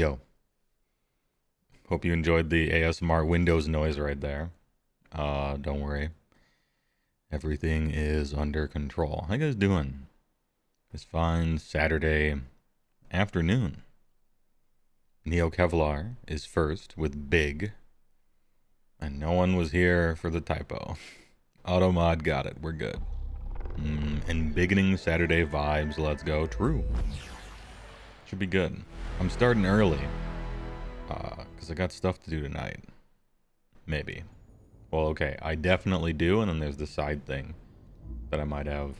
Yo, hope you enjoyed the ASMR Windows noise right there. Don't worry. Everything is under control. How you guys doing? It's fine Saturday afternoon. Neo Kevlar is first with Big, and no one was here for the typo. Automod got it. We're good. And beginning Saturday vibes. Let's go. True. Should be good. I'm starting early. Because I got stuff to do tonight. Maybe. Well, okay. I definitely do. And then there's the side thing that I might have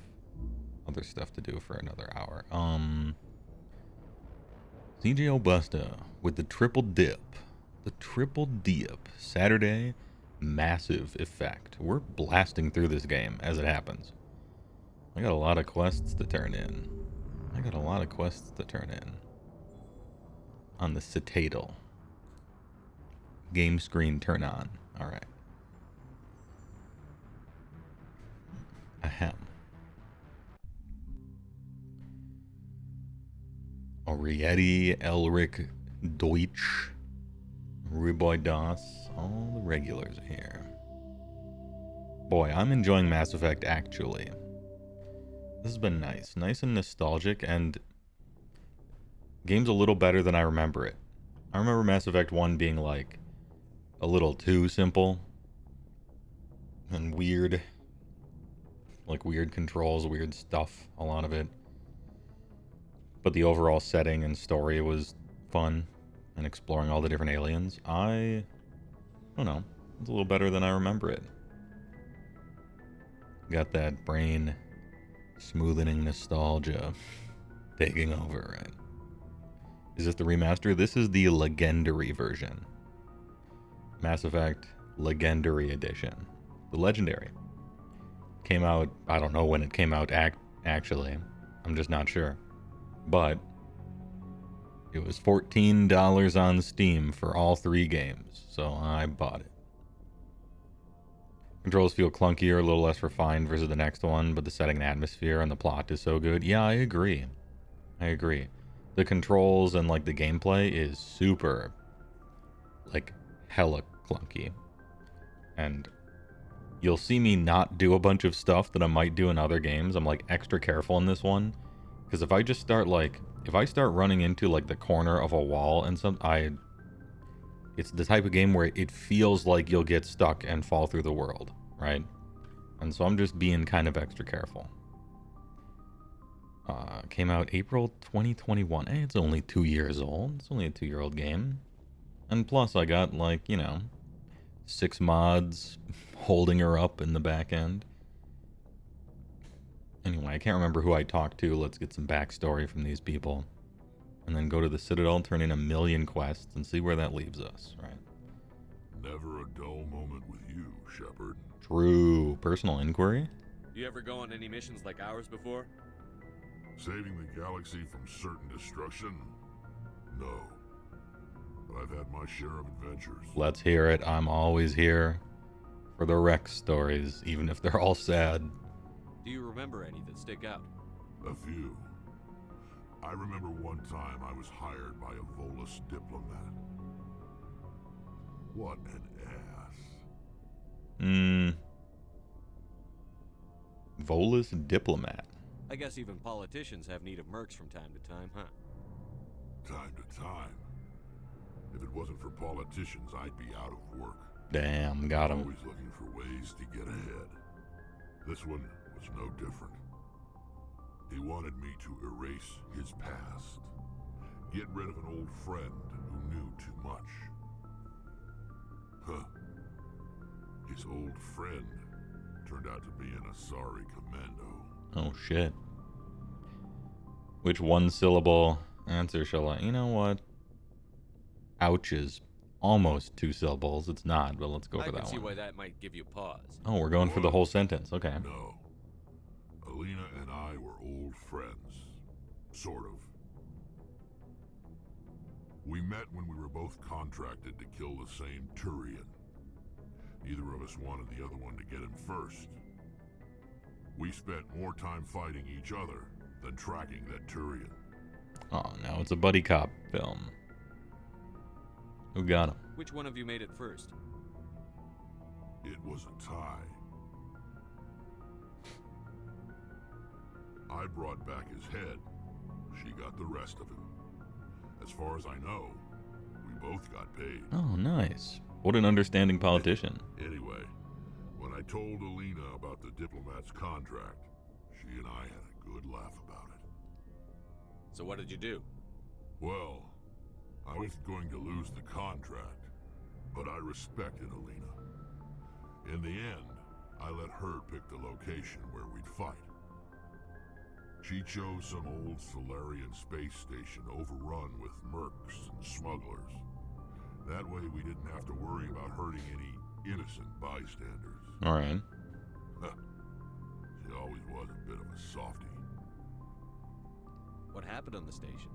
other stuff to do for another hour. CJO Busta with the triple dip. The triple dip. Saturday, massive effect. We're blasting through this game as it happens. I got a lot of quests to turn in. On the Citadel. Game screen turn on. Alright. Ahem. Arieti, Elric, Deutsch, Ruboy Das. All the regulars are here. Boy, I'm enjoying Mass Effect actually. This has been nice. Nice and nostalgic, and game's a little better than I remember it. I remember Mass Effect 1 being like a little too simple and weird. Like weird controls, weird stuff, a lot of it. But the overall setting and story was fun, and exploring all the different aliens. I don't know. It's a little better than I remember it. Got that brain smoothing nostalgia taking over, right? Is this the remaster? This is the Legendary version. Mass Effect Legendary Edition. The Legendary. Came out, I don't know when it came out actually. I'm just not sure. But it was $14 on Steam for all 3 games, so I bought it. Controls feel clunkier, a little less refined versus the next one, but the setting and atmosphere and the plot is so good. Yeah, I agree. The controls and like the gameplay is super, like, hella clunky. And you'll see me not do a bunch of stuff that I might do in other games. I'm like extra careful in this one. Because if I just start like, if I start running into like the corner of a wall and it's the type of game where it feels like you'll get stuck and fall through the world, right? And so I'm just being kind of extra careful. Came out April 2021. Hey, it's only 2 years old. It's only a 2-year-old game. And plus I got like, 6 mods holding her up in the back end. Anyway, I can't remember who I talked to. Let's get some backstory from these people. And then go to the Citadel, turn in 1,000,000 quests, and see where that leaves us, right? Never a dull moment with you, Shepard. True. Personal inquiry? You ever go on any missions like ours before? Saving the galaxy from certain destruction? No. But I've had my share of adventures. Let's hear it. I'm always here for the Rex stories, even if they're all sad. Do you remember any that stick out? A few. I remember one time I was hired by a Volus diplomat. What an ass. Volus diplomat. I guess even politicians have need of mercs from time to time, huh? Time to time. If it wasn't for politicians, I'd be out of work. Damn, got him. Always looking for ways to get ahead. This one was no different. He wanted me to erase his past. Get rid of an old friend who knew too much. Huh. His old friend turned out to be an Asari commando. Oh shit. Which one syllable answer shall I? You know what? Ouch is almost 2 syllables. It's not, but let's go for that one. I can see why that might give you pause. Oh, we're going for the whole sentence. Okay. No. Alina and I were old friends. Sort of. We met when we were both contracted to kill the same Turian. Neither of us wanted the other one to get him first. We spent more time fighting each other than tracking that Turian. Oh, now it's a buddy cop film. Who got him? Which one of you made it first? It was a tie. I brought back his head. She got the rest of him. As far as I know, we both got paid. Oh, nice. What an understanding politician. Anyway, when I told Alina about the diplomat's contract, she and I had a good laugh about it. So what did you do? Well, I was going to lose the contract, but I respected Alina. In the end, I let her pick the location where we'd fight. She chose some old Solarian space station overrun with mercs and smugglers. That way we didn't have to worry about hurting any innocent bystanders. Alright. She always was a bit of a softie. What happened on the station?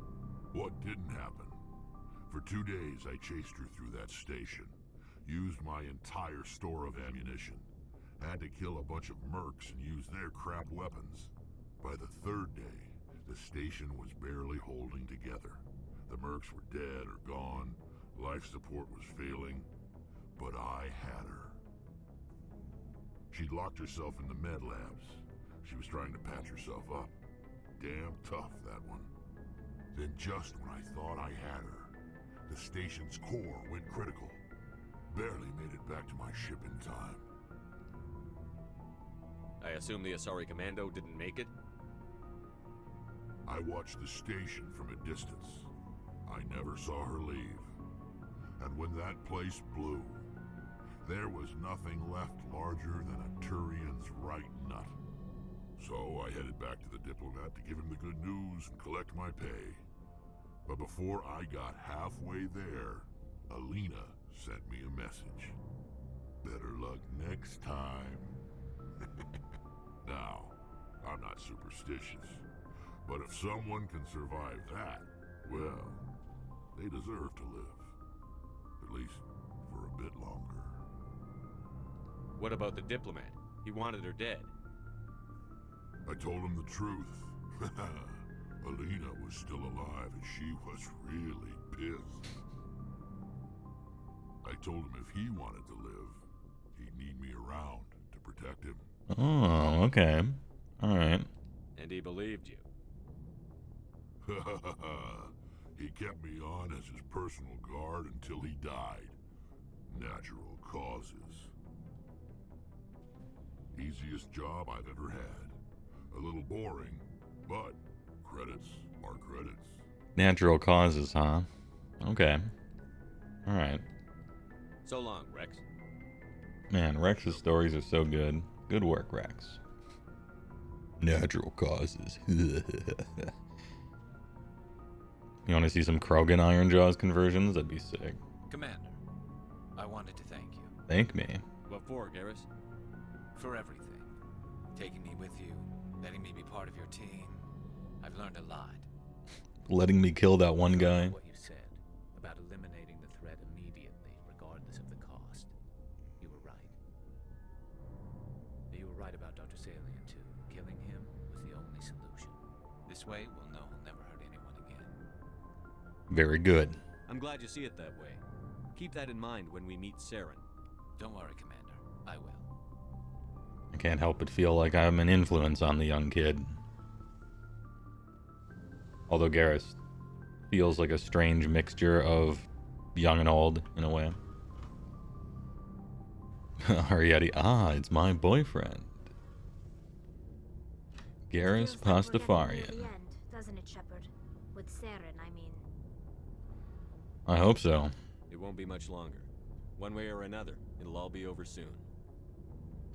What didn't happen? For 2 days I chased her through that station. Used my entire store of ammunition. Had to kill a bunch of mercs and use their crap weapons. By the 3rd day, the station was barely holding together. The mercs were dead or gone, life support was failing, but I had her. She'd locked herself in the med labs. She was trying to patch herself up. Damn tough, that one. Then just when I thought I had her, the station's core went critical. Barely made it back to my ship in time. I assume the Asari Commando didn't make it? I watched the station from a distance. I never saw her leave. And when that place blew, there was nothing left larger than a Turian's right nut. So I headed back to the diplomat to give him the good news and collect my pay. But before I got halfway there, Alina sent me a message. Better luck next time. Now, I'm not superstitious, but if someone can survive that, well, they deserve to live. At least for a bit longer. What about the diplomat? He wanted her dead. I told him the truth. Alina was still alive and she was really pissed. I told him if he wanted to live, he'd need me around to protect him. Oh, okay. Alright. And he believed you. He kept me on as his personal guard until he died. Natural causes. Easiest job I've ever had. A little boring, but credits are credits. Natural causes, huh? Okay. Alright. So long, Rex. Man, Rex's stories are so good. Good work, Rex. Natural causes. You want to see some Krogan Iron Jaws conversions? That'd be sick. Commander, I wanted to thank you. Thank me. What for, Garrus? For everything. Taking me with you, letting me be part of your team. I've learned a lot. Letting me kill that one guy. What you said about eliminating the threat immediately, regardless of the cost. You were right. You were right about Dr. Salian, too. Killing him was the only solution. This way, we'll know he'll never hurt anyone again. Very good. I'm glad you see it that way. Keep that in mind when we meet Saren. Don't worry, Commander. I will. I can't help but feel like I'm an influence on the young kid. Although Garrus feels like a strange mixture of young and old, in a way. Arietti, it's my boyfriend. Garrus Pastafarian. Doesn't it, Shepard? With Saren, I mean. I hope so. It won't be much longer. One way or another, it'll all be over soon.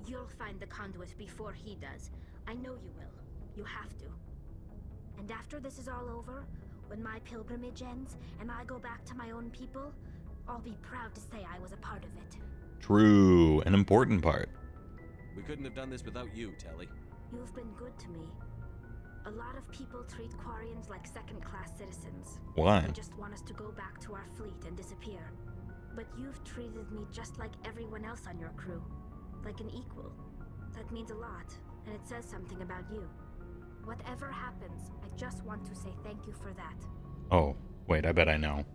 You'll find the conduit before he does. I know you will. You have to. And after this is all over, when my pilgrimage ends and I go back to my own people, I'll be proud to say I was a part of it. True. An important part. We couldn't have done this without you, Telly. You've been good to me. A lot of people treat Quarians like second-class citizens. Why? They just want us to go back to our fleet and disappear. But you've treated me just like everyone else on your crew. Like an equal. That means a lot, and it says something about you. Whatever happens, I just want to say thank you for that. Oh, wait, I bet I know.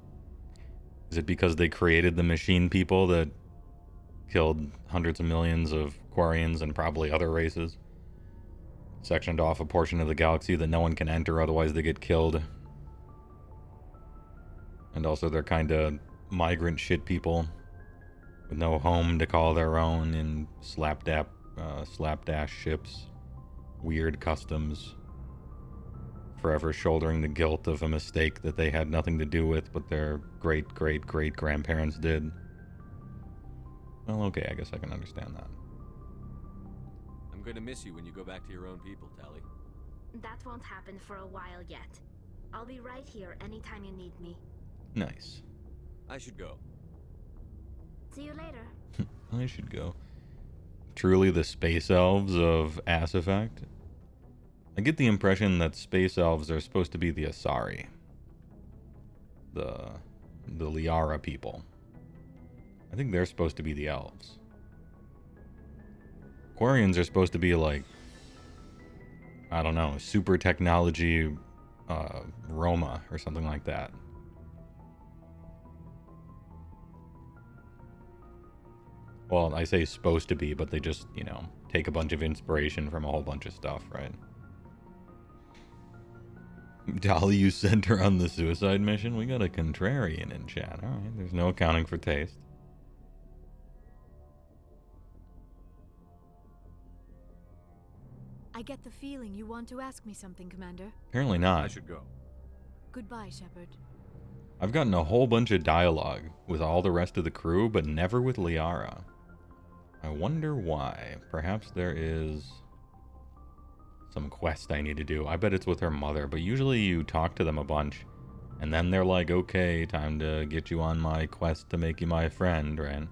Is it because they created the machine people that killed hundreds of millions of Quarians and probably other races? Sectioned off a portion of the galaxy that no one can enter, otherwise they get killed. And also they're kind of migrant shit people with no home to call their own in slapdash ships, weird customs, forever shouldering the guilt of a mistake that they had nothing to do with, but their great-great-great-grandparents did. Well, okay, I guess I can understand that. I'm gonna miss you when you go back to your own people, Tally. That won't happen for a while yet. I'll be right here anytime you need me. Nice. I should go. See you later. I should go. Truly the space elves of Ass Effect? I get the impression that space elves are supposed to be the Asari. The Liara people. I think they're supposed to be the elves. Quarians are supposed to be like, I don't know, super technology Roma or something like that. Well, I say supposed to be, but they just, you know, take a bunch of inspiration from a whole bunch of stuff, right? Dolly, you sent her on the suicide mission? We got a contrarian in chat. Alright, there's no accounting for taste. I get the feeling you want to ask me something, Commander. Apparently not. I should go. Goodbye, Shepard. I've gotten a whole bunch of dialogue with all the rest of the crew, but never with Liara. I wonder why. Perhaps there is some quest I need to do. I bet it's with her mother, but usually you talk to them a bunch, and then they're like, okay, time to get you on my quest to make you my friend, right?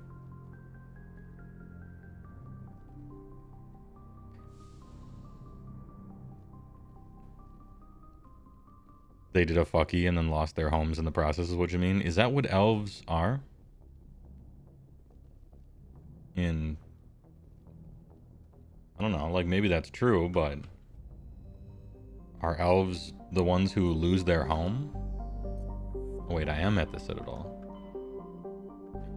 They did a fucky and then lost their homes in the process is what you mean? Is that what elves are? I don't know, like maybe that's true, but are elves the ones who lose their home? Oh, wait, I am at the Citadel.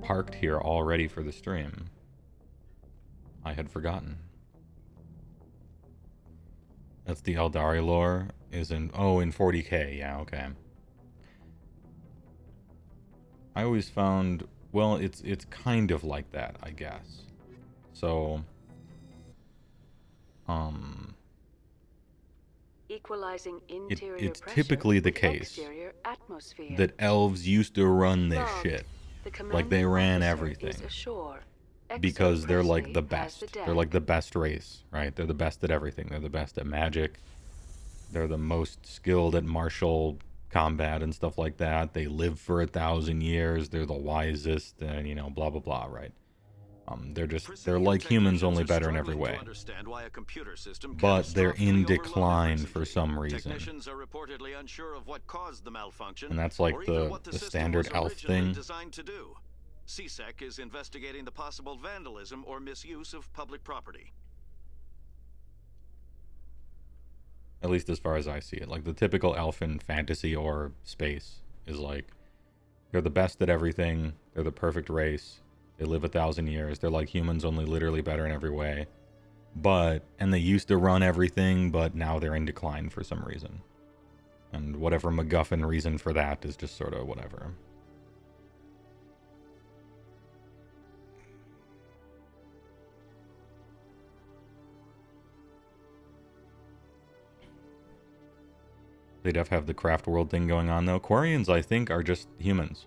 Parked here all ready for the stream. I had forgotten. That's the Eldari lore. Is in 40K, yeah, okay. I always found, well, it's kind of like that, I guess. So, Equalizing interior it's typically the case atmosphere. that elves used to run this shit. Like they ran everything. Because they're like the best. They're like the best race, right? They're the best at everything. They're the best at magic. They're the most skilled at martial combat and stuff like that. They live for 1,000 years. They're the wisest and, you know, blah, blah, blah, right? They're like humans, only better in every way. But they're in decline for some reason. And that's like the standard elf thing. CSEC is investigating the possible vandalism or misuse of public property. At least as far as I see it. Like the typical elf in fantasy or space is like, they're the best at everything. They're the perfect race. They live 1,000 years. They're like humans, only literally better in every way. And they used to run everything, but now they're in decline for some reason. And whatever MacGuffin reason for that is just sort of whatever. They definitely have the craft world thing going on, though. Quarians, I think, are just humans.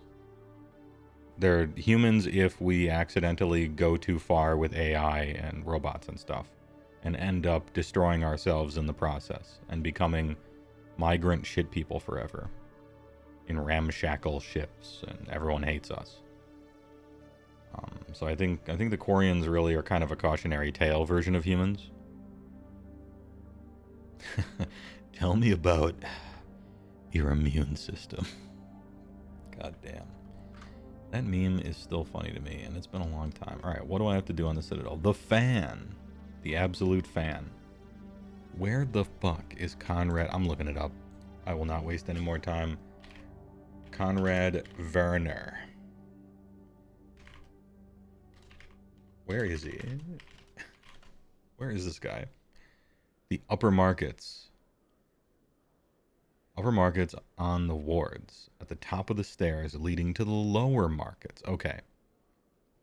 They're humans if we accidentally go too far with AI and robots and stuff, and end up destroying ourselves in the process, and becoming migrant shit people forever. In ramshackle ships, and everyone hates us. So I think the Quarians really are kind of a cautionary tale version of humans. Tell me about your immune system. God damn. That meme is still funny to me, and it's been a long time. Alright, what do I have to do on the Citadel? The fan. The absolute fan. Where the fuck is Conrad? I'm looking it up. I will not waste any more time. Conrad Werner. Where is he? Where is this guy? The upper markets. Upper markets on the wards. At the top of the stairs leading to the lower markets. Okay.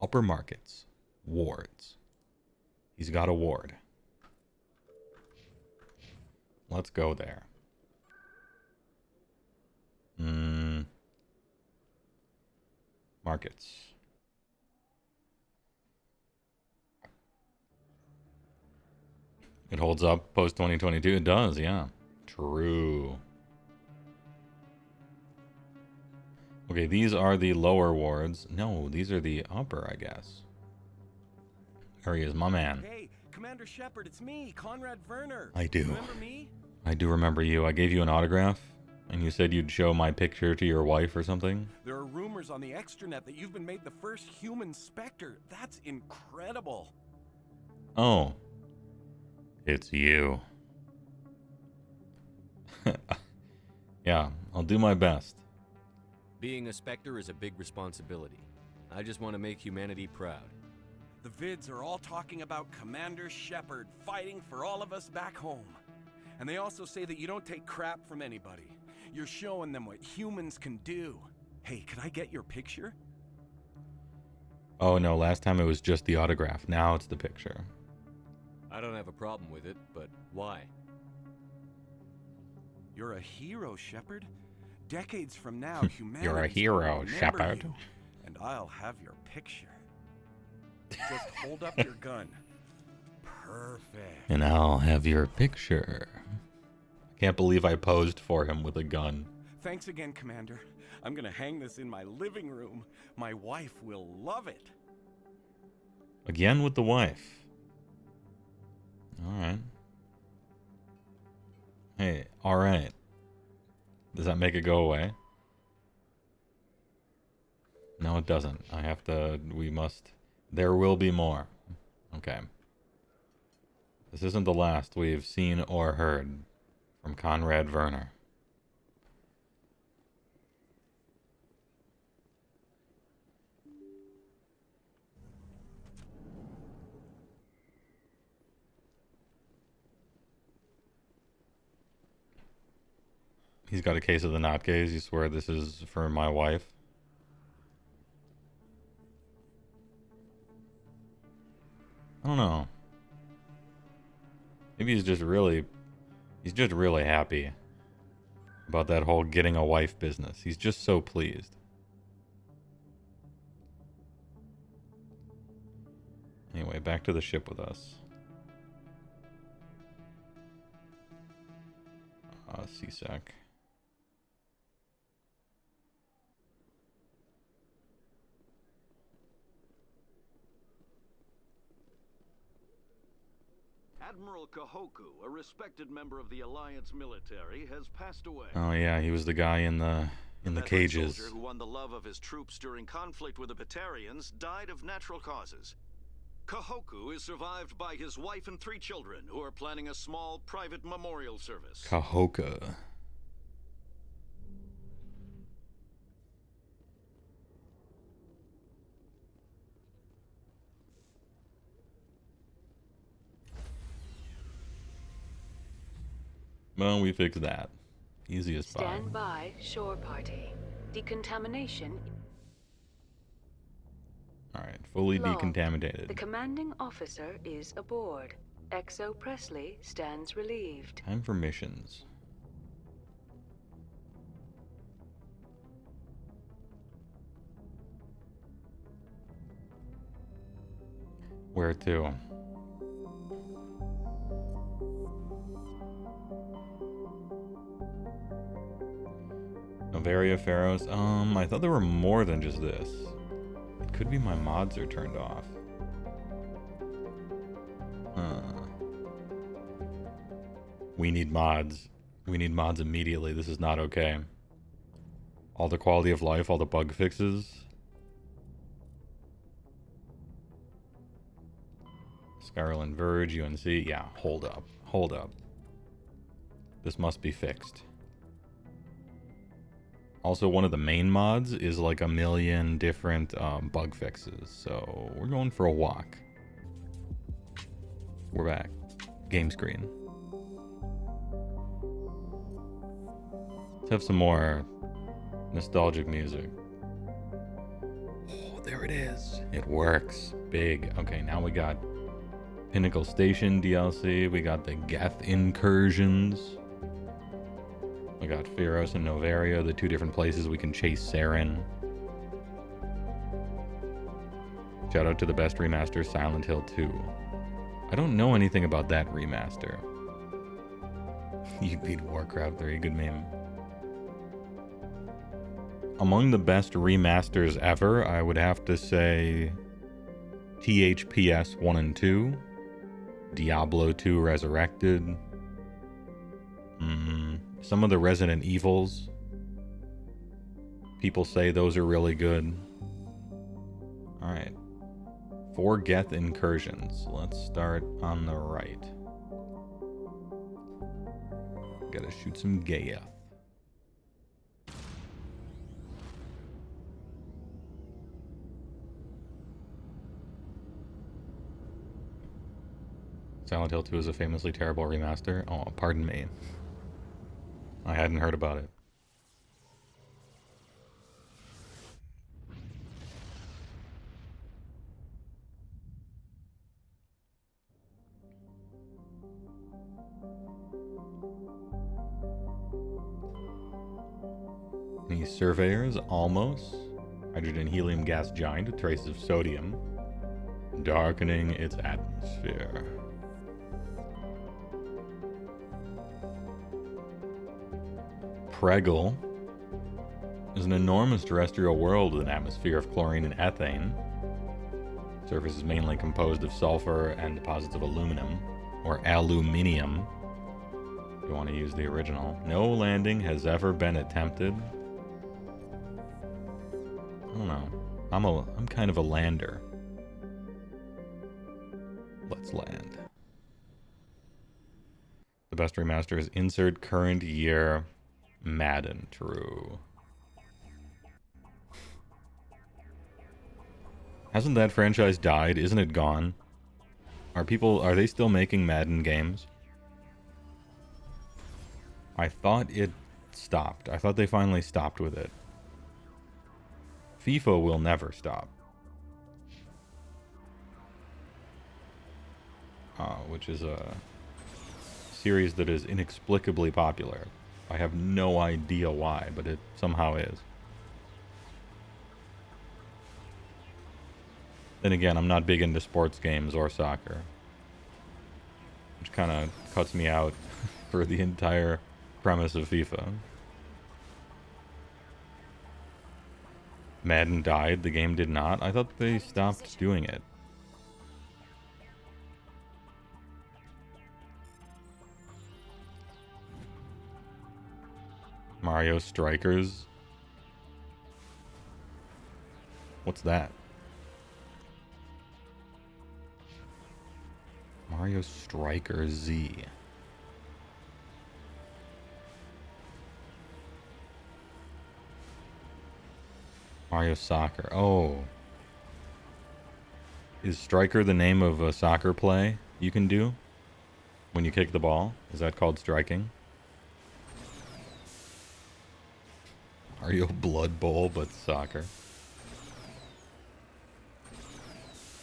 Upper markets. Wards. He's got a ward. Let's go there. Markets. It holds up post 2022. It does, yeah. True. Okay, these are the lower wards. No, these are the upper, I guess. There he is, my man. Hey, Commander Shepard, it's me, Conrad Werner. I do. Remember me? I do remember you. I gave you an autograph, and you said you'd show my picture to your wife or something. There are rumors on the extranet that you've been made the first human Spectre. That's incredible. Oh. It's you. Yeah, I'll do my best. Being a Spectre is a big responsibility. I just want to make humanity proud. The vids are all talking about Commander Shepard fighting for all of us back home. And they also say that you don't take crap from anybody. You're showing them what humans can do. Hey, could I get your picture? Oh no, last time it was just the autograph. Now it's the picture. I don't have a problem with it, but why? You're a hero, Shepard. Decades from now, humanity. You're a hero, Shepard. And I'll have your picture. Just hold up your gun. Perfect. And I'll have your picture. I can't believe I posed for him with a gun. Thanks again, Commander. I'm gonna hang this in my living room. My wife will love it. Again with the wife. Alright. Hey, alright. Does that make it go away? No, it doesn't. I have to... We must... There will be more. Okay. This isn't the last we've seen or heard from Conrad Werner. He's got a case of the knot gaze. You swear this is for my wife? I don't know. Maybe he's just really happy about that whole getting a wife business. He's just so pleased. Anyway, back to the ship with us. CSEC. Admiral Kahoku, a respected member of the Alliance military, has passed away. Oh yeah, he was the guy in the cages. Soldier who won the love of his troops during conflict with the Batarians died of natural causes. Kahoku is survived by his wife and 3 children, who are planning a small private memorial service. Kahoka. Well, we fixed that. Easy as pie. Stand by, shore party. Decontamination. Alright, fully Log. decontaminated. The commanding officer is aboard. Exo Presley stands relieved. Time for missions. Where to? Novaria Pharaohs. I thought there were more than just this. It could be my mods are turned off. We need mods. We need mods immediately. This is not okay. All the quality of life, all the bug fixes. Scarlet Verge, UNC. Yeah, hold up. Hold up. This must be fixed. Also, one of the main mods is like a million different bug fixes. So we're going for a walk. We're back. Game screen. Let's have some more nostalgic music. Oh, there it is. It works. Big. Okay, now we got Pinnacle Station DLC. We got the Geth Incursions. We got Pharos and Novaria, the two different places we can chase Saren. Shout out to the best remaster, Silent Hill 2. I don't know anything about that remaster. You beat Warcraft 3, good meme. Among the best remasters ever, I would have to say THPS 1 and 2, Diablo 2 Resurrected, some of the Resident Evils. People say those are really good. Alright. 4 Geth Incursions. Let's start on the right. Gotta shoot some Geth. Silent Hill 2 is a famously terrible remaster. Oh, pardon me. I hadn't heard about it. These surveyors, almost. Hydrogen helium gas giant with traces of sodium, darkening its atmosphere. Pregel is an enormous terrestrial world with an atmosphere of chlorine and ethane. Surface is mainly composed of sulfur and deposits of aluminum, or aluminium, if you want to use the original. No landing has ever been attempted. I don't know. I'm kind of a lander. Let's land. The best remaster is insert current year Madden. True. Hasn't that franchise died? Isn't it gone? Are they still making Madden games? I thought it stopped. I thought they finally stopped with it. FIFA will never stop. Which is a series that is inexplicably popular. I have no idea why, but it somehow is. Then again, I'm not big into sports games or soccer, which kind of cuts me out for the entire premise of FIFA. Madden died, the game did not. I thought they stopped doing it. Mario Strikers. What's that? Mario Striker Z. Mario Soccer. Oh. Is Striker the name of a soccer play you can do when you kick the ball? Is that called striking? Mario Blood Bowl, but soccer.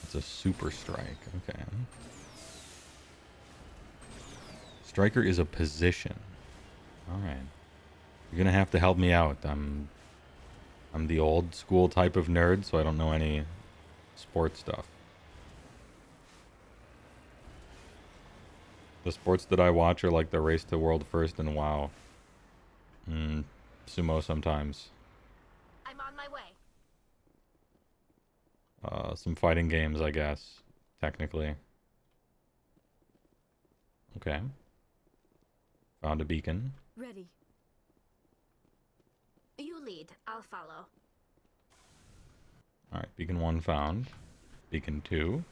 It's a super strike. Okay. Striker is a position. Alright. You're gonna have to help me out. I'm the old school type of nerd, so I don't know any sports stuff. The sports that I watch are like the Race to World First and WoW. Sumo sometimes. I'm on my way. Some fighting games, I guess, technically. Okay. Found a beacon. Ready. You lead. I'll follow. Alright, beacon 1 found. Beacon 2.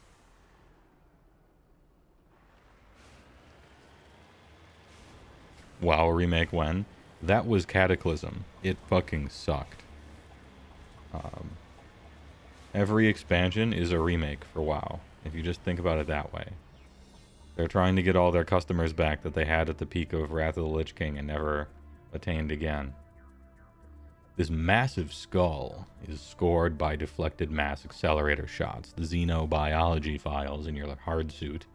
WoW remake when? That was Cataclysm. It fucking sucked. Every expansion is a remake for WoW, if you just think about it that way. They're trying to get all their customers back that they had at the peak of Wrath of the Lich King and never attained again. This massive skull is scored by deflected mass accelerator shots, the xenobiology files in your hard suit.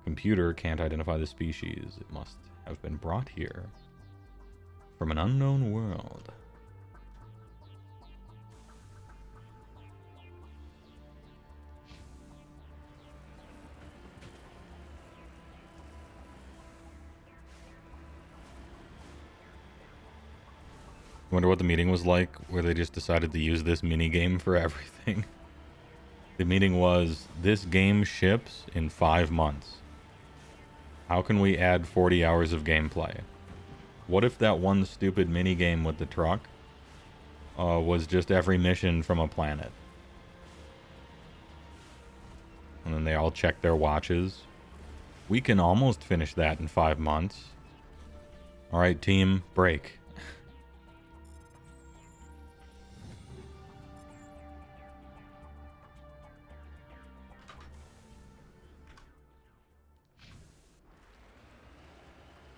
Computer can't identify the species. It must have been brought here from an unknown world. Wonder what the meeting was like, where they just decided to use this mini game for everything. The meeting was, this game ships in 5 months. How can we add 40 hours of gameplay? What if that one stupid mini game with the truck was just every mission from a planet? And then they all check their watches. We can almost finish that in 5 months. Alright, team, break.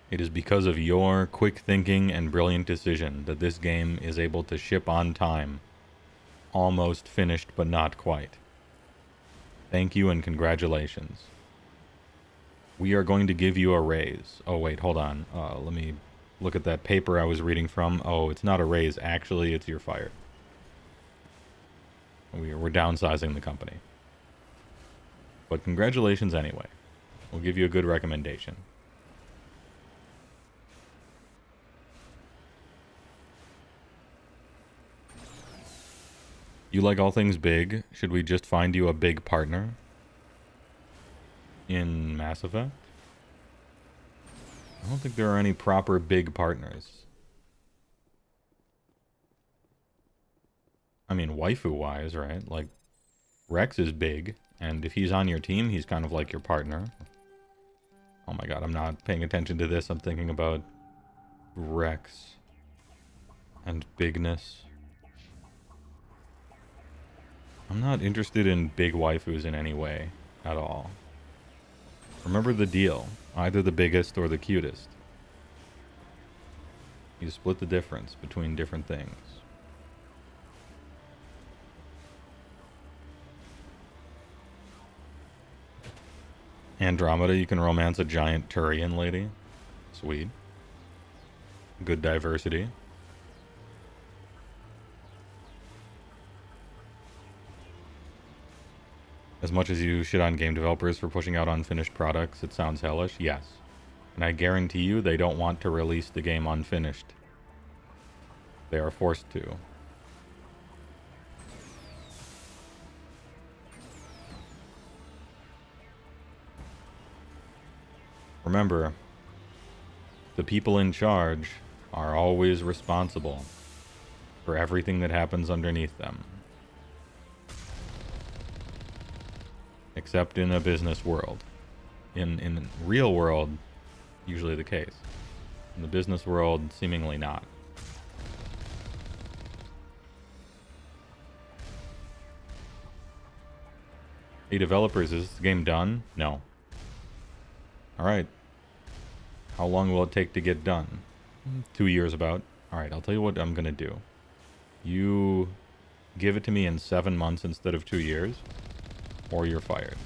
It is because of your quick thinking and brilliant decision that this game is able to ship on time. Almost finished, but not quite. Thank you and congratulations. We are going to give you a raise. Oh wait, hold on. Let me look at that paper I was reading from. Oh, it's not a raise. Actually, it's you're fired. We're downsizing the company. But congratulations anyway. We'll give you a good recommendation. You like all things big. Should we just find you a big partner in Mass Effect? I don't think there are any proper big partners. I mean, waifu-wise, right? Like, Rex is big, and if he's on your team, he's kind of like your partner. Oh my god, I'm not paying attention to this. I'm thinking about Rex and bigness. I'm not interested in big waifus in any way at all. Remember the deal. Either the biggest or the cutest. You split the difference between different things. Andromeda, you can romance a giant Turian lady. Sweet. Good diversity. As much as you shit on game developers for pushing out unfinished products, it sounds hellish, yes. And I guarantee you they don't want to release the game unfinished. They are forced to. Remember, the people in charge are always responsible for everything that happens underneath them. Except in a business world. In real world, usually the case. In the business world, seemingly not. Hey developers, is this game done? No. Alright. How long will it take to get done? 2 years about. Alright, I'll tell you what I'm gonna do. You give it to me in 7 months instead of 2 years. Or you're fired.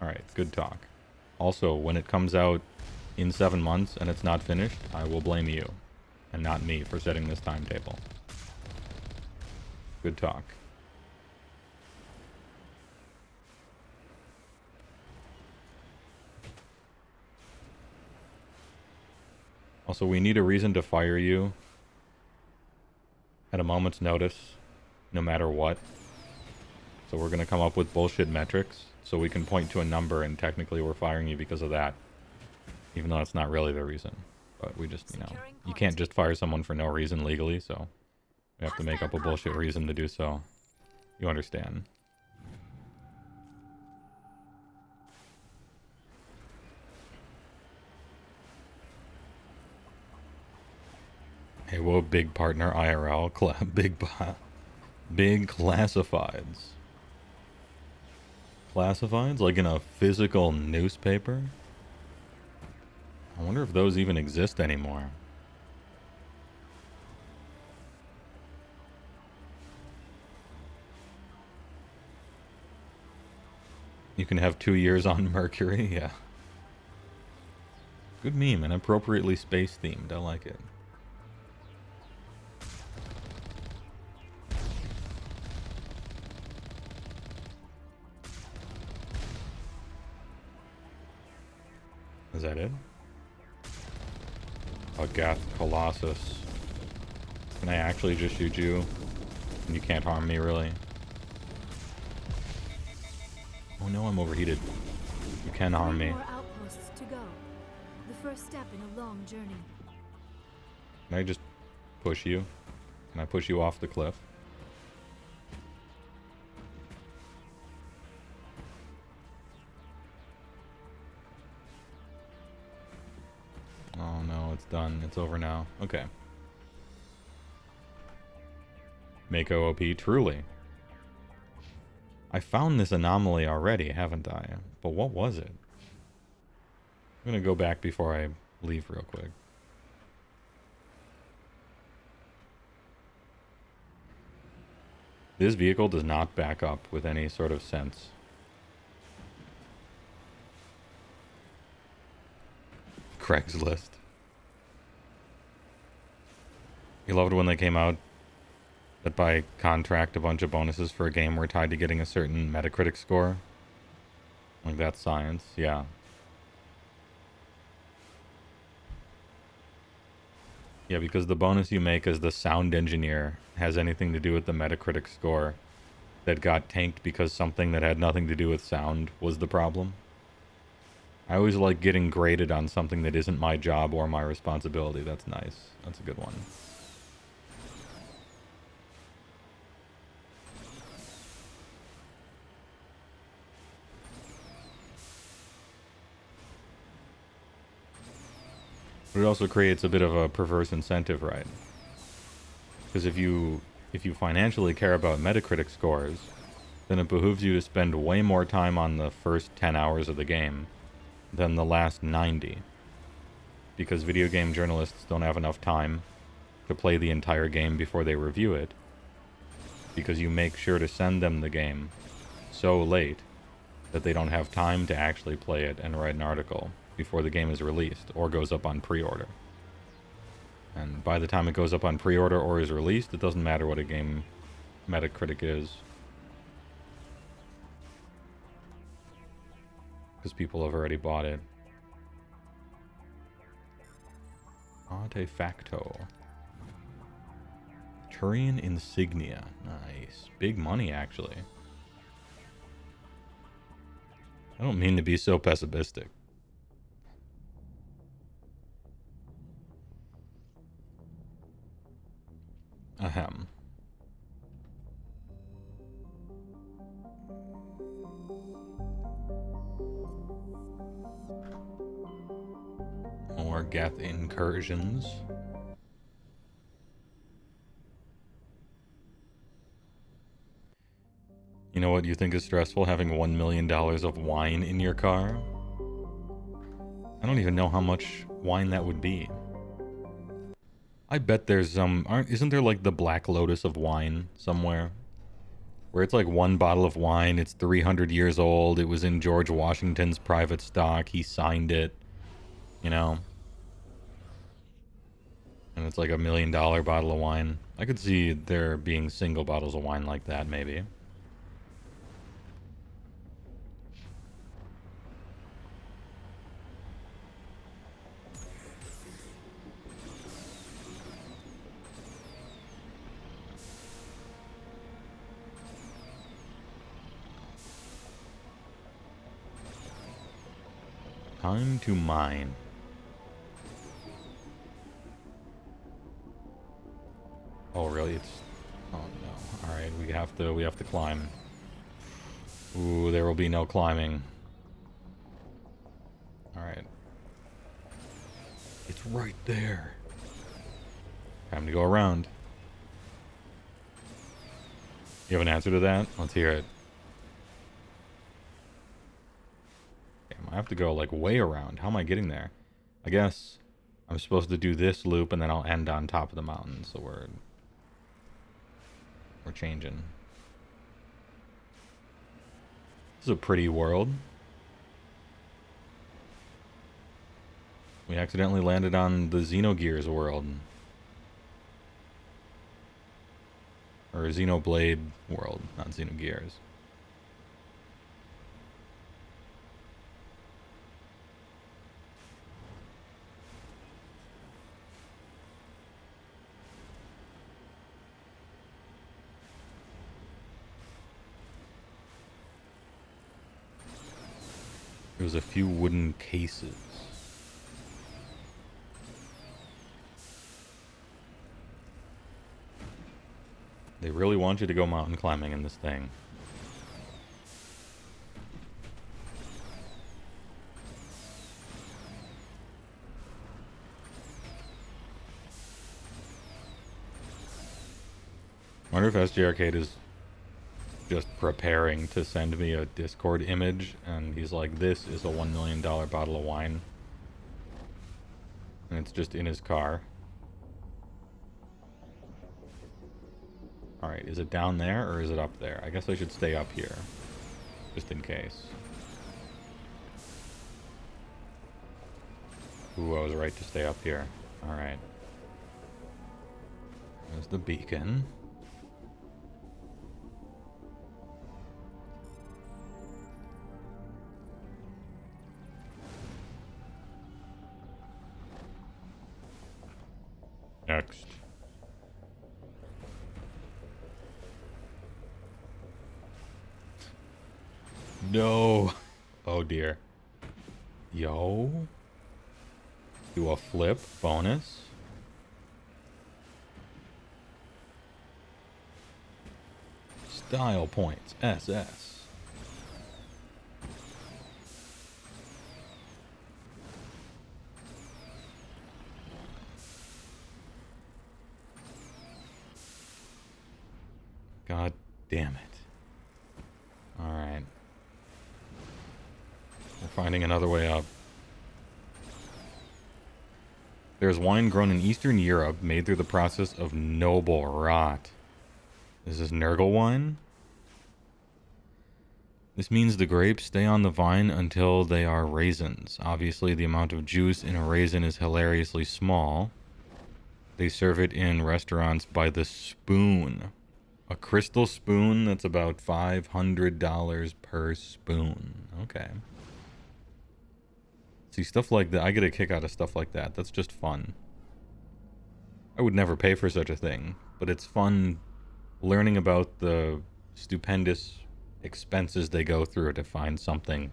Alright, good talk. Also, when it comes out in 7 months and it's not finished, I will blame you. And not me for setting this timetable. Good talk. Also, we need a reason to fire you at a moment's notice. No matter what. So we're going to come up with bullshit metrics so we can point to a number and technically we're firing you because of that. Even though that's not really the reason. But we just, you know, you can't just fire someone for no reason legally, so we have to make up a bullshit reason to do so. You understand. Heywoah, big partner, IRL, big classifieds. Classifieds, like in a physical newspaper? I wonder if those even exist anymore. You can have 2 years on Mercury, yeah. Good meme and appropriately space themed, I like it. Is that it? Agath Colossus. Can I actually just shoot you? And you can't harm me, really? Oh no, I'm overheated. You can harm me. 3 more outposts to go. The first step in a long journey. Can I just push you? Can I push you off the cliff? Oh no, it's done. It's over now. Okay. Mako OP, truly. I found this anomaly already, haven't I? But what was it? I'm gonna go back before I leave real quick. This vehicle does not back up with any sort of sense. Craigslist. You loved when they came out that by contract a bunch of bonuses for a game were tied to getting a certain Metacritic score. Like that's science, yeah. Yeah, because the bonus you make as the sound engineer has anything to do with the Metacritic score that got tanked because something that had nothing to do with sound was the problem. I always like getting graded on something that isn't my job or my responsibility. That's nice. That's a good one. But it also creates a bit of a perverse incentive, right? Because if you financially care about Metacritic scores, then it behooves you to spend way more time on the first 10 hours of the game than the last 90. Because video game journalists don't have enough time to play the entire game before they review it. Because you make sure to send them the game so late that they don't have time to actually play it and write an article before the game is released or goes up on pre-order. And by the time it goes up on pre-order or is released, it doesn't matter what a game Metacritic is. Because people have already bought it. Artefacto. Turian insignia. Nice. Big money, actually. I don't mean to be so pessimistic. Ahem. More Geth incursions. You know what you think is stressful? Having $1 million of wine in your car? I don't even know how much wine that would be. I bet there's some... Isn't there like the Black Lotus of wine somewhere? Where it's like one bottle of wine, it's 300 years old, it was in George Washington's private stock, he signed it, you know? And it's like $1 million bottle of wine. I could see there being single bottles of wine like that, maybe. Time to mine. Oh really? It's... Oh no. Alright, we have to climb. Ooh, there will be no climbing. Alright. It's right there. Time to go around. You have an answer to that? Let's hear it. I have to go, like, way around. How am I getting there? I guess I'm supposed to do this loop, and then I'll end on top of the mountain, so we're changing. This is a pretty world. We accidentally landed on the Xenogears world. Or Xenoblade world, not Xenogears. There was a few wooden cases. They really want you to go mountain climbing in this thing. I wonder if SG Arcade is just preparing to send me a Discord image, and he's like, this is a $1 million bottle of wine. And it's just in his car. Alright, is it down there or is it up there? I guess I should stay up here, just in case. Ooh, I was right to stay up here. Alright. There's the beacon. Next. No. Oh dear. Yo. Do a flip bonus. Style points. SS. God damn it. Alright. We're finding another way up. There's wine grown in Eastern Europe made through the process of noble rot. Is this Nurgle wine? This means the grapes stay on the vine until they are raisins. Obviously, the amount of juice in a raisin is hilariously small. They serve it in restaurants by the spoon. A crystal spoon that's about $500 per spoon. Okay. See, stuff like that, I get a kick out of stuff like that. That's just fun. I would never pay for such a thing, but it's fun learning about the stupendous expenses they go through to find something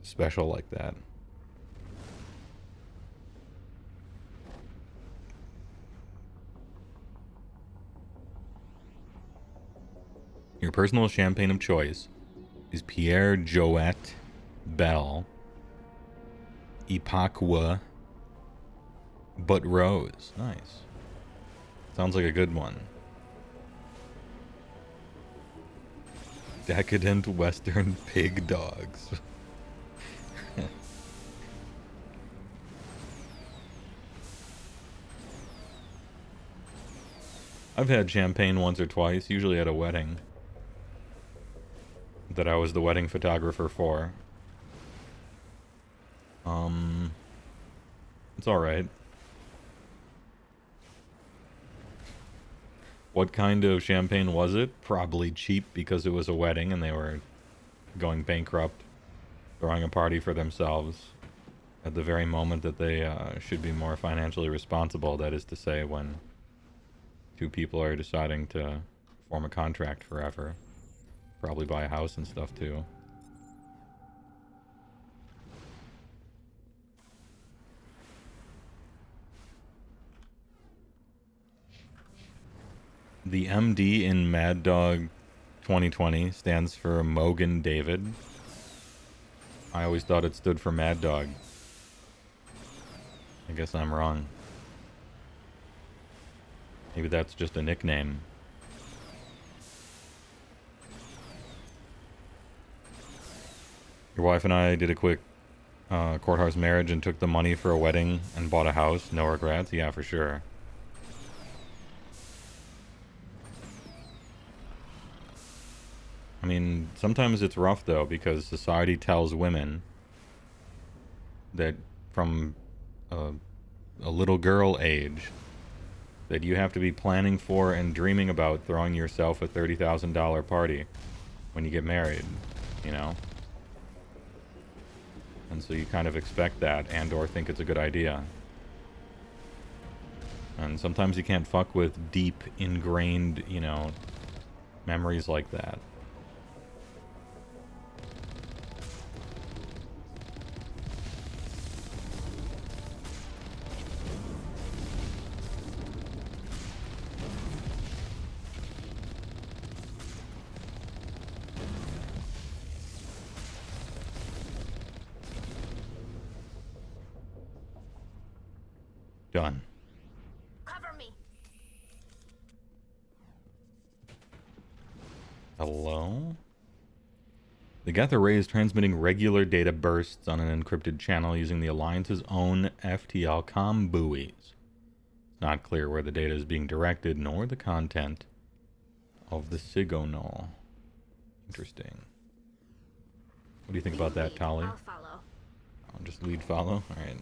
special like that. Your personal champagne of choice is Pierre Jouet Belle Ipaquois But Rose. Nice. Sounds like a good one. Decadent Western pig dogs. I've had champagne once or twice, usually at a wedding that I was the wedding photographer for. It's alright. What kind of champagne was it? Probably cheap because it was a wedding and they were going bankrupt, throwing a party for themselves at the very moment that they should be more financially responsible. That is to say, when two people are deciding to form a contract forever. Probably buy a house and stuff too. The MD in Mad Dog 2020 stands for Mogan David. I always thought it stood for Mad Dog. I guess I'm wrong. Maybe that's just a nickname. Your wife and I did a quick courthouse marriage and took the money for a wedding and bought a house. No regrets? Yeah, for sure. I mean, sometimes it's rough though, because society tells women that from a little girl age that you have to be planning for and dreaming about throwing yourself a $30,000 party when you get married, you know? And so you kind of expect that and or think it's a good idea. And sometimes you can't fuck with deep, ingrained, you know, memories like that. Done. Cover me. Hello? The Geth array is transmitting regular data bursts on an encrypted channel using the Alliance's own FTL comm buoys. It's not clear where the data is being directed, nor the content of the signal. Interesting. What do you think about that, Tali? I'll follow. I'll just lead follow? Alright.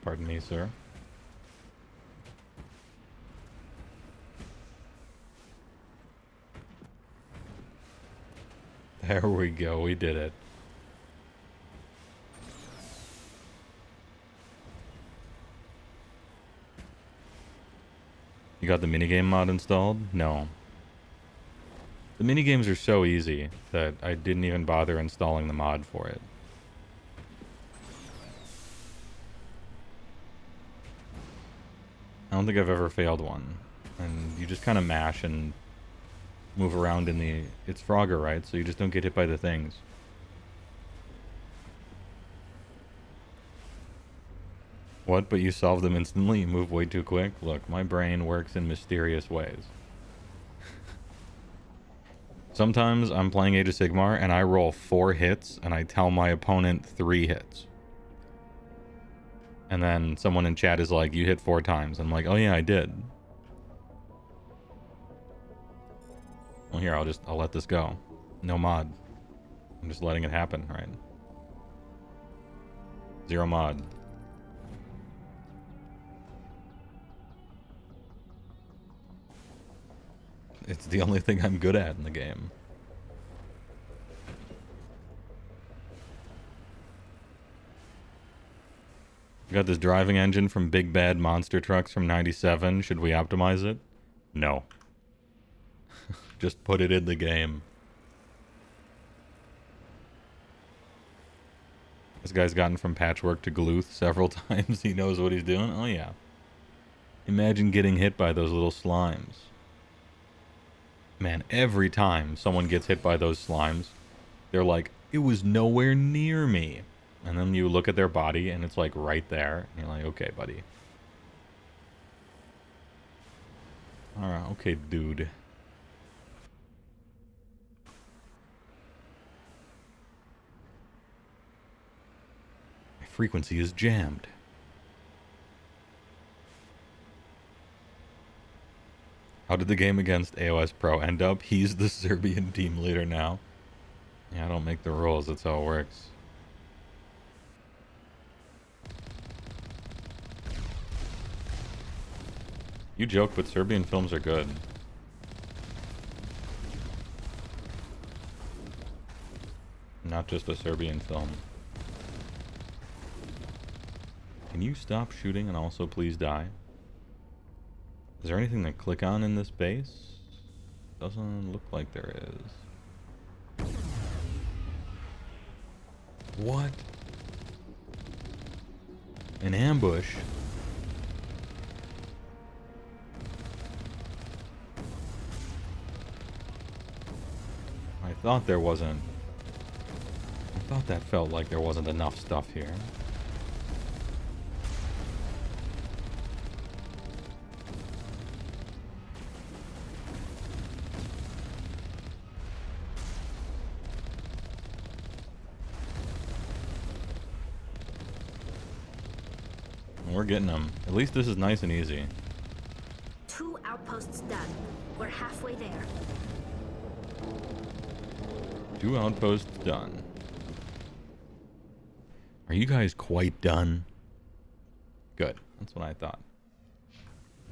Pardon me, sir. There we go, we did it. You got the minigame mod installed? No. The minigames are so easy that I didn't even bother installing the mod for it. I don't think I've ever failed one. And you just kind of mash and move around in the... It's Frogger, right? So you just don't get hit by the things. What? But you solve them instantly? You move way too quick? Look, my brain works in mysterious ways. Sometimes I'm playing Age of Sigmar and I roll 4 hits and I tell my opponent 3 hits. And then someone in chat is like, you hit 4 times. I'm like, oh yeah, I did. Well, here, I'll let this go. No mod. I'm just letting it happen, right? 0 mod. It's the only thing I'm good at in the game. Got this driving engine from Big Bad Monster Trucks from 97. Should we optimize it? No. Just put it in the game. This guy's gotten from patchwork to Gluth several times. He knows what he's doing. Oh yeah. Imagine getting hit by those little slimes. Man, every time someone gets hit by those slimes, they're like, it was nowhere near me. And then you look at their body and it's like right there. And you're like, okay, buddy. Alright, okay, dude. My frequency is jammed. How did the game against AOS Pro end up? He's the Serbian team leader now. Yeah, I don't make the rules. That's how it works. You joke, but Serbian films are good. Not just a Serbian film. Can you stop shooting and also please die? Is there anything to click on in this base? Doesn't look like there is. What? An ambush? I thought there wasn't. I thought that felt like there wasn't enough stuff here. We're getting them. At least this is nice and easy. 2 outposts done. We're halfway there. 2 outposts done. Are you guys quite done? Good. That's what I thought.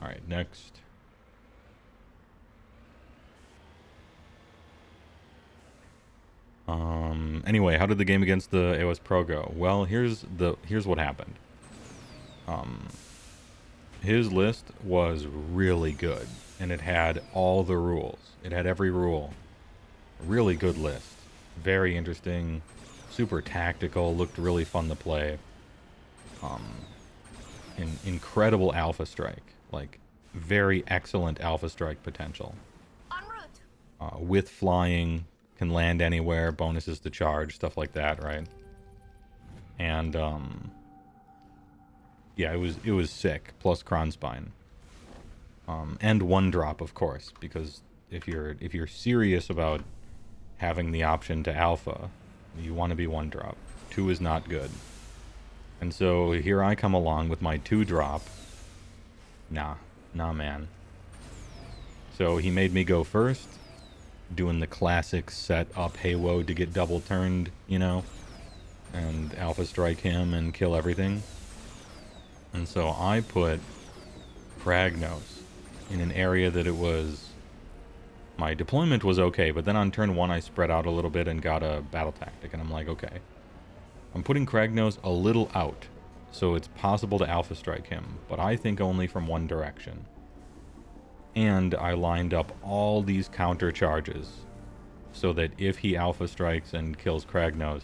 Alright, next. Anyway, how did the game against the AOS Pro go? Well, here's what happened. His list was really good, and it had all the rules. It had every rule. Really good list. Very interesting. Super tactical. Looked really fun to play. Incredible Alpha Strike. Like, very excellent Alpha Strike potential. En route. With flying, can land anywhere, bonuses to charge, stuff like that, right? And, yeah, it was sick. Plus Kronspine. And 1-drop, of course, because if you're serious about having the option to alpha, you want to be 1-drop. 2 is not good. And so here I come along with my 2-drop. Nah, man. So he made me go first, doing the classic set up Heywoah to get double turned, you know, and alpha strike him and kill everything. And so I put Kragnos in an area that it was... My deployment was okay, but then on turn 1 I spread out a little bit and got a battle tactic, and I'm like, okay. I'm putting Kragnos a little out, so it's possible to alpha strike him, but I think only from one direction. And I lined up all these counter charges, so that if he alpha strikes and kills Kragnos,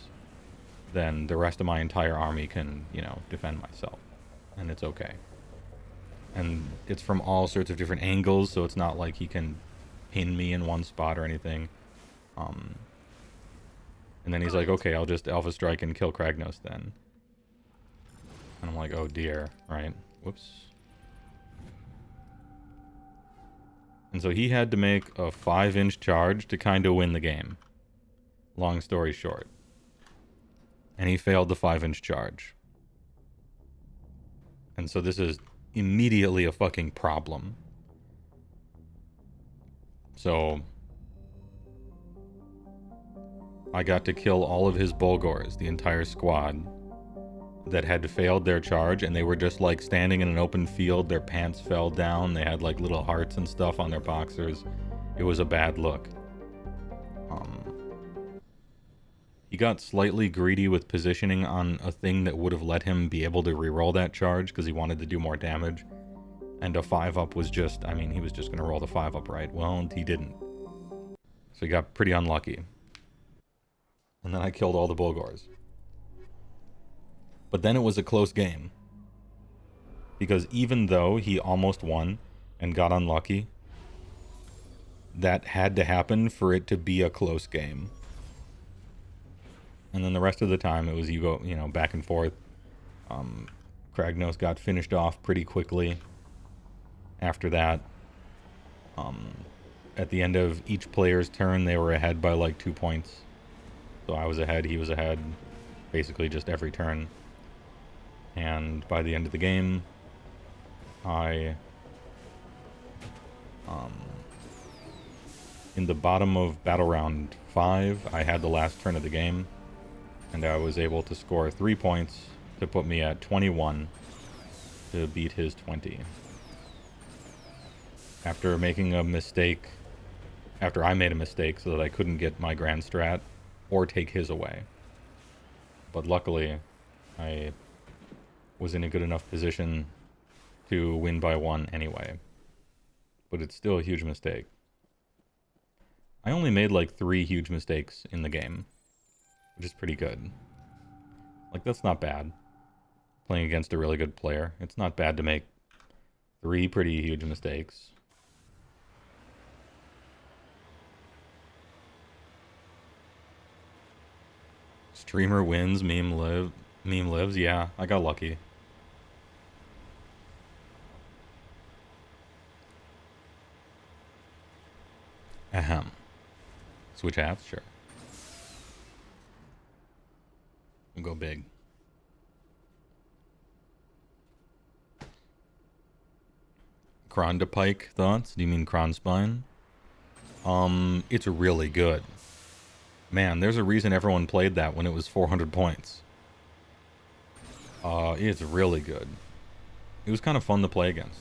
then the rest of my entire army can, you know, defend myself. And it's okay. And it's from all sorts of different angles, so it's not like he can pin me in one spot or anything. And then he's like, okay, I'll just alpha strike and kill Kragnos then. And I'm like, oh dear, right? Whoops. And so he had to make a 5-inch charge to kind of win the game. Long story short. And he failed the 5-inch charge. And so this is immediately a fucking problem. So I got to kill all of his Bulgors, the entire squad, that had failed their charge, and they were just like standing in an open field. Their pants fell down. They had like little hearts and stuff on their boxers. It was a bad look. He got slightly greedy with positioning on a thing that would have let him be able to reroll that charge because he wanted to do more damage. And a 5-up was just, I mean, he was just going to roll the 5-up, right? Well, he didn't. So he got pretty unlucky. And then I killed all the Bulgors. But then it was a close game. Because even though he almost won and got unlucky, that had to happen for it to be a close game. And then the rest of the time it was you go, you know, back and forth. Kragnos got finished off pretty quickly. After that, at the end of each player's turn, they were ahead by like 2 points. So I was ahead, he was ahead, basically just every turn. And by the end of the game, I, in the bottom of battle round 5, I had the last turn of the game, and I was able to score 3 points to put me at 21 to beat his 20. After making a mistake, after I made a mistake so that I couldn't get my grand strat or take his away. But luckily, I was in a good enough position to win by 1 anyway. But it's still a huge mistake. I only made like 3 huge mistakes in the game, which is pretty good. Like, that's not bad. Playing against a really good player, it's not bad to make 3 pretty huge mistakes. Streamer wins, meme lives. Yeah, I got lucky. Ahem. Switch hats? Sure. We'll go big. Pike thoughts? Do you mean Kronspine? It's really good. Man, there's a reason everyone played that when it was 400 points. It's really good. It was kind of fun to play against.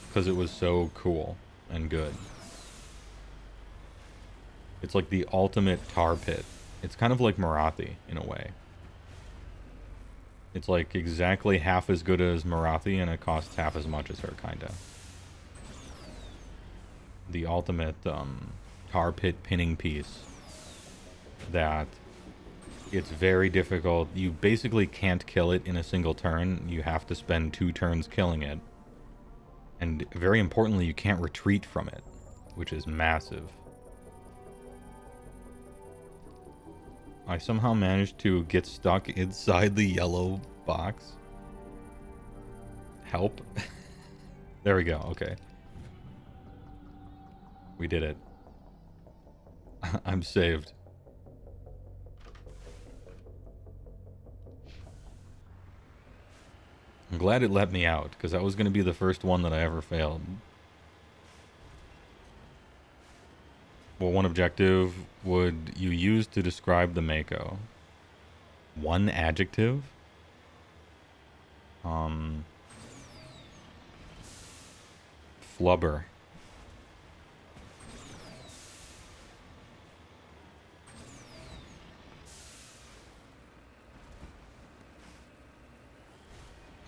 Because it was so cool and good. It's like the ultimate tar pit. It's kind of like Marathi, in a way. It's like exactly half as good as Marathi, and it costs half as much as her, kinda. The ultimate tar pit pinning piece. That it's very difficult. You basically can't kill it in a single turn. You have to spend 2 turns killing it. And very importantly, you can't retreat from it, which is massive. I somehow managed to get stuck inside the yellow box. Help. There we go, okay. We did it. I'm saved. I'm glad it let me out, because that was going to be the first one that I ever failed. Well, what objective would you use to describe the Mako? One adjective? Flubber.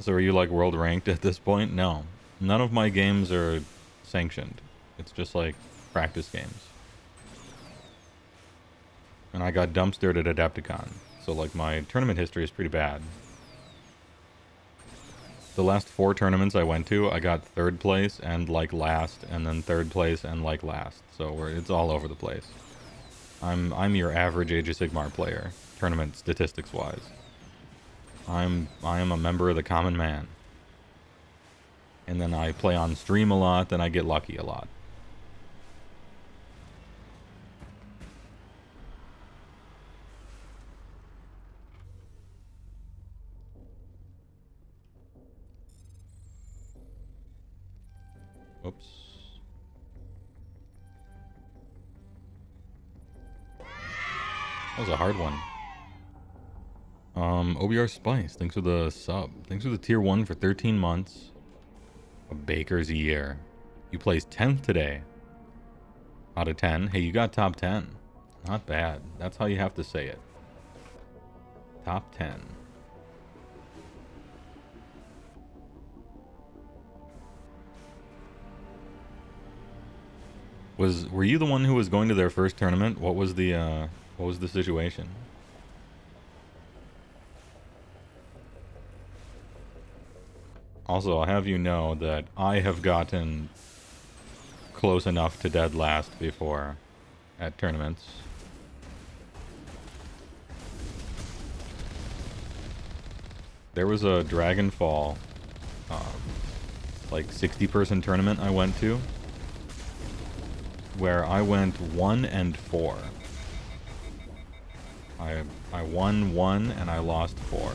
So are you like world ranked at this point? No. None of my games are sanctioned. It's just like practice games. And I got dumpstered at Adepticon. So like my tournament history is pretty bad. The last 4 tournaments I went to, I got 3rd place and like last, and then 3rd place and like last. So it's all over the place. I'm your average Age of Sigmar player, tournament statistics wise. I am a member of the common man. And then I play on stream a lot, and I get lucky a lot. Oops. That was a hard one. OBR Spice, thanks for the sub. Thanks for the tier 1 for 13 months. A baker's year. You placed 10th today. Out of 10. Hey, you got top 10. Not bad. That's how you have to say it. Top 10. Were you the one who was going to their first tournament? What was the situation? Also, I'll have you know that I have gotten close enough to dead last before at tournaments. There was a Dragonfall, like 60-person tournament I went to, where I went 1 and 4. I won 1 and I lost 4.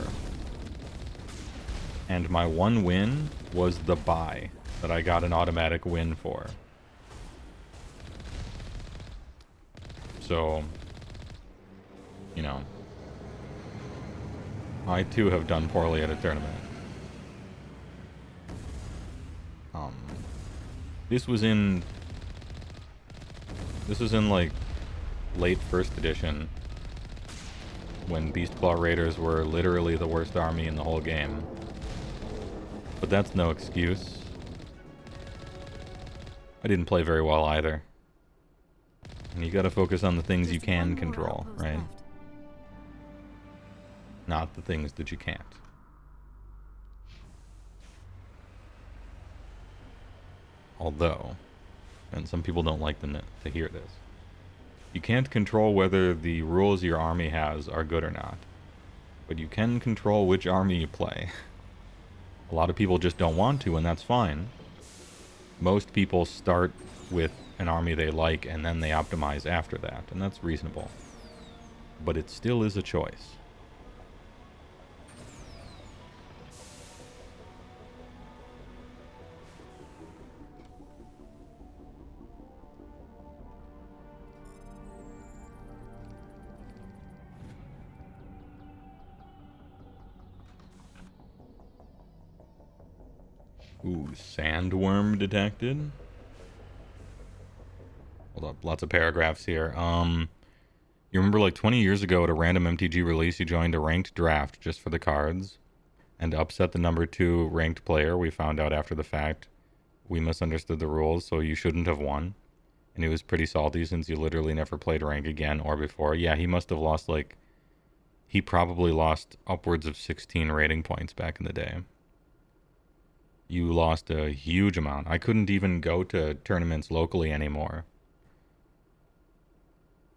And my one win was the bye that I got an automatic win for. So, you know, I too have done poorly at a tournament. This was in like late 1st edition, when Beastclaw Raiders were literally the worst army in the whole game. But that's no excuse. I didn't play very well either. And you gotta focus on the things you can control, right? Not the things that you can't. Although, and some people don't like to hear this, you can't control whether the rules your army has are good or not. But you can control which army you play. A lot of people just don't want to, and that's fine. Most people start with an army they like, and then they optimize after that, and that's reasonable. But it still is a choice. Ooh, sandworm detected. Hold up, lots of paragraphs here. You remember like 20 years ago at a random MTG release, you joined a ranked draft just for the cards and upset the number 2 ranked player. We found out after the fact we misunderstood the rules, so you shouldn't have won. And he was pretty salty since you literally never played rank again or before. Yeah, he must have lost like... He probably lost upwards of 16 rating points back in the day. You lost a huge amount. I couldn't even go to tournaments locally anymore.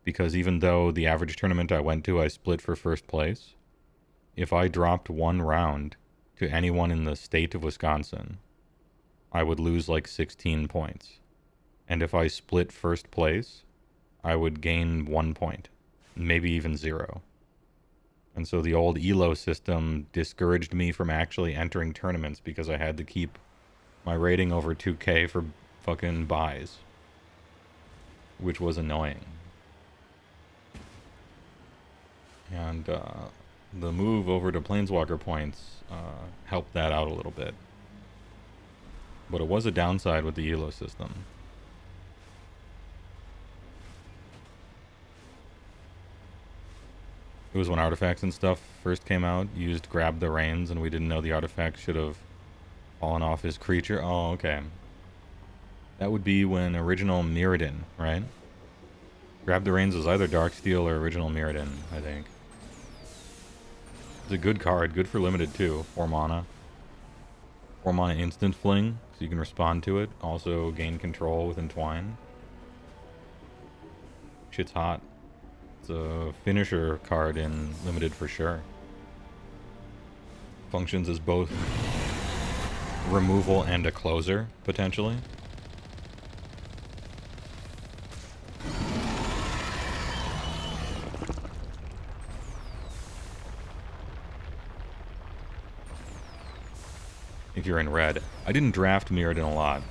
Because even though the average tournament I went to, I split for first place, if I dropped one round to anyone in the state of Wisconsin, I would lose like 16 points. And if I split first place, I would gain 1 point, maybe even 0. And so the old ELO system discouraged me from actually entering tournaments because I had to keep my rating over 2K for fucking buys, which was annoying. And the move over to Planeswalker points helped that out a little bit. But it was a downside with the ELO system. It was when artifacts and stuff first came out. You used Grab the Reins, and we didn't know the artifact should have fallen off his creature. Oh, okay. That would be when original Mirrodin, right? Grab the Reins was either Darksteel or original Mirrodin, I think. It's a good card, good for limited too. 4 mana. 4 mana instant fling, so you can respond to it. Also gain control with Entwine. Shit's hot. It's a finisher card in limited for sure. Functions as both removal and a closer, potentially. If you're in red. I didn't draft Mirrodin a lot.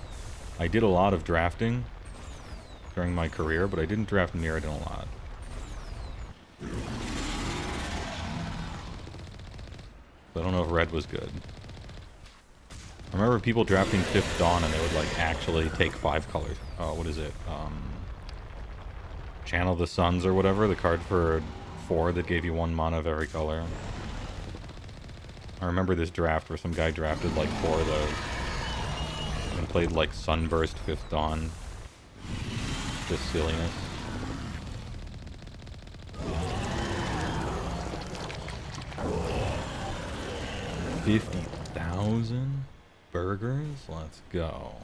I did a lot of drafting during my career, but I didn't draft Mirrodin a lot. I don't know if red was good. I remember people drafting 5th Dawn and they would like actually take 5 colors. Oh, what is it? Channel the Suns or whatever, the card for 4 that gave you 1 mana of every color. I remember this draft where some guy drafted like 4 of those and played like Sunburst 5th Dawn. Just silliness. $50,000 burgers? Let's go.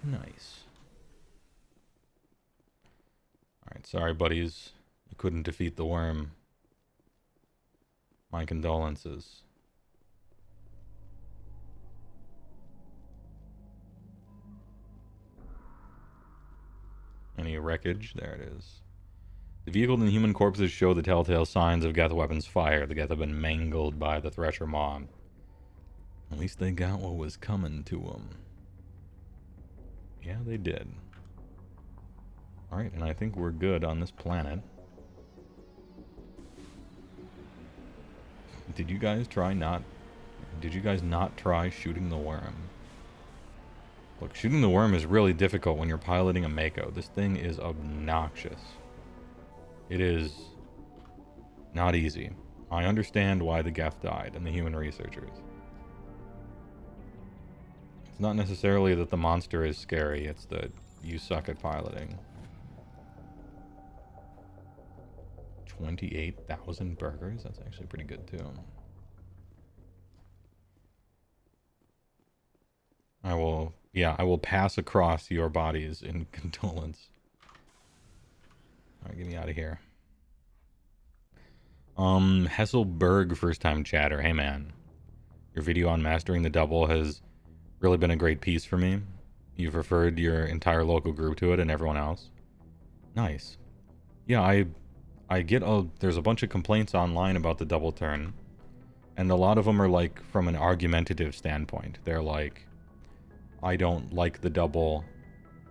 Nice. Alright, sorry buddies. You couldn't defeat the worm. My condolences. Any wreckage? There it is. The vehicle and human corpses show the telltale signs of Geth weapons fire. The Geth have been mangled by the Thresher Maw. At least they got what was coming to them. Yeah, they did. Alright, and I think we're good on this planet. Did you guys not try shooting the worm? Look, shooting the worm is really difficult when you're piloting a Mako. This thing is obnoxious. It is not easy. I understand why the Geth died and the human researchers. It's not necessarily that the monster is scary, it's that you suck at piloting. 28,000 burgers? That's actually pretty good too. I will pass across your bodies in condolence. Alright, get me out of here. Hesselberg, first time chatter. Hey man, your video on mastering the double has really been a great piece for me. You've referred your entire local group to it and everyone else. Nice. Yeah, I get there's a bunch of complaints online about the double turn, and a lot of them are like from an argumentative standpoint. They're like, I don't like the double,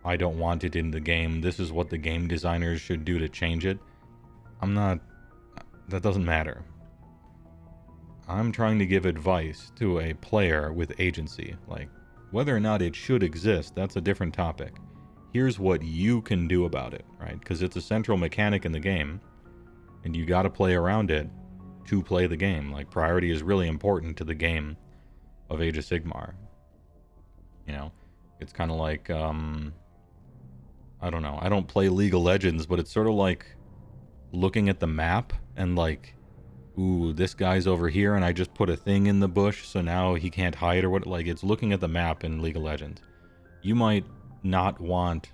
I don't want it in the game, this is what the game designers should do to change it. That doesn't matter. I'm trying to give advice to a player with agency. Like, whether or not it should exist, that's a different topic. Here's what you can do about it, right? Because it's a central mechanic in the game, and you got to play around it to play the game. Like, priority is really important to the game of Age of Sigmar. You know, it's kind of like, I don't know. I don't play League of Legends, but it's sort of like looking at the map and like, ooh, this guy's over here and I just put a thing in the bush, so now he can't hide or what. Like, it's looking at the map in League of Legends. You might not want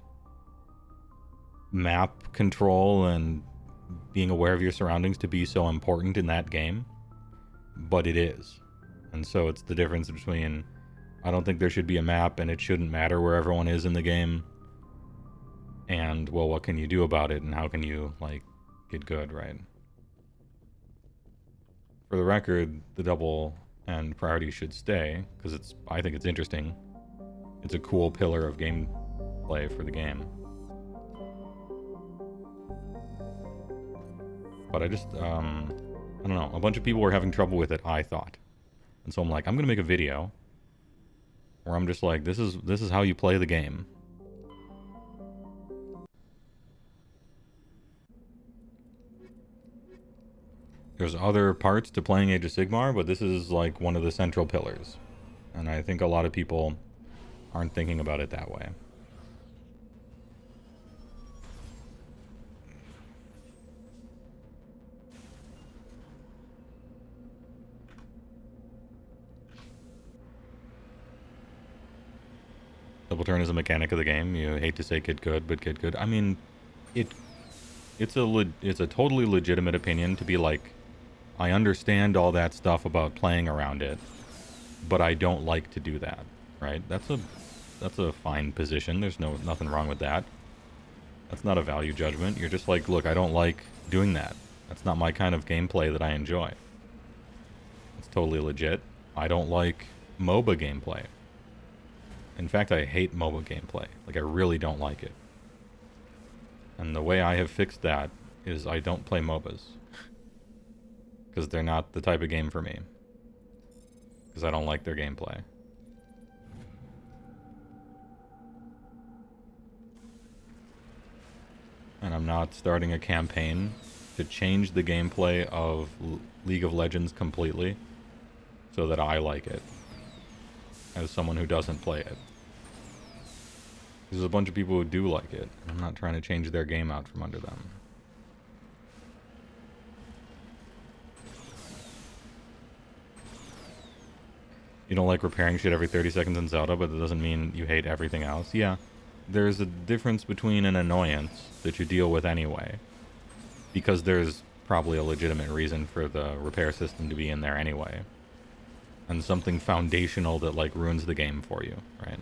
map control and being aware of your surroundings to be so important in that game, but it is. And so it's the difference between, I don't think there should be a map and it shouldn't matter where everyone is in the game, and, well, what can you do about it and how can you, like, get good, right? For the record, the double and priority should stay, because I think it's interesting. It's a cool pillar of gameplay for the game. But I just, I don't know. A bunch of people were having trouble with it, I thought. And so I'm like, I'm going to make a video where I'm just like, this is how you play the game. There's other parts to playing Age of Sigmar, but this is like one of the central pillars. And I think a lot of people aren't thinking about it that way. Double turn is a mechanic of the game. You hate to say get good, but get good. I mean, it's a totally legitimate opinion to be like, I understand all that stuff about playing around it, but I don't like to do that, right? That's a fine position. There's nothing wrong with that. That's not a value judgment. You're just like, look, I don't like doing that. That's not my kind of gameplay that I enjoy. It's totally legit. I don't like MOBA gameplay. In fact, I hate MOBA gameplay. Like, I really don't like it. And the way I have fixed that is I don't play MOBAs. Because they're not the type of game for me. Because I don't like their gameplay. And I'm not starting a campaign to change the gameplay of League of Legends completely so that I like it as someone who doesn't play it. There's a bunch of people who do like it. I'm not trying to change their game out from under them. You don't like repairing shit every 30 seconds in Zelda, but that doesn't mean you hate everything else. Yeah, there's a difference between an annoyance that you deal with anyway, because there's probably a legitimate reason for the repair system to be in there anyway, and something foundational that, like, ruins the game for you, right?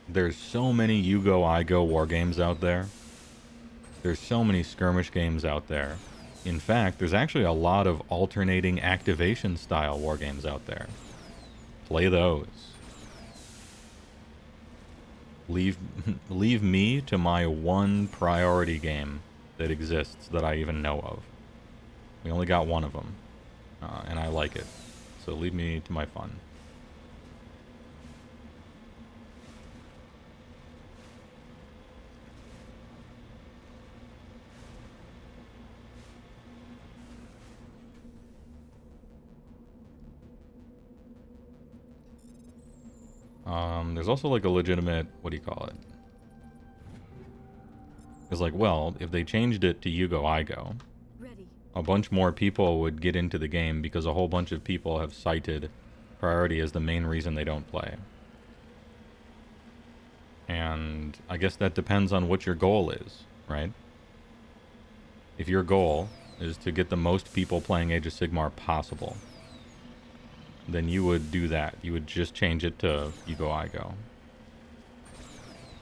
There's so many you go, I go war games out there. There's so many skirmish games out there. In fact, there's actually a lot of alternating activation style war games out there. Play those. Leave me to my one priority game that exists that I even know of. We only got one of them, and I like it. So leave me to my fun. There's also like a legitimate, what do you call it? It's like, well, if they changed it to you go, I go, a bunch more people would get into the game because a whole bunch of people have cited priority as the main reason they don't play. And I guess that depends on what your goal is, right? If your goal is to get the most people playing Age of Sigmar possible, then you would do that. You would just change it to you go, I go.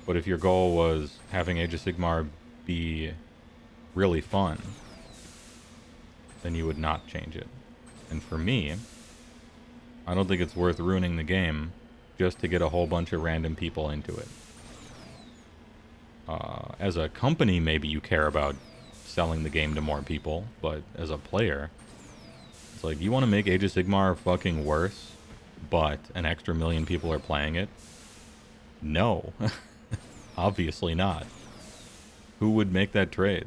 But if your goal was having Age of Sigmar be really fun, then you would not change it. And for me, I don't think it's worth ruining the game just to get a whole bunch of random people into it. As a company, maybe you care about selling the game to more people, but as a player, it's like, you want to make Age of Sigmar fucking worse, but an extra million people are playing it? No. Obviously not. Who would make that trade?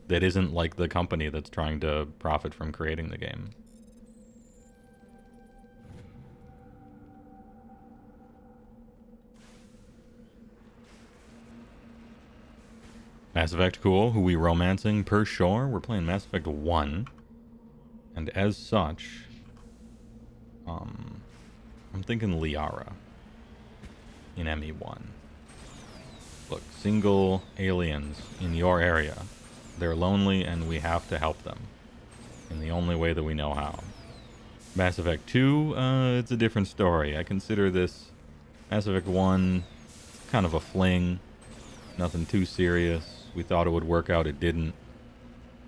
That isn't like the company that's trying to profit from creating the game. Mass Effect, cool. Who we romancing? Per sure. We're playing Mass Effect 1. And as such, I'm thinking Liara in ME1. Look, single aliens in your area. They're lonely and we have to help them in the only way that we know how. Mass Effect 2, it's a different story. I consider this Mass Effect 1 kind of a fling. Nothing too serious. We thought it would work out, it didn't.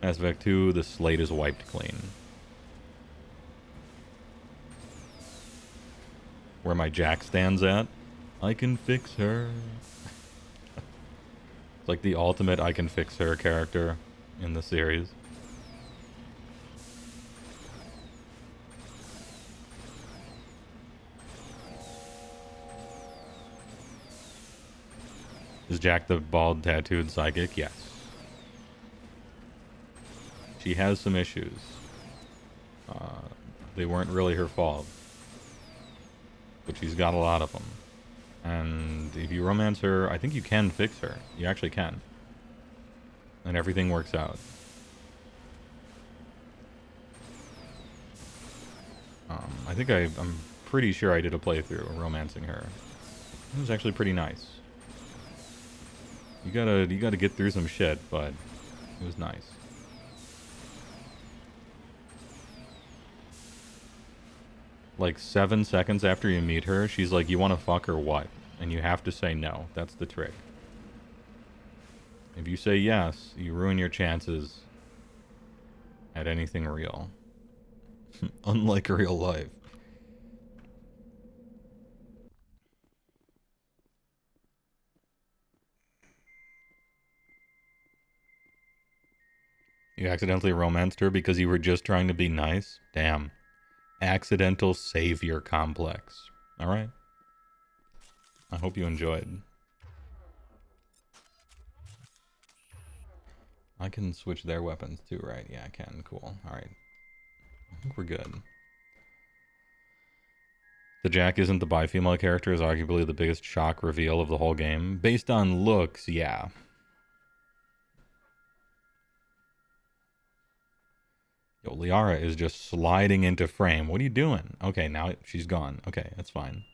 Mass Effect 2, the slate is wiped clean. Where my Jack stands at, I can fix her. It's like the ultimate I can fix her character in the series. Is Jack the bald tattooed psychic? Yes. She has some issues. They weren't really her fault. But she's got a lot of them. And if you romance her, I think you can fix her. You actually can. And everything works out. I think I'm pretty sure I did a playthrough romancing her. It was actually pretty nice. You gotta get through some shit, but it was nice. Like 7 seconds after you meet her, she's like, you want to fuck or what? And you have to say no. That's the trick. If you say yes, you ruin your chances at anything real. Unlike real life. You accidentally romanced her because you were just trying to be nice? Damn. Accidental savior complex. Alright. I hope you enjoyed. I can switch their weapons too, right? Yeah, I can. Cool. Alright. I think we're good. The Jack isn't the bi-female character is arguably the biggest shock reveal of the whole game. Based on looks, yeah. Yo, Liara is just sliding into frame. What are you doing? Okay, now she's gone. Okay, that's fine.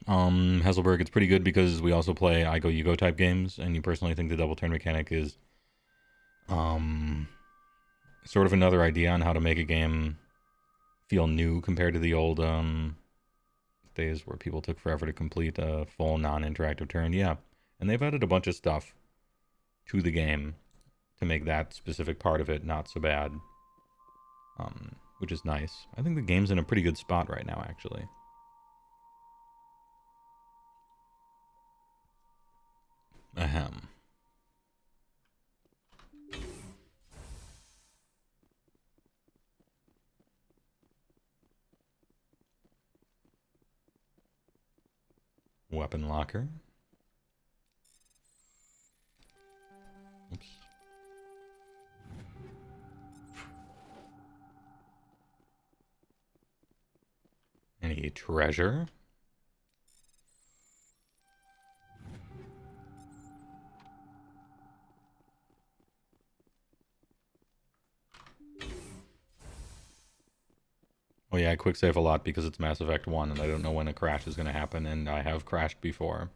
Hasselberg, it's pretty good because we also play I Go You Go type games, and you personally think the double turn mechanic is sort of another idea on how to make a game feel new compared to the old days where people took forever to complete a full non-interactive turn. Yeah, and they've added a bunch of stuff to the game to make that specific part of it not so bad, which is nice. I think the game's in a pretty good spot right now, actually. Ahem. Weapon locker. Oops. Any treasure? Oh yeah, I quick save a lot because it's Mass Effect 1 and I don't know when a crash is going to happen, and I have crashed before.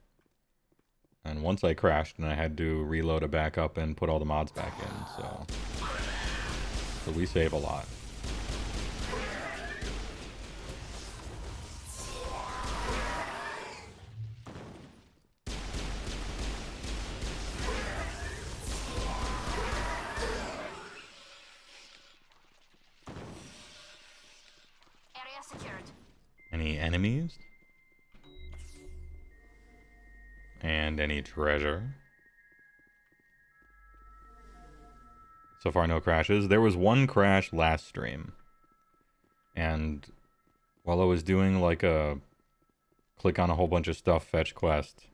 And once I crashed and I had to reload a backup and put all the mods back in, so we save a lot. Any enemies? And any treasure? So far, no crashes. There was one crash last stream. And while I was doing like a click on a whole bunch of stuff fetch quest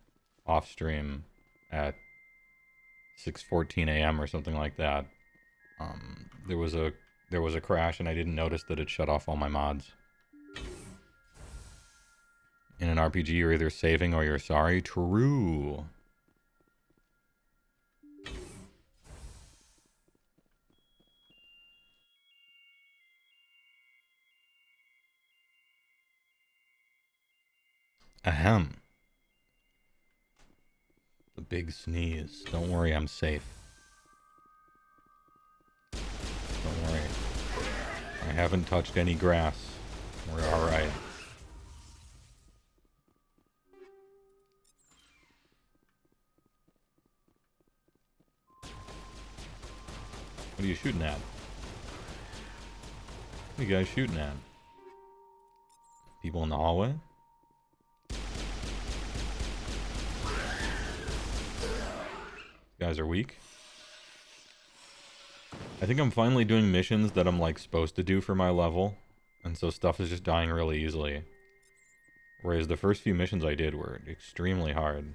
off stream at 6:14 a.m. or something like that, there was a crash and I didn't notice that it shut off all my mods. In an RPG, you're either saving or you're sorry. True. Ahem. The big sneeze. Don't worry, I'm safe. Don't worry. I haven't touched any grass. We're alright. What are you shooting at? What are you guys shooting at? People in the hallway? You guys are weak. I think I'm finally doing missions that I'm like supposed to do for my level, and so stuff is just dying really easily. Whereas the first few missions I did were extremely hard.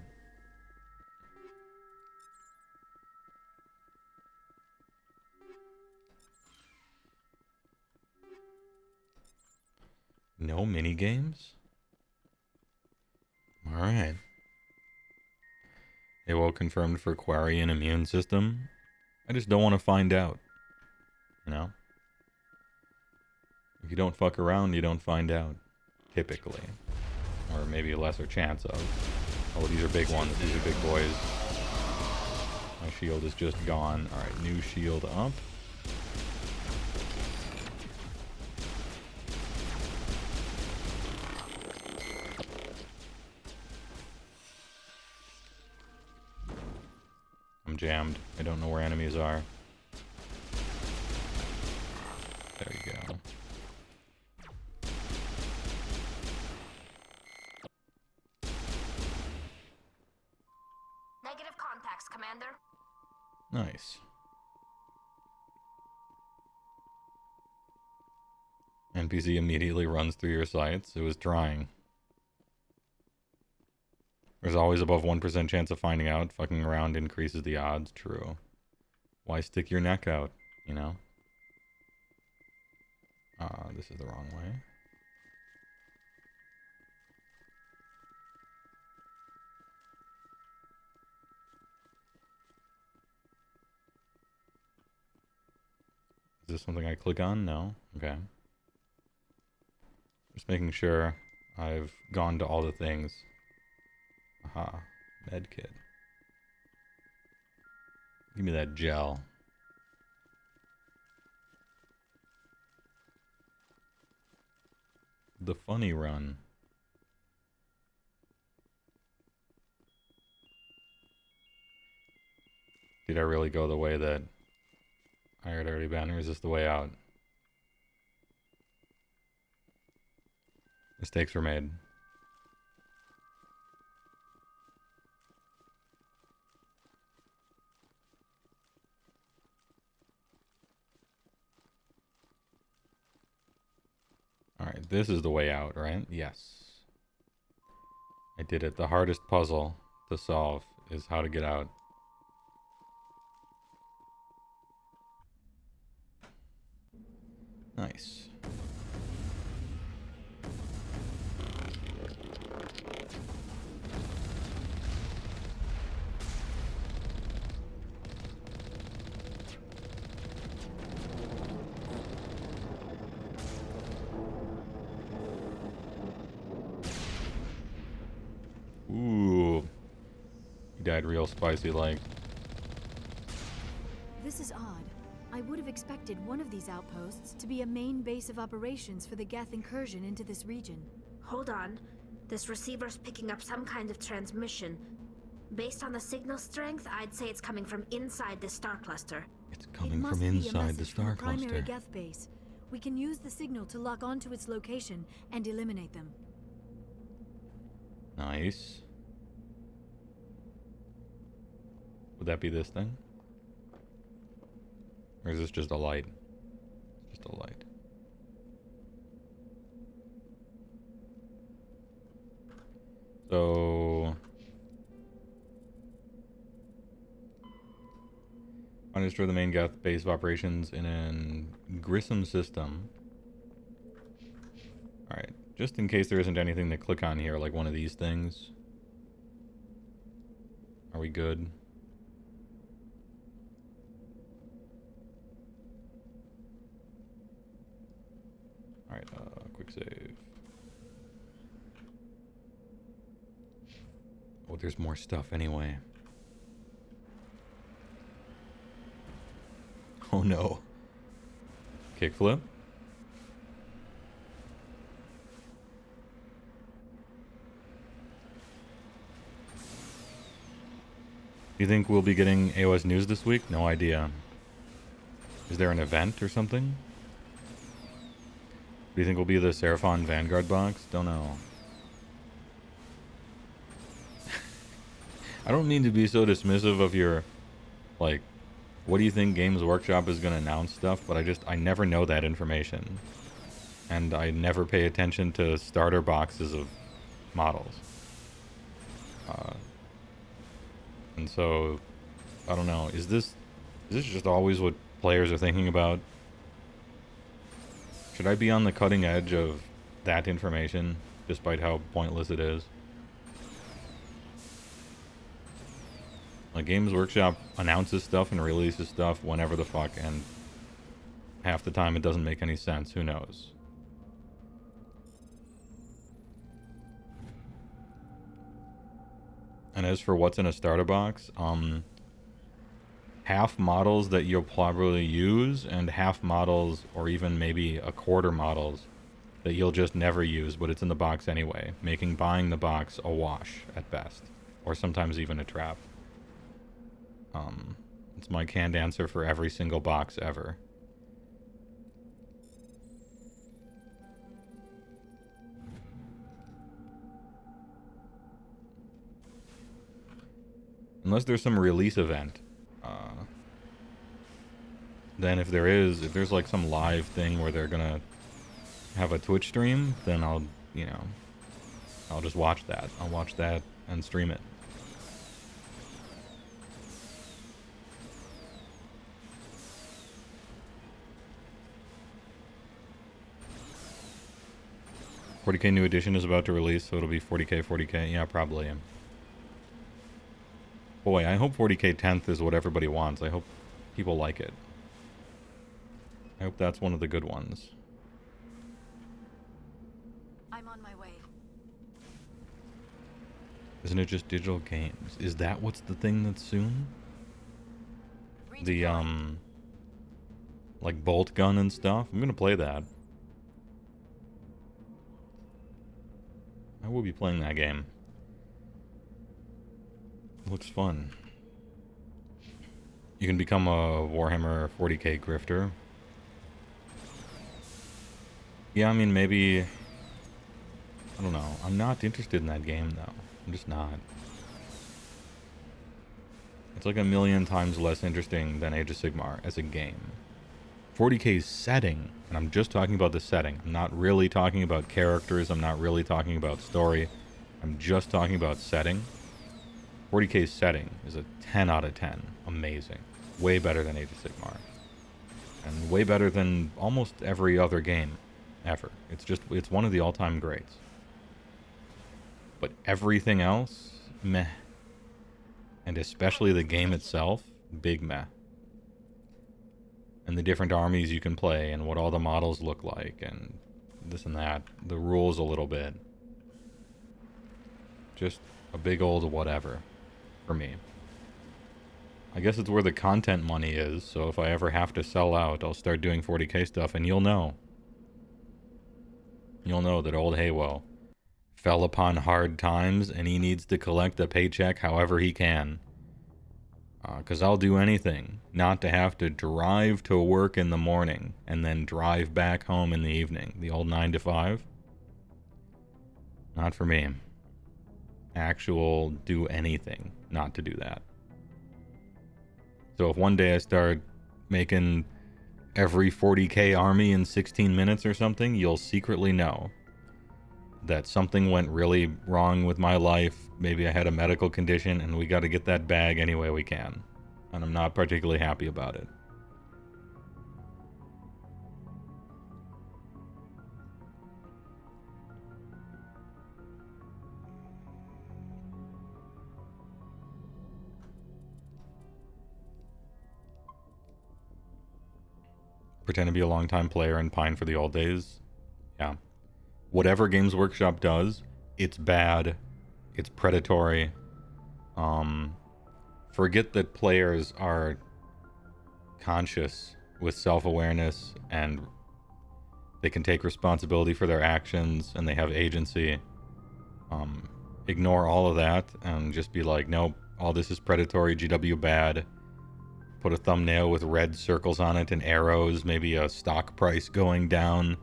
No mini games? Alright. Heywoah confirmed for Quarian immune system. I just don't want to find out. You know? If you don't fuck around, you don't find out. Typically. Or maybe a lesser chance of. Oh, these are big ones. These are big boys. My shield is just gone. Alright, new shield up. I'm jammed. I don't know where enemies are. There you go. Negative contacts, Commander. Nice. NPC immediately runs through your sights. It was trying. There's always above 1% chance of finding out. Fucking around increases the odds. True. Why stick your neck out, you know? This is the wrong way. Is this something I click on? No? Okay. Just making sure I've gone to all the things. Aha. Medkit. Give me that gel. The funny run. Did I really go the way that I had already been, or is this the way out? Mistakes were made. Alright, this is the way out, right? Yes. I did it. The hardest puzzle to solve is how to get out. Nice. Ooh. He died real spicy like. This is odd. I would have expected one of these outposts to be a main base of operations for the Geth incursion into this region. Hold on. This receiver's picking up some kind of transmission. Based on the signal strength, I'd say it's coming from inside the star cluster. It's coming from inside the star primary cluster. Geth base. We can use the signal to lock onto its location and eliminate them. Nice. Would that be this thing? Or is this just a light? Just a light. So... want to destroy the main Geth base of operations in a Grissom system. Alright, just in case there isn't anything to click on here, like one of these things. Are we good? Alright, quick save. Oh, there's more stuff anyway. Oh no. Kickflip? Do you think we'll be getting AOS news this week? No idea. Is there an event or something? Do you think we'll be the Seraphon Vanguard box? Don't know. I don't mean to be so dismissive of your, like, what do you think Games Workshop is going to announce stuff, but I never know that information. And I never pay attention to starter boxes of models. And so, I don't know, is this just always what players are thinking about? Should I be on the cutting edge of that information, despite how pointless it is? Like, Games Workshop announces stuff and releases stuff whenever the fuck, and half the time it doesn't make any sense. Who knows? And as for what's in a starter box, half models that you'll probably use, and half models, or even maybe a quarter models, that you'll just never use, but it's in the box anyway, making buying the box a wash at best, or sometimes even a trap. It's my canned answer for every single box ever. Unless there's some release event. Then if there's like some live thing where they're gonna have a Twitch stream, then I'll just watch that. I'll watch that and stream it. $40K new edition is about to release, so it'll be $40K. Yeah, probably. Boy, I hope 40K 10th is what everybody wants. I hope people like it. I hope that's one of the good ones. I'm on my way. Isn't it just digital games? Is that what's the thing that's soon? The, like bolt gun and stuff? I'm gonna play that. I will be playing that game. Looks fun. You can become a Warhammer 40K grifter. Yeah, I mean, maybe... I don't know. I'm not interested in that game, though. I'm just not. It's like a million times less interesting than Age of Sigmar as a game. 40K's setting, and I'm just talking about the setting. I'm not really talking about characters. I'm not really talking about story. I'm just talking about setting. 40K's setting is a 10 out of 10. Amazing. Way better than Age of Sigmar. And way better than almost every other game ever. It's one of the all-time greats. But everything else, meh. And especially the game itself, big meh. And the different armies you can play, and what all the models look like, and this and that. The rules a little bit. Just a big old whatever. For me. I guess it's where the content money is, so if I ever have to sell out, I'll start doing 40K stuff, and you'll know. You'll know that old Heywoah fell upon hard times, and he needs to collect a paycheck however he can. 'Cause I'll do anything not to have to drive to work in the morning, and then drive back home in the evening. The old 9 to 5. Not for me. Actual do anything not to do that. So if one day I start making every 40k army in 16 minutes or something, you'll secretly know that something went really wrong with my life. Maybe I had a medical condition and we got to get that bag any way we can. And I'm not particularly happy about it. Pretend to be a longtime player and pine for the old days. Yeah. Whatever Games Workshop does, it's bad. It's predatory. Forget that players are conscious with self-awareness and they can take responsibility for their actions and they have agency. Ignore all of that and just be like, nope, all this is predatory, GW bad. Put a thumbnail with red circles on it and arrows, maybe a stock price going down.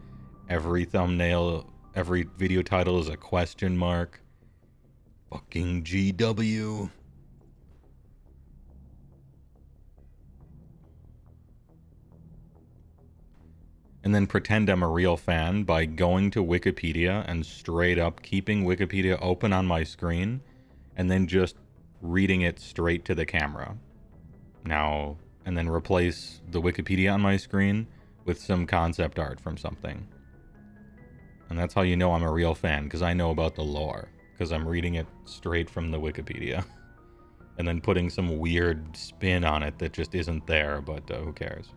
Every thumbnail, every video title is a question mark. Fucking GW. And then pretend I'm a real fan by going to Wikipedia and straight up keeping Wikipedia open on my screen and then just reading it straight to the camera. Now, and then replace the Wikipedia on my screen with some concept art from something. And that's how you know I'm a real fan, because I know about the lore, because I'm reading it straight from the Wikipedia. And then putting some weird spin on it that just isn't there, but who cares?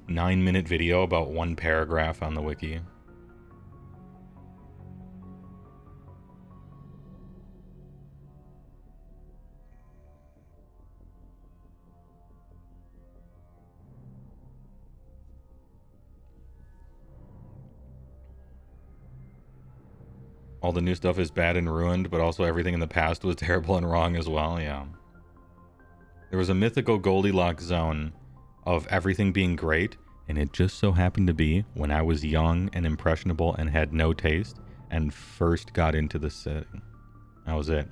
Nine-minute video about one paragraph on the wiki. All the new stuff is bad and ruined, but also everything in the past was terrible and wrong as well, yeah. There was a mythical Goldilocks zone of everything being great, and it just so happened to be when I was young and impressionable and had no taste and first got into the setting. That was it.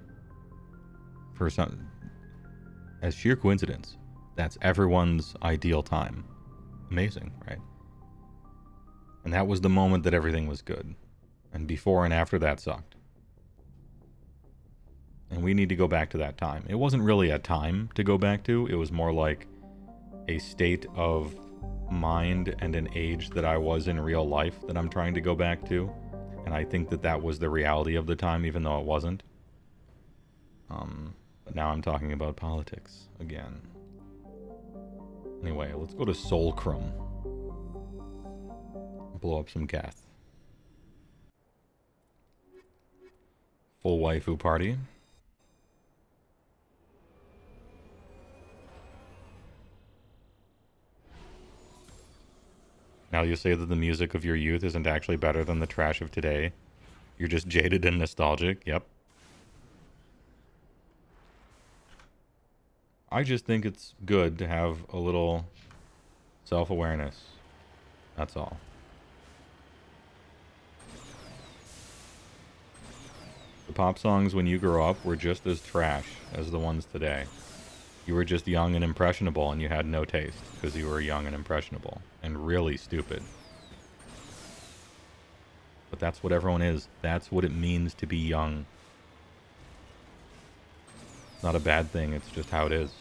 For some, as sheer coincidence, that's everyone's ideal time. Amazing, right? And that was the moment that everything was good. And before and after that sucked. And we need to go back to that time. It wasn't really a time to go back to. It was more like a state of mind and an age that I was in real life that I'm trying to go back to. And I think that that was the reality of the time, even though it wasn't. But now I'm talking about politics again. Anyway, let's go to Solcrum. Blow up some Geth. Full waifu party. Now you say that the music of your youth isn't actually better than the trash of today. You're just jaded and nostalgic. Yep. I just think it's good to have a little self-awareness. That's all. The pop songs when you grew up were just as trash as the ones today. You were just young and impressionable and you had no taste because you were young and impressionable and really stupid. But that's what everyone is. That's what it means to be young. It's not a bad thing, it's just how it is.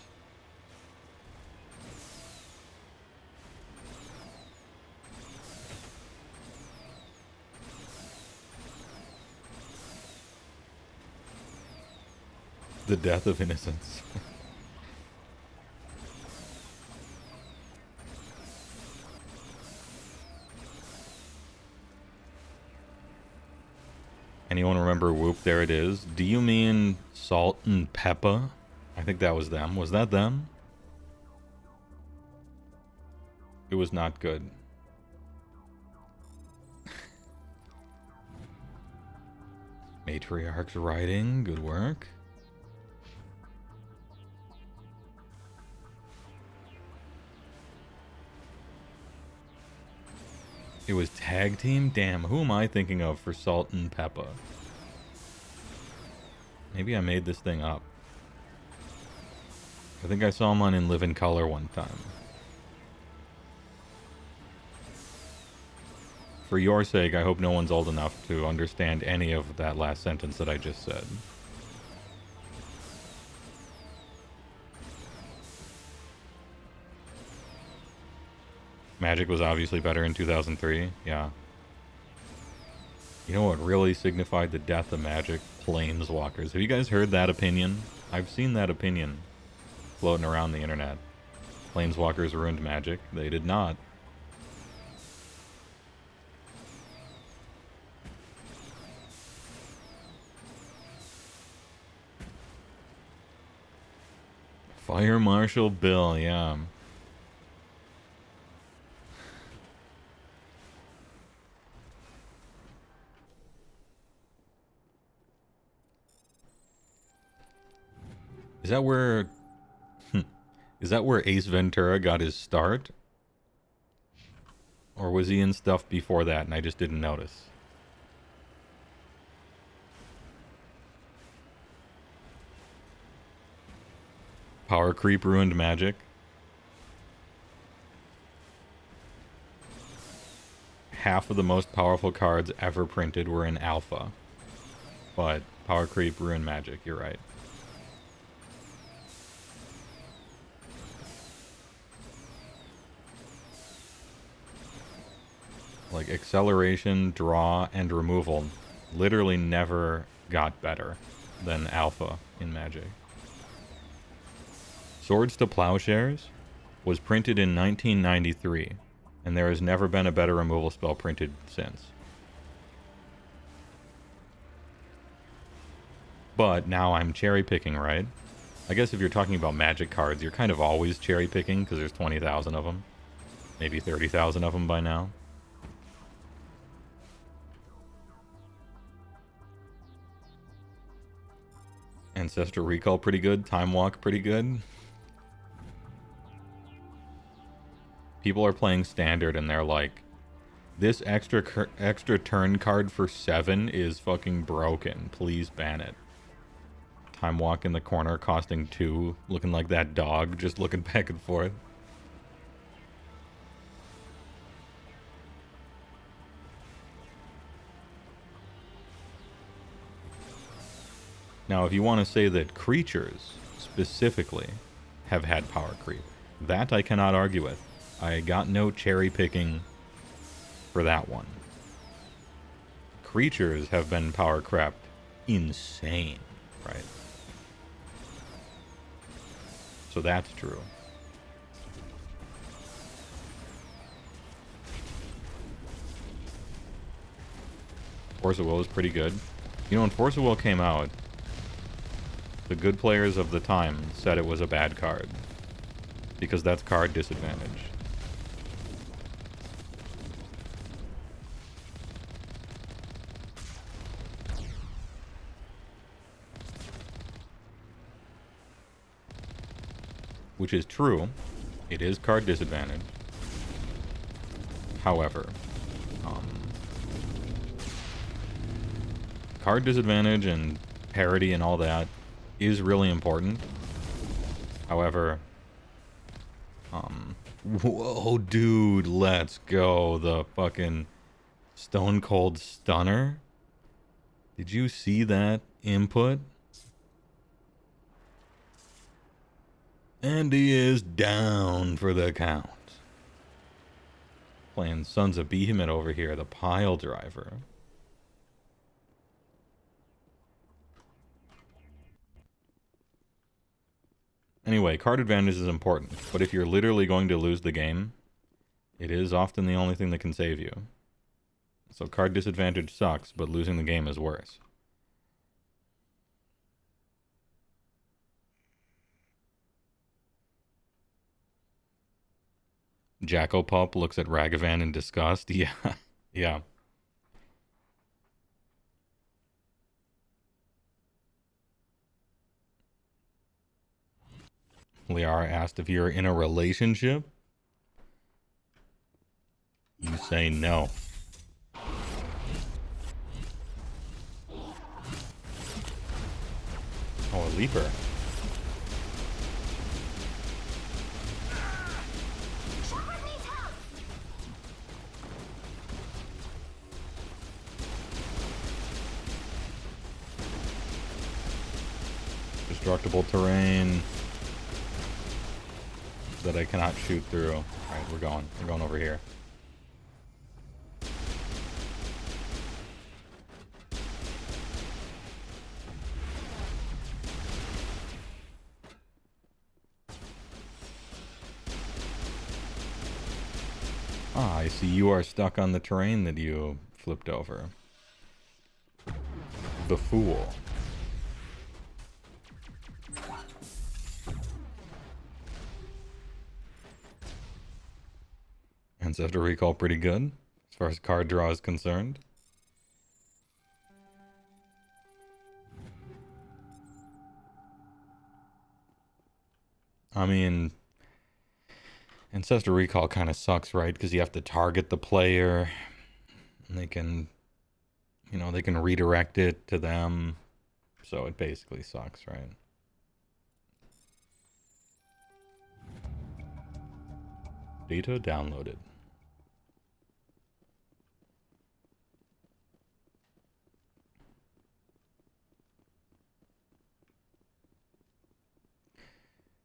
The death of innocence. Anyone remember Whoop? There it is. Do you mean Salt and Peppa? I think that was them. Was that them? It was not good. Matriarch's writing. Good work. It was tag team? Damn, who am I thinking of for Salt and Peppa? Maybe I made this thing up. I think I saw him on In Living Color one time. For your sake, I hope no one's old enough to understand any of that last sentence that I just said. Magic was obviously better in 2003, yeah. You know what really signified the death of Magic? Planeswalkers. Have you guys heard that opinion? I've seen that opinion floating around the internet. Planeswalkers ruined Magic. They did not. Fire Marshal Bill, yeah. Is that where... Is that where Ace Ventura got his start? Or was he in stuff before that and I just didn't notice? Power creep ruined Magic. Half of the most powerful cards ever printed were in alpha. But power creep ruined Magic, you're right. Like acceleration, draw, and removal literally never got better than alpha in Magic. Swords to Plowshares was printed in 1993, and there has never been a better removal spell printed since. But now I'm cherry picking, right? I guess if you're talking about Magic cards, you're kind of always cherry picking because there's 20,000 of them. Maybe 30,000 of them by now. Ancestral Recall pretty good. Time Walk pretty good. People are playing Standard and they're like, this extra turn card for 7 is fucking broken. Please ban it. Time Walk in the corner costing 2. Looking like that dog, just looking back and forth. Now, if you want to say that creatures, specifically, have had power creep, that I cannot argue with. I got no cherry picking for that one. Creatures have been power crept insane, right? So that's true. Force of Will is pretty good. You know, when Force of Will came out, the good players of the time said it was a bad card. Because that's card disadvantage. Which is true. It is card disadvantage. However, card disadvantage and parity and all that is really important. However, whoa, dude, let's go. The fucking Stone Cold Stunner. Did you see that input? And he is down for the count. Playing Sons of Behemoth over here, the pile driver. Anyway, card advantage is important, but if you're literally going to lose the game, it is often the only thing that can save you. So card disadvantage sucks, but losing the game is worse. Jacko Pup looks at Ragavan in disgust. Yeah, yeah. Liara asked if you're in a relationship. You say no. leaper. Destructible terrain that I cannot shoot through. Alright, we're going. We're going over here. Ah, I see you are stuck on the terrain that you flipped over. The fool. Ancestor recall pretty good, as far as card draw is concerned. I mean, Ancestor recall kind of sucks, right? Because you have to target the player, and they can, you know, they can redirect it to them. So it basically sucks, right? Data downloaded.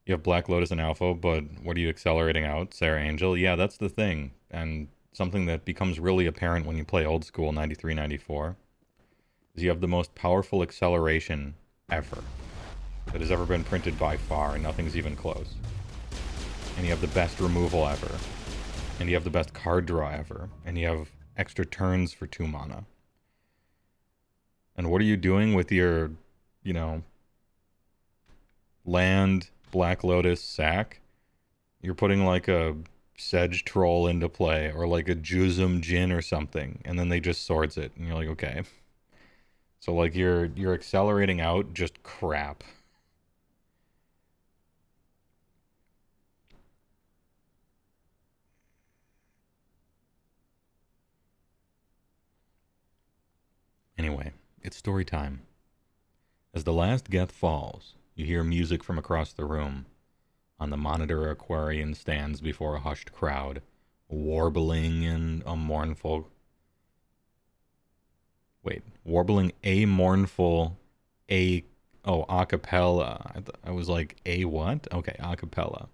You have Black Lotus and Alpha, but what are you accelerating out? Sarah Angel? Yeah, that's the thing. And something that becomes really apparent when you play old school 93, 94 is you have the most powerful acceleration ever that has ever been printed by far, and nothing's even close. And you have the best removal ever. And you have the best card draw ever. And you have extra turns for 2 mana. And what are you doing with your, you know, land... Black Lotus sack? You're putting like a Sedge Troll into play, or like a Juzum Jin or something, and then they just swords it, and you're like, okay. So like you're accelerating out just crap. Anyway, it's story time. As the last Geth falls, you hear music from across the room. On the monitor, Aquarian stands before a hushed crowd, warbling in a mournful... Wait, warbling a mournful... a cappella. I was like, a what? Okay, a cappella.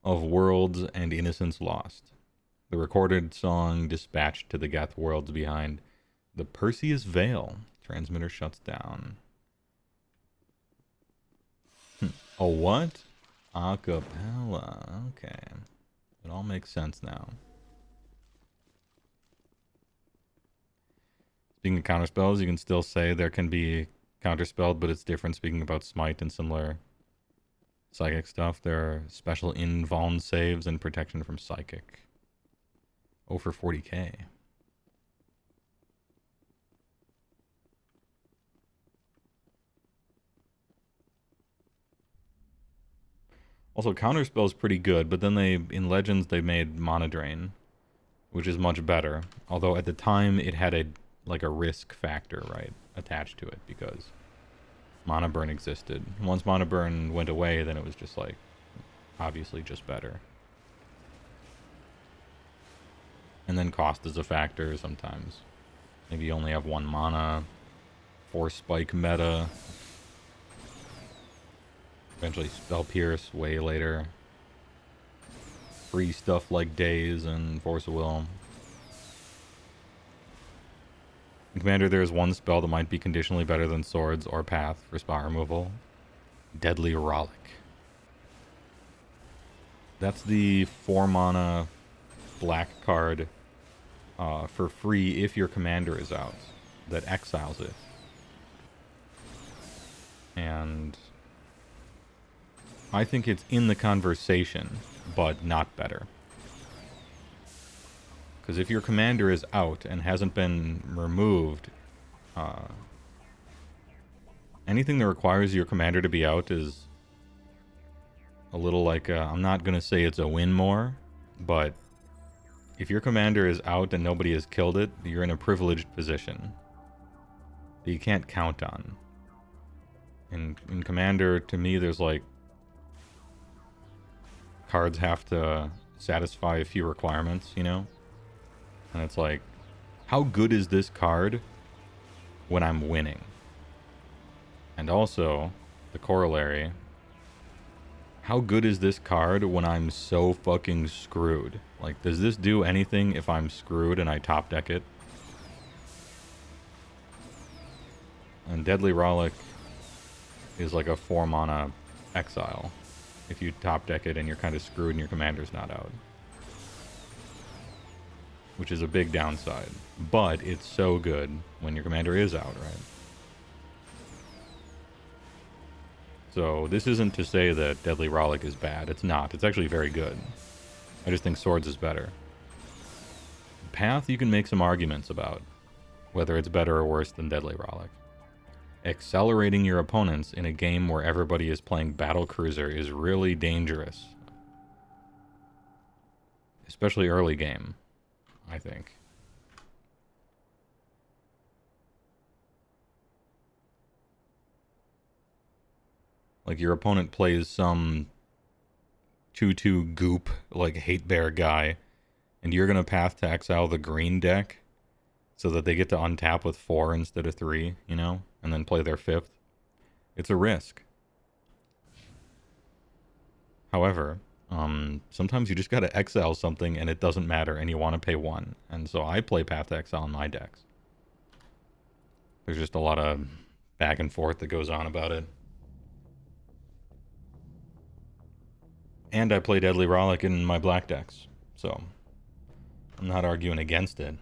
Of worlds and innocence lost. The recorded song dispatched to the Geth worlds behind. The Perseus Veil. Transmitter shuts down. A what? Acapella. Okay. It all makes sense now. Speaking of counterspells, you can still say there can be counterspelled, but it's different speaking about smite and similar psychic stuff. There are special invuln saves and protection from psychic. Oh, for 40k. Also, Counterspell is pretty good, but then in Legends, they made Mana Drain, which is much better. Although at the time, it had a risk factor, right, attached to it, because Mana Burn existed. Once Mana Burn went away, then it was just like, obviously just better. And then cost is a factor sometimes. Maybe you only have 1 mana, 4 spike meta. Eventually Spell Pierce way later. Free stuff like Daze and Force of Will. In Commander, there's one spell that might be conditionally better than Swords or Path for spot removal. Deadly Rollick. That's the 4 mana black card for free if your commander is out that exiles it. And I think it's in the conversation, but not better. Because if your commander is out and hasn't been removed, anything that requires your commander to be out is a little like, I'm not going to say it's a win more, but if your commander is out and nobody has killed it, you're in a privileged position that you can't count on. In Commander, to me, there's like cards have to satisfy a few requirements, you know? And it's like, how good is this card when I'm winning? And also, the corollary, how good is this card when I'm so fucking screwed? Like, does this do anything if I'm screwed and I top deck it? And Deadly Rollick is like a 4-mana exile if you top deck it and you're kind of screwed and your commander's not out. Which is a big downside. But it's so good when your commander is out, right? So this isn't to say that Deadly Rollick is bad. It's not. It's actually very good. I just think Swords is better. Path you can make some arguments about whether it's better or worse than Deadly Rollick. Accelerating your opponents in a game where everybody is playing Battle Cruiser is really dangerous. Especially early game, I think. Like, your opponent plays some 2/2 goop, like, hate bear guy, and you're gonna path to exile the green deck so that they get to untap with 4 instead of 3, you know? And then play their 5th. It's a risk. However, sometimes you just gotta exile something and it doesn't matter and you want to pay 1. And so I play Path to Exile in my decks. There's just a lot of back and forth that goes on about it. And I play Deadly Rollick in my black decks, so I'm not arguing against it.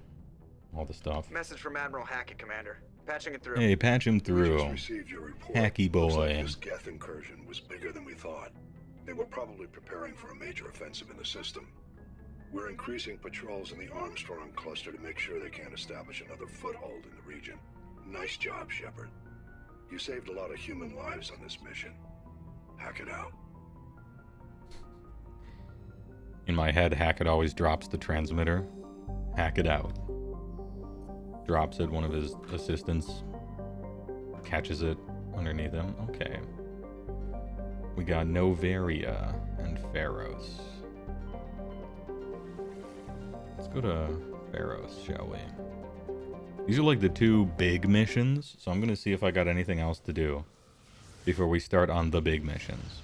All the stuff. Message from Admiral Hackett, Commander. Patching it through. Hey, patch him through. We just received your report. Hacky Looks boy. like this Geth incursion was bigger than we thought. They were probably preparing for a major offensive in the system. We're increasing patrols in the Armstrong cluster to make sure they can't establish another foothold in the region. Nice job, Shepard. You saved a lot of human lives on this mission. Hack it out. In my head, Hackett always drops the transmitter. Hack it out. Drops it, one of his assistants catches it underneath him. Okay. We got Novaria and Pharos. Let's go to Pharos, shall we? These are like the 2 big missions, so I'm gonna see if I got anything else to do before we start on the big missions.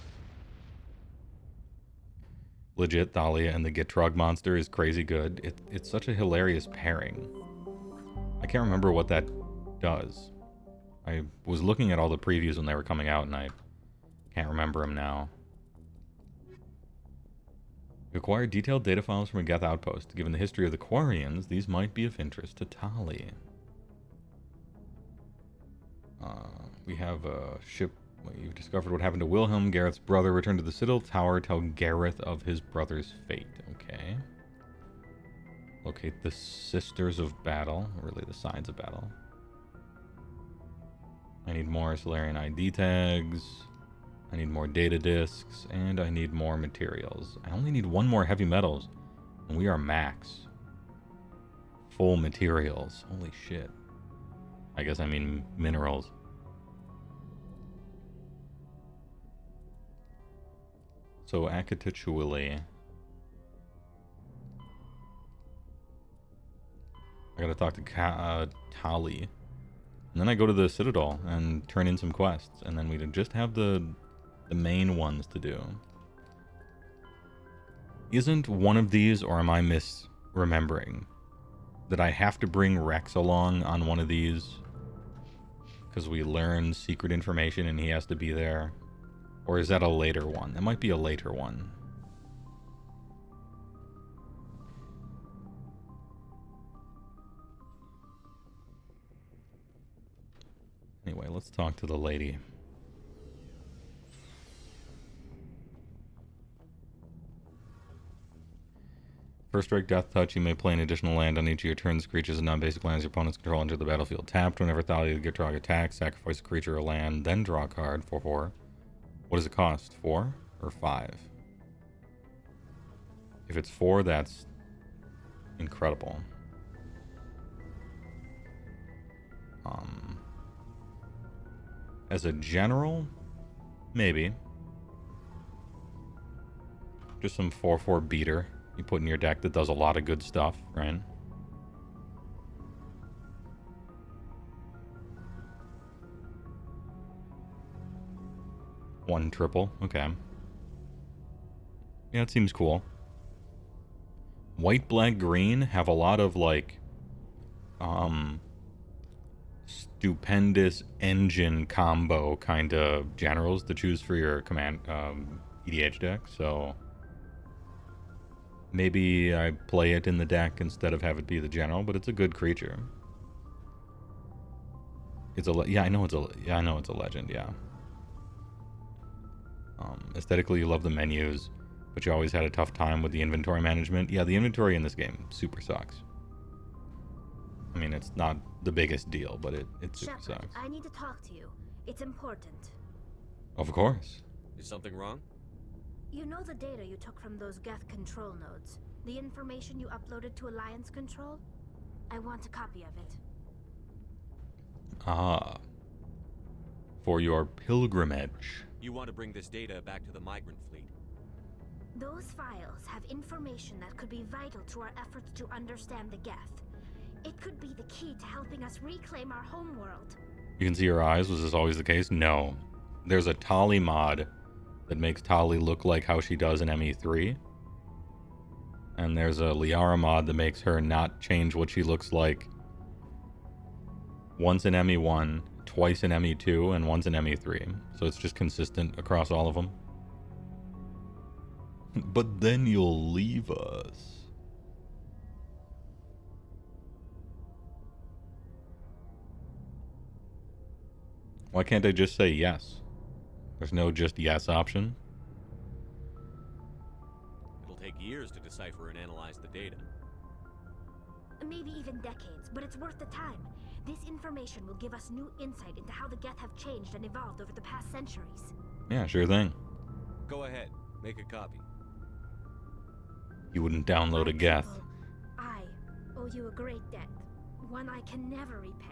Legit, Thalia and the Gitrog monster is crazy good. It's such a hilarious pairing. I can't remember what that does. I was looking at all the previews when they were coming out, and I can't remember them now. You acquire detailed data files from a Geth outpost. Given the history of the Quarians, these might be of interest to Tali. We have a ship. You've discovered what happened to Wilhelm, Gareth's brother. Return to the Citadel Tower. Tell Gareth of his brother's fate. Okay. Locate the Sisters of Battle. Really, the Signs of Battle. I need more Solarian ID tags. I need more data disks. And I need more materials. I only need 1 more heavy metals. And we are max. Full materials. Holy shit. I guess I mean minerals. So, Akatuchuili. I gotta talk to Tali. And then I go to the Citadel and turn in some quests. And then we just have the main ones to do. Isn't one of these, or am I misremembering, that I have to bring Rex along on one of these? Because we learn secret information and he has to be there. Or is that a later one? That might be a later one. Anyway, let's talk to the lady. First strike, Death Touch. You may play an additional land on each of your turns. Creatures and non-basic lands your opponents control enter the battlefield tapped. Whenever Thalia the Gitrog attacks, sacrifice a creature or land, then draw a card for 4. What does it cost? 4 or 5? If it's 4, that's incredible. As a general, maybe. Just some 4/4 beater you put in your deck that does a lot of good stuff, right? One triple, okay. Yeah, it seems cool. White, black, green have a lot of like stupendous engine combo kind of generals to choose for your command EDH deck, so maybe I play it in the deck instead of have it be the general, but it's a good creature. It's I know it's a legend, yeah. Aesthetically, you love the menus, but you always had a tough time with the inventory management. Yeah, the inventory in this game super sucks. I mean, it's not the biggest deal, but it super Shepard, sucks. I need to talk to you. It's important. Of course. Is something wrong? You know the data you took from those Geth control nodes? The information you uploaded to Alliance Control? I want a copy of it. Ah. For your pilgrimage. You want to bring this data back to the migrant fleet. Those files have information that could be vital to our efforts to understand the Geth. It could be the key to helping us reclaim our homeworld. You can see her eyes. Was this always the case? No. There's a Tali mod that makes Tali look like how she does in ME3. And there's a Liara mod that makes her not change what she looks like once in ME1, twice in ME2, and once in ME3. So it's just consistent across all of them. But then you'll leave us. Why can't I just say yes? There's no just yes option. It'll take years to decipher and analyze the data. Maybe even decades, but it's worth the time. This information will give us new insight into how the Geth have changed and evolved over the past centuries. Yeah, sure thing. Go ahead, make a copy. You wouldn't download a Geth. I owe you a great debt, one I can never repay.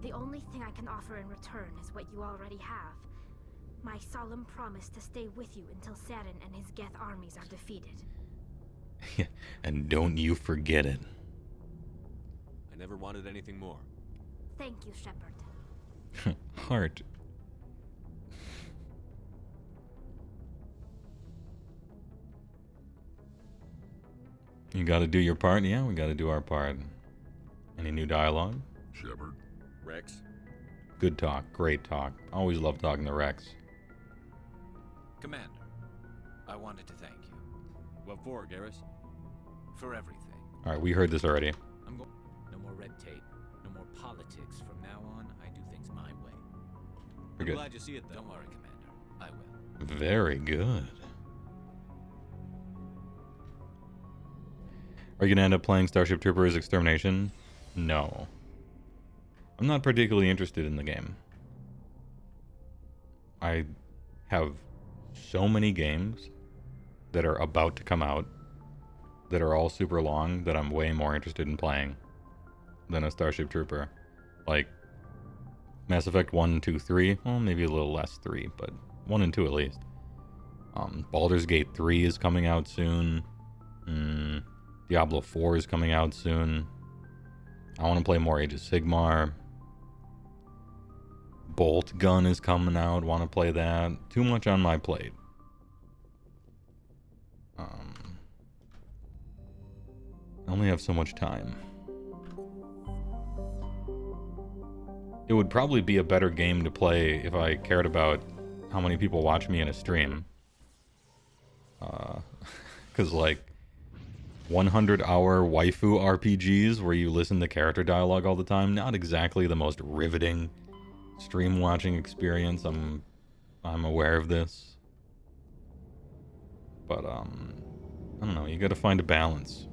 The only thing I can offer in return is what you already have. My solemn promise to stay with you until Saren and his Geth armies are defeated. And don't you forget it. I never wanted anything more. Thank you, Shepard. Heart. You gotta do your part? Yeah, we gotta do our part. Any new dialogue? Shepard? Rex? Good talk. Great talk. Always love talking to Rex. Commander, I wanted to thank you. What for, Garrus? For everything. Alright, we heard this already. No more red tape. No more politics. From now on, I do things my way. We're good. Glad you see it, though. Don't worry, Commander. I will. Very good. Are you gonna end up playing Starship Troopers Extermination? No. I'm not particularly interested in the game. I have so many games that are about to come out that are all super long that I'm way more interested in playing than a Starship Trooper. Like Mass Effect 1, 2, 3. Well, maybe a little less 3, but 1 and 2 at least. Baldur's Gate 3 is coming out soon. Diablo 4 is coming out soon. I want to play more Age of Sigmar. Bolt Gun is coming out. Want to play that. Too much on my plate. I only have so much time. It would probably be a better game to play if I cared about how many people watch me in a stream. Because like 100-hour waifu RPGs where you listen to character dialogue all the time, not exactly the most riveting stream watching experience. I'm aware of this. But I don't know, you gotta find a balance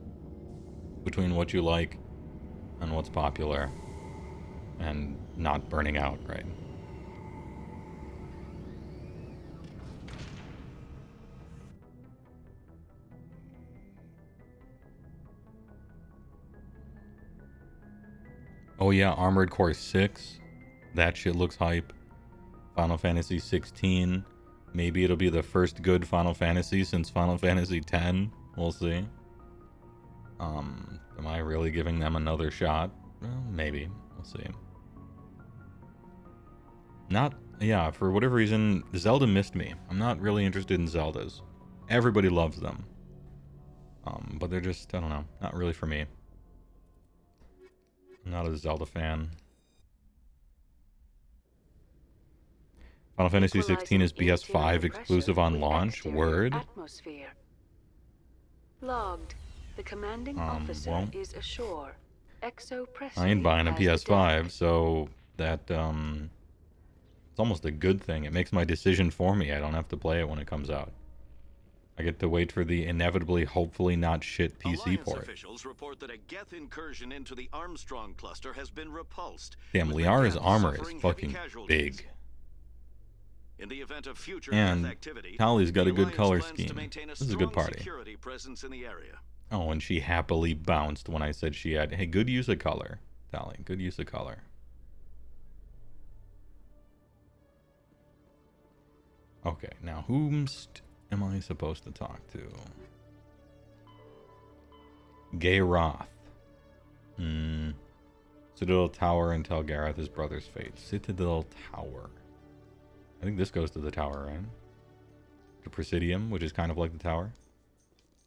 between what you like and what's popular and not burning out, right? Oh yeah, Armored Core 6. That shit looks hype. Final Fantasy 16. Maybe it'll be the first good Final Fantasy since Final Fantasy 10. We'll see. Am I really giving them another shot? Well, maybe. We'll see. Yeah, for whatever reason, Zelda missed me. I'm not really interested in Zeldas. Everybody loves them. But they're just, I don't know, not really for me. I'm not a Zelda fan. Final Fantasy 16 is PS5 exclusive on launch. Word. Atmosphere. Logged. The commanding officer well, is ashore. Exo Presley I ain't buying a has PS5, so that, it's almost a good thing. It makes my decision for me. I don't have to play it when it comes out. I get to wait for the inevitably, hopefully not shit PC Alliance port. Officials report that a Geth incursion into the Armstrong cluster has been repulsed. Damn, with the Liara's Geth armor is suffering fucking heavy casualties. big. In the event of future And Geth activity, Tali's got the a good Alliance color plans to scheme. maintain This is a good strong party. security presence in the area. Oh, and she happily bounced when I said she had... Hey, good use of color, Tali. Good use of color. Okay, now whomst am I supposed to talk to? Gay Roth. Citadel Tower and tell Gareth his brother's fate. Citadel Tower. I think this goes to the tower, right? To Presidium, which is kind of like the tower.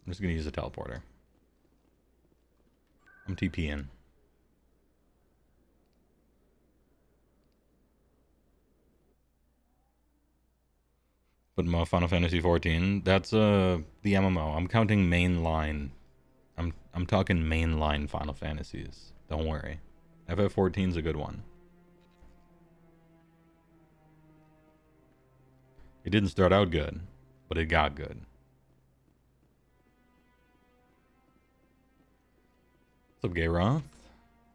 I'm just going to use a teleporter. I'm TPing. But Final Fantasy 14, that's the MMO. I'm counting mainline. I'm talking mainline Final Fantasies. Don't worry. FF14's a good one. It didn't start out good, but it got good. What's up, Gay Roth?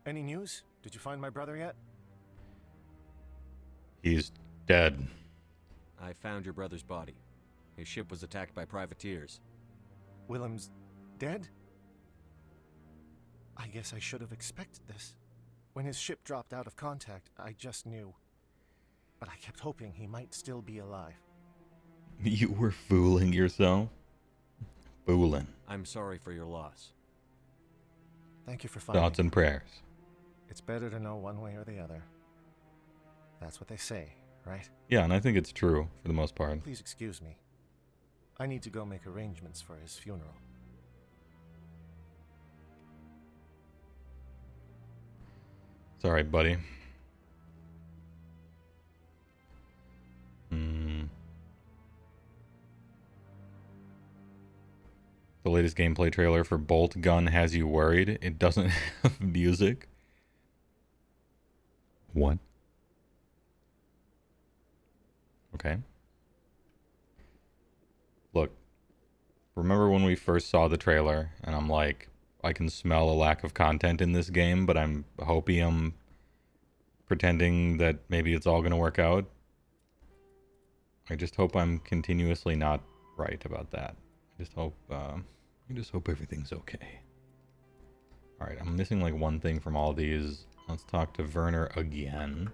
Any news? Did you find my brother yet? He's dead. I found your brother's body. His ship was attacked by privateers. Willem's dead? I guess I should have expected this. When his ship dropped out of contact, I just knew. But I kept hoping he might still be alive. You were fooling yourself? Fooling. I'm sorry for your loss. Thank you for finding Thoughts and prayers. It's better to know one way or the other. That's what they say, right? Yeah, and I think it's true for the most part. Please excuse me. I need to go make arrangements for his funeral. It's alright, buddy. The latest gameplay trailer for Bolt Gun has you worried. It doesn't have music. What? Okay. Look, remember when we first saw the trailer and I'm like, I can smell a lack of content in this game, but I'm hopium pretending that maybe it's all going to work out? I just hope I'm continuously not right about that. I just hope everything's okay. Alright, I'm missing like one thing from all these. Let's talk to Werner again.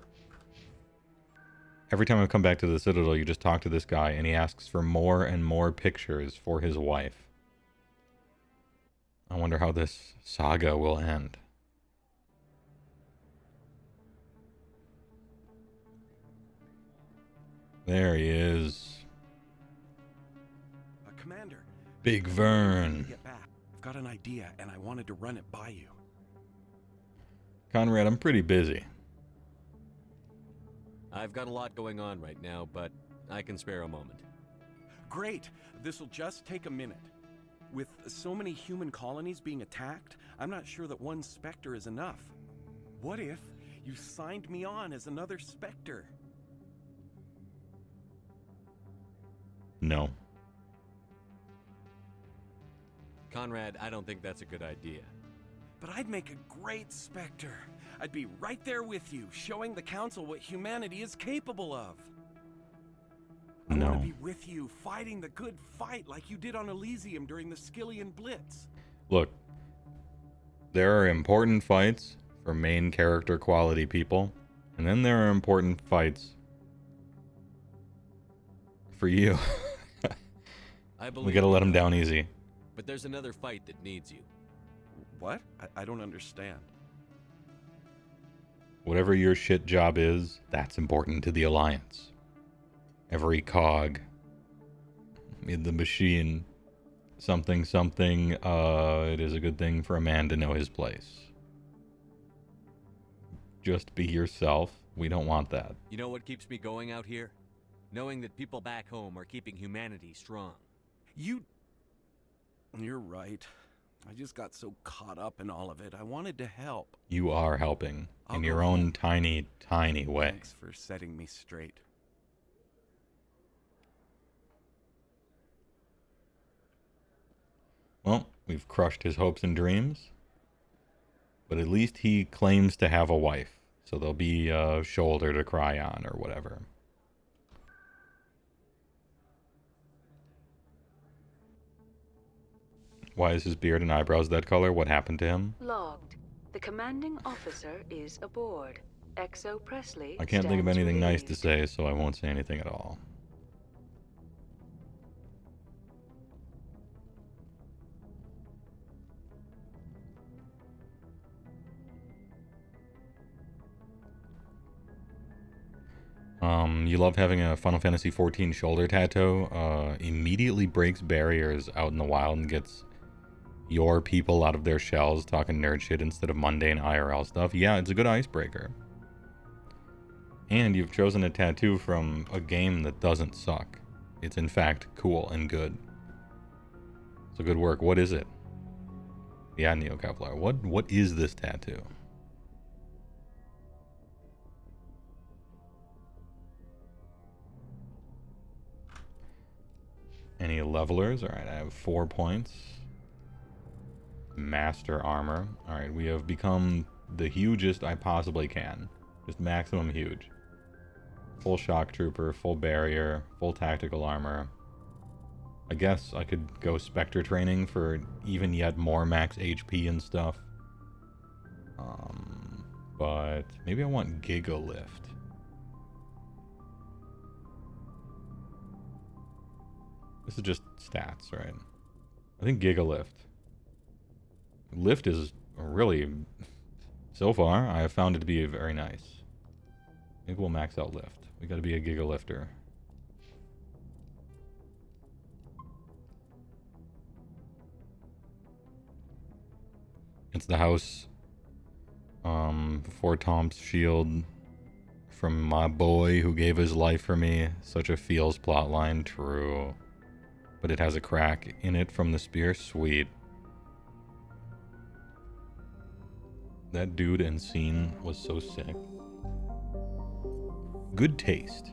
Every time I come back to the Citadel, you just talk to this guy, and he asks for more and more pictures for his wife. I wonder how this saga will end. There he is. Commander. Big Vern. Get back. I've got an idea, and I wanted to run it by you. Conrad, I'm pretty busy. I've got a lot going on right now, but I can spare a moment. Great. This'll just take a minute. With so many human colonies being attacked, I'm not sure that one Spectre is enough. What if you signed me on as another Spectre? No. Conrad, I don't think that's a good idea. But I'd make a great Spectre. I'd be right there with you, showing the Council what humanity is capable of. I want to be with you, fighting the good fight like you did on Elysium during the Skillian Blitz. Look, there are important fights for main character quality people, And then there are important fights for you. We gotta let him down easy. But there's another fight that needs you. What? I don't understand. Whatever your shit job is, that's important to the Alliance. Every cog in the machine, something, it is a good thing for a man to know his place. Just be yourself. We don't want that. You know what keeps me going out here? Knowing that people back home are keeping humanity strong. You're right. I just got so caught up in all of it. I wanted to help. You are helping I'll in go your home. own tiny, tiny way. Thanks for setting me straight. Well, we've crushed his hopes and dreams. But at least he claims to have a wife. So there'll be a shoulder to cry on or whatever. Why is his beard and eyebrows that color? What happened to him? Logged. The commanding officer is aboard. XO Presley. I can't think of stands anything nice to relieved. say, so I won't say anything at all. You love having a Final Fantasy XIV shoulder tattoo. Immediately breaks barriers out in the wild and gets your people out of their shells talking nerd shit instead of mundane IRL stuff. Yeah, it's a good icebreaker. And you've chosen a tattoo from a game that doesn't suck. It's in fact cool and good. So good work. What is it? Yeah, Neo Kevlar. What is this tattoo? Any levelers? Alright, I have 4 points. Master armor. Alright, we have become the hugest I possibly can. Just maximum huge. Full shock trooper, full barrier, full tactical armor. I guess I could go Spectre training for even yet more max HP and stuff. But maybe I want Giga Lift. This is just stats, right? I think Giga Lift. Lift is really, so far, I have found it to be very nice. Maybe we'll max out Lift. We gotta be a Giga Lifter. It's the house before Tom's shield from my boy who gave his life for me. Such a feels plotline, true. But it has a crack in it from the spear, sweet. That dude and scene was so sick. Good taste.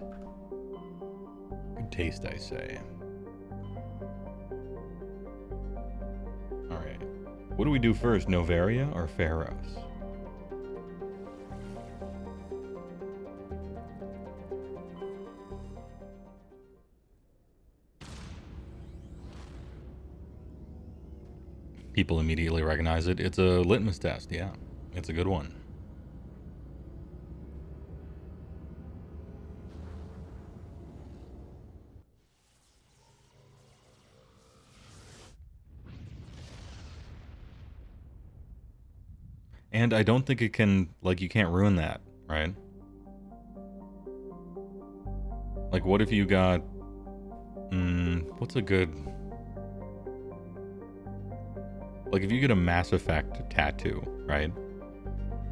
Good taste, I say. Alright. What do we do first, Novaria or Pharos? People immediately recognize it. It's a litmus test, yeah. It's a good one. And I don't think it can, like, you can't ruin that, right? Like, what if you got, what's a good, like, if you get a Mass Effect tattoo, right?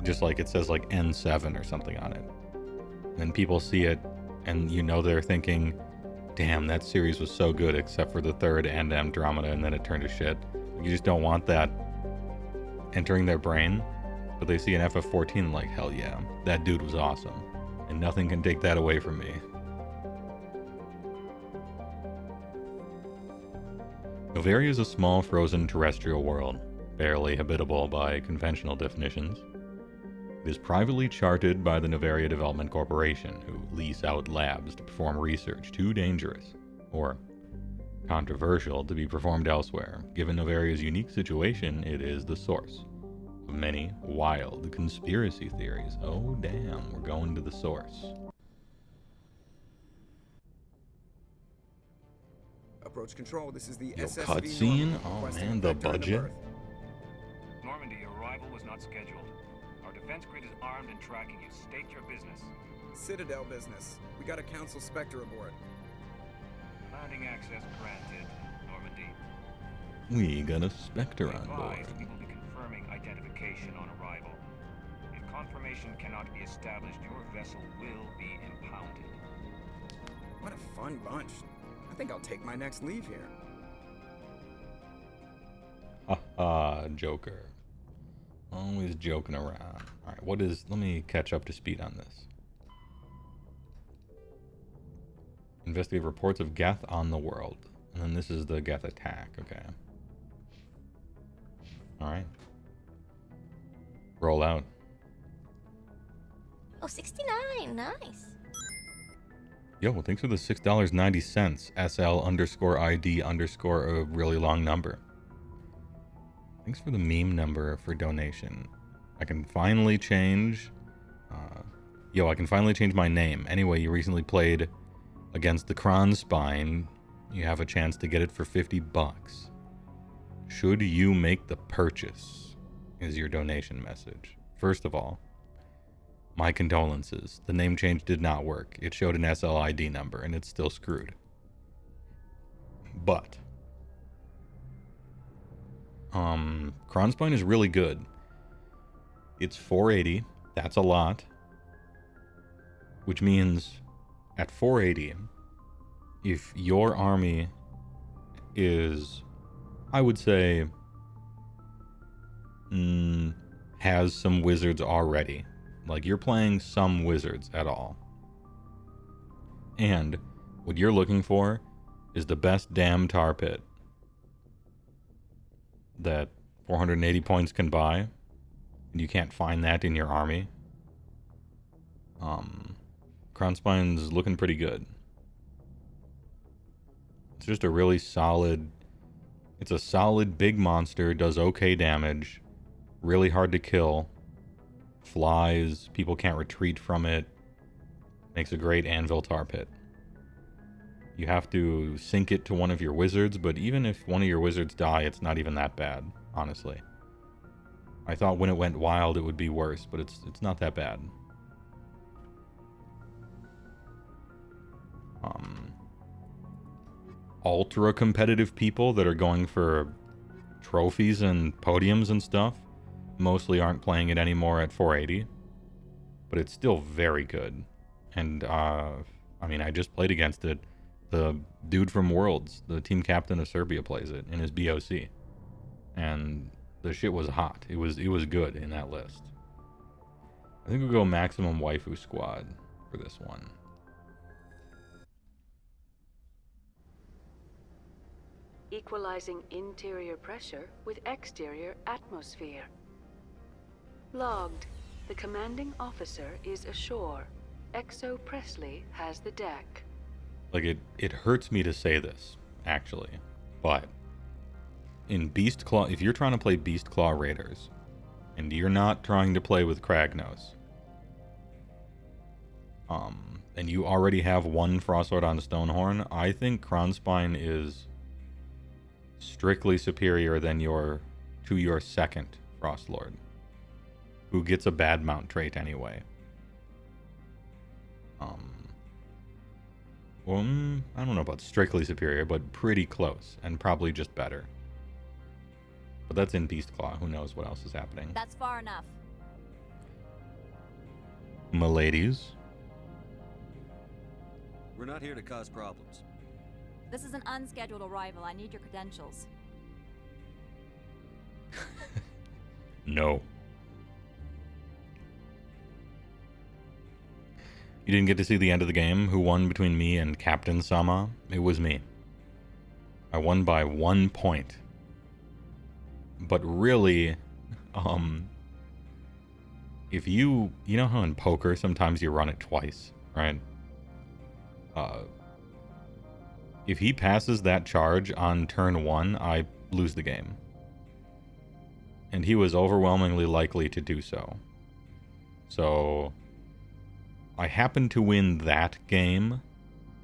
Just like it says, like, N7 or something on it. And people see it, and you know they're thinking, damn, that series was so good except for the third and Andromeda, and then it turned to shit. You just don't want that entering their brain. But they see an FF14 like, hell yeah, that dude was awesome. And nothing can take that away from me. Novaria is a small frozen terrestrial world, barely habitable by conventional definitions. It is privately charted by the Novaria Development Corporation, who lease out labs to perform research too dangerous, or controversial, to be performed elsewhere. Given Novaria's unique situation, it is the source many wild conspiracy theories. Oh, damn. We're going to the source. Approach control. This is the Yo, SSV cutscene? Normandy, Oh, requesting man, a the vector and a budget? berth. Normandy, your arrival was not scheduled. Our defense grid is armed and tracking you. State your business. Citadel business. We got a Council Spectre aboard. Landing access granted, Normandy. We got a Spectre on board. Advised, we will be confirming identification on arrival. If confirmation cannot be established, your vessel will be impounded. What a fun bunch. I think I'll take my next leave here. Haha, Joker. Always joking around. Alright, let me catch up to speed on this. Investigate reports of Geth on the world. And then this is the Geth attack, okay. Alright. Roll out. Oh, 69, nice. Yo, well, thanks for the $6.90. SL_ID_ a really long number. Thanks for the meme number for donation. I can finally change. I can finally change my name. Anyway, you recently played against the Kronspine. You have a chance to get it for $50. Should you make the purchase? Is your donation message. First of all, my condolences. The name change did not work. It showed an SLID number, and it's still screwed. But Kronspine is really good. It's 480. That's a lot. Which means at 480, if your army is, I would say, has some wizards already. Like, you're playing some wizards at all. And what you're looking for is the best damn tar pit that 480 points can buy, and you can't find that in your army. Kronspine's looking pretty good. It's just a really solid... It's a solid big monster, does okay damage, really hard to kill, flies, people can't retreat from it, makes a great anvil tar pit. You have to sync it to one of your wizards, but even if one of your wizards die, it's not even that bad, honestly. I thought when it went wild it would be worse, but it's not that bad. Ultra competitive people that are going for trophies and podiums and stuff mostly aren't playing it anymore at 480, but it's still very good. And I mean, I just played against it. The dude from Worlds, the team captain of Serbia, plays it in his BOC, and the shit was hot. It was good in that list. I think we'll go maximum waifu squad for this one. Equalizing interior pressure with exterior atmosphere. Logged. The commanding officer is ashore. Exo Presley has the deck. Like, it hurts me to say this, actually, but in Beast Claw, if you're trying to play Beast Claw Raiders, and you're not trying to play with Kragnos, and you already have one Frostlord on Stonehorn, I think Kronspine is strictly superior than your second Frostlord, who gets a bad mount trait anyway. Well, I don't know about strictly superior, but pretty close, and probably just better. But that's in Beast Claw. Who knows what else is happening? That's far enough. Miladies? We're not here to cause problems. This is an unscheduled arrival. I need your credentials. No. You didn't get to see the end of the game? Who won between me and Captain Sama? It was me. I won by 1 point. But really, if you know how in poker sometimes you run it twice, right? If he passes that charge on turn 1, I lose the game. and he was overwhelmingly likely to do so. So I happened to win that game,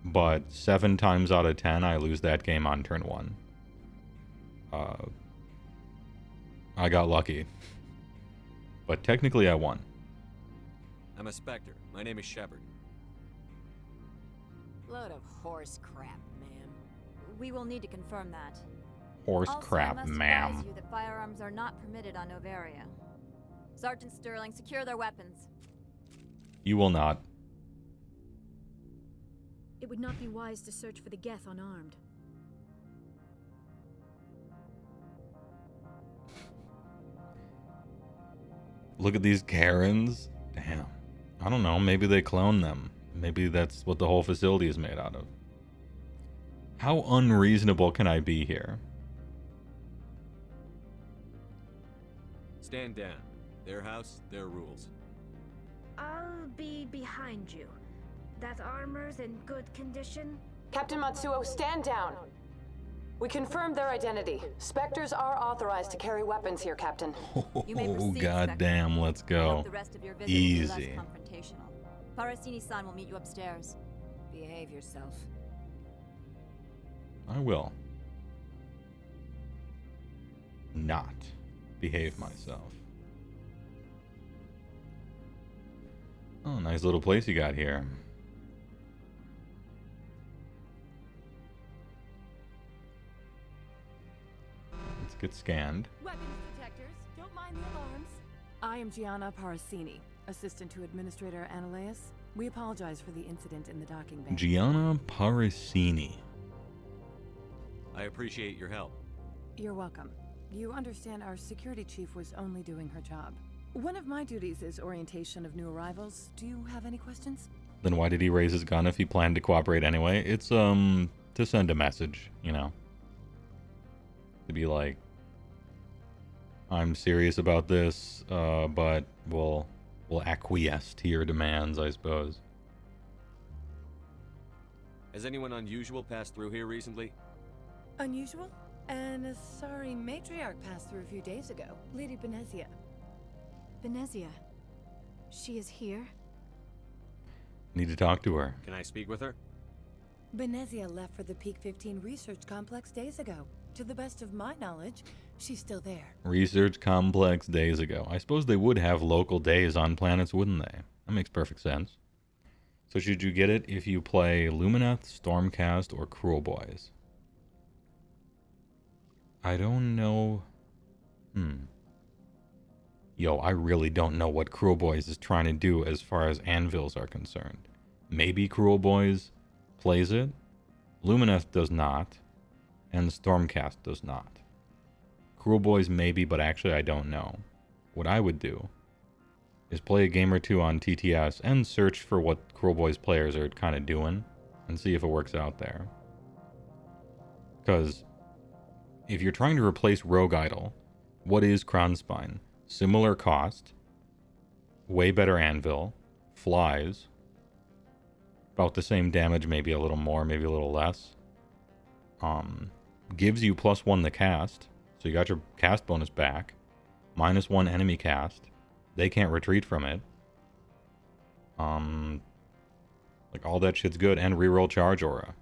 but 7 times out of 10 I lose that game on turn 1. I got lucky. But technically I won. I'm a Spectre. My name is Shepard. Load of horse crap, ma'am. We will need to confirm that. Horse Also, crap, I must ma'am. advise you that firearms are not permitted on Novaria. Sergeant Sterling, secure their weapons. You will not. It would not be wise to search for the Geth unarmed. Look at these Karens. Damn. I don't know. Maybe they clone them. Maybe that's what the whole facility is made out of. How unreasonable can I be here? Stand down. Their house, their rules. I'll be behind you. That armor's in good condition? Captain Matsuo, stand down. We confirmed their identity. Spectres are authorized to carry weapons here, Captain. Oh, goddamn, let's go. The rest of your visit will be less Easy. confrontational. Parasini-san will meet you upstairs. Behave yourself. I will. Not behave myself. Oh, nice little place you got here. Let's get scanned. Weapons detectors, don't mind the alarms. I am Gianna Parasini, assistant to Administrator Ananias. We apologize for the incident in the docking bay. Gianna Parasini. I appreciate your help. You're welcome. You understand our security chief was only doing her job. One of my duties is orientation of new arrivals. Do you have any questions? Then why did he raise his gun if he planned to cooperate anyway? It's, to send a message, you know. To be like, I'm serious about this, but we'll acquiesce to your demands, I suppose. Has anyone unusual passed through here recently? Unusual? And a sorry matriarch passed through a few days ago. Lady Benezia. Benezia. She is here? Need to talk to her. Can I speak with her? Benezia left for the Peak 15 research complex days ago. To the best of my knowledge, she's still there. Research complex days ago. I suppose they would have local days on planets, wouldn't they? That makes perfect sense. So should you get it if you play Lumineth, Stormcast, or Cruel Boys? I don't know. Yo, I really don't know what Cruel Boys is trying to do as far as anvils are concerned. Maybe Cruel Boys plays it. Lumineth does not. And Stormcast does not. Cruel Boys maybe, but actually I don't know. What I would do is play a game or two on TTS and search for what Cruel Boys players are kind of doing and see if it works out there. Because if you're trying to replace Rogue Idol, what is Kronspine? Similar cost, way better anvil, flies, about the same damage, maybe a little more, maybe a little less. Gives you +1 the cast, so you got your cast bonus back. -1 enemy cast. They can't retreat from it. Like all that shit's good, and reroll charge aura.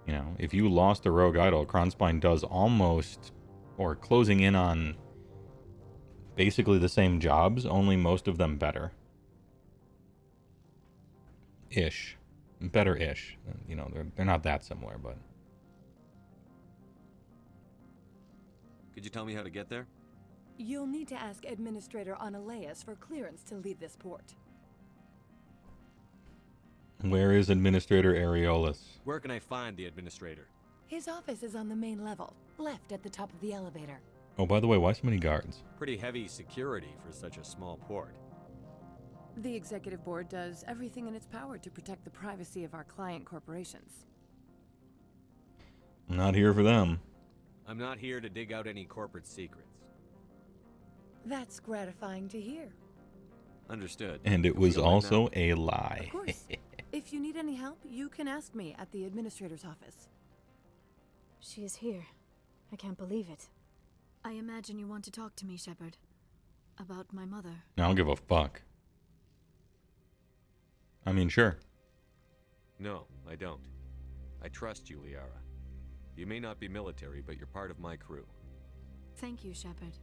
You know, if you lost a Rogue Idol, Kronspine does almost, or closing in on, basically the same jobs, only most of them better. Ish. Better-ish. You know, they're not that similar, but... Could you tell me how to get there? You'll need to ask Administrator Ananias for clearance to leave this port. Where is Administrator Areolas? Where can I find the administrator? His office is on the main level, left at the top of the elevator. Oh, by the way, why so many guards? Pretty heavy security for such a small port. The Executive Board does everything in its power to protect the privacy of our client corporations. I'm not here for them. I'm not here to dig out any corporate secrets. That's gratifying to hear. Understood. And it was also a lie. Of course. If you need any help, you can ask me at the Administrator's office. She is here. I can't believe it. I imagine you want to talk to me, Shepard. About my mother. I don't give a fuck. I mean, sure. No, I don't. I trust you, Liara. You may not be military, but you're part of my crew. Thank you, Shepard.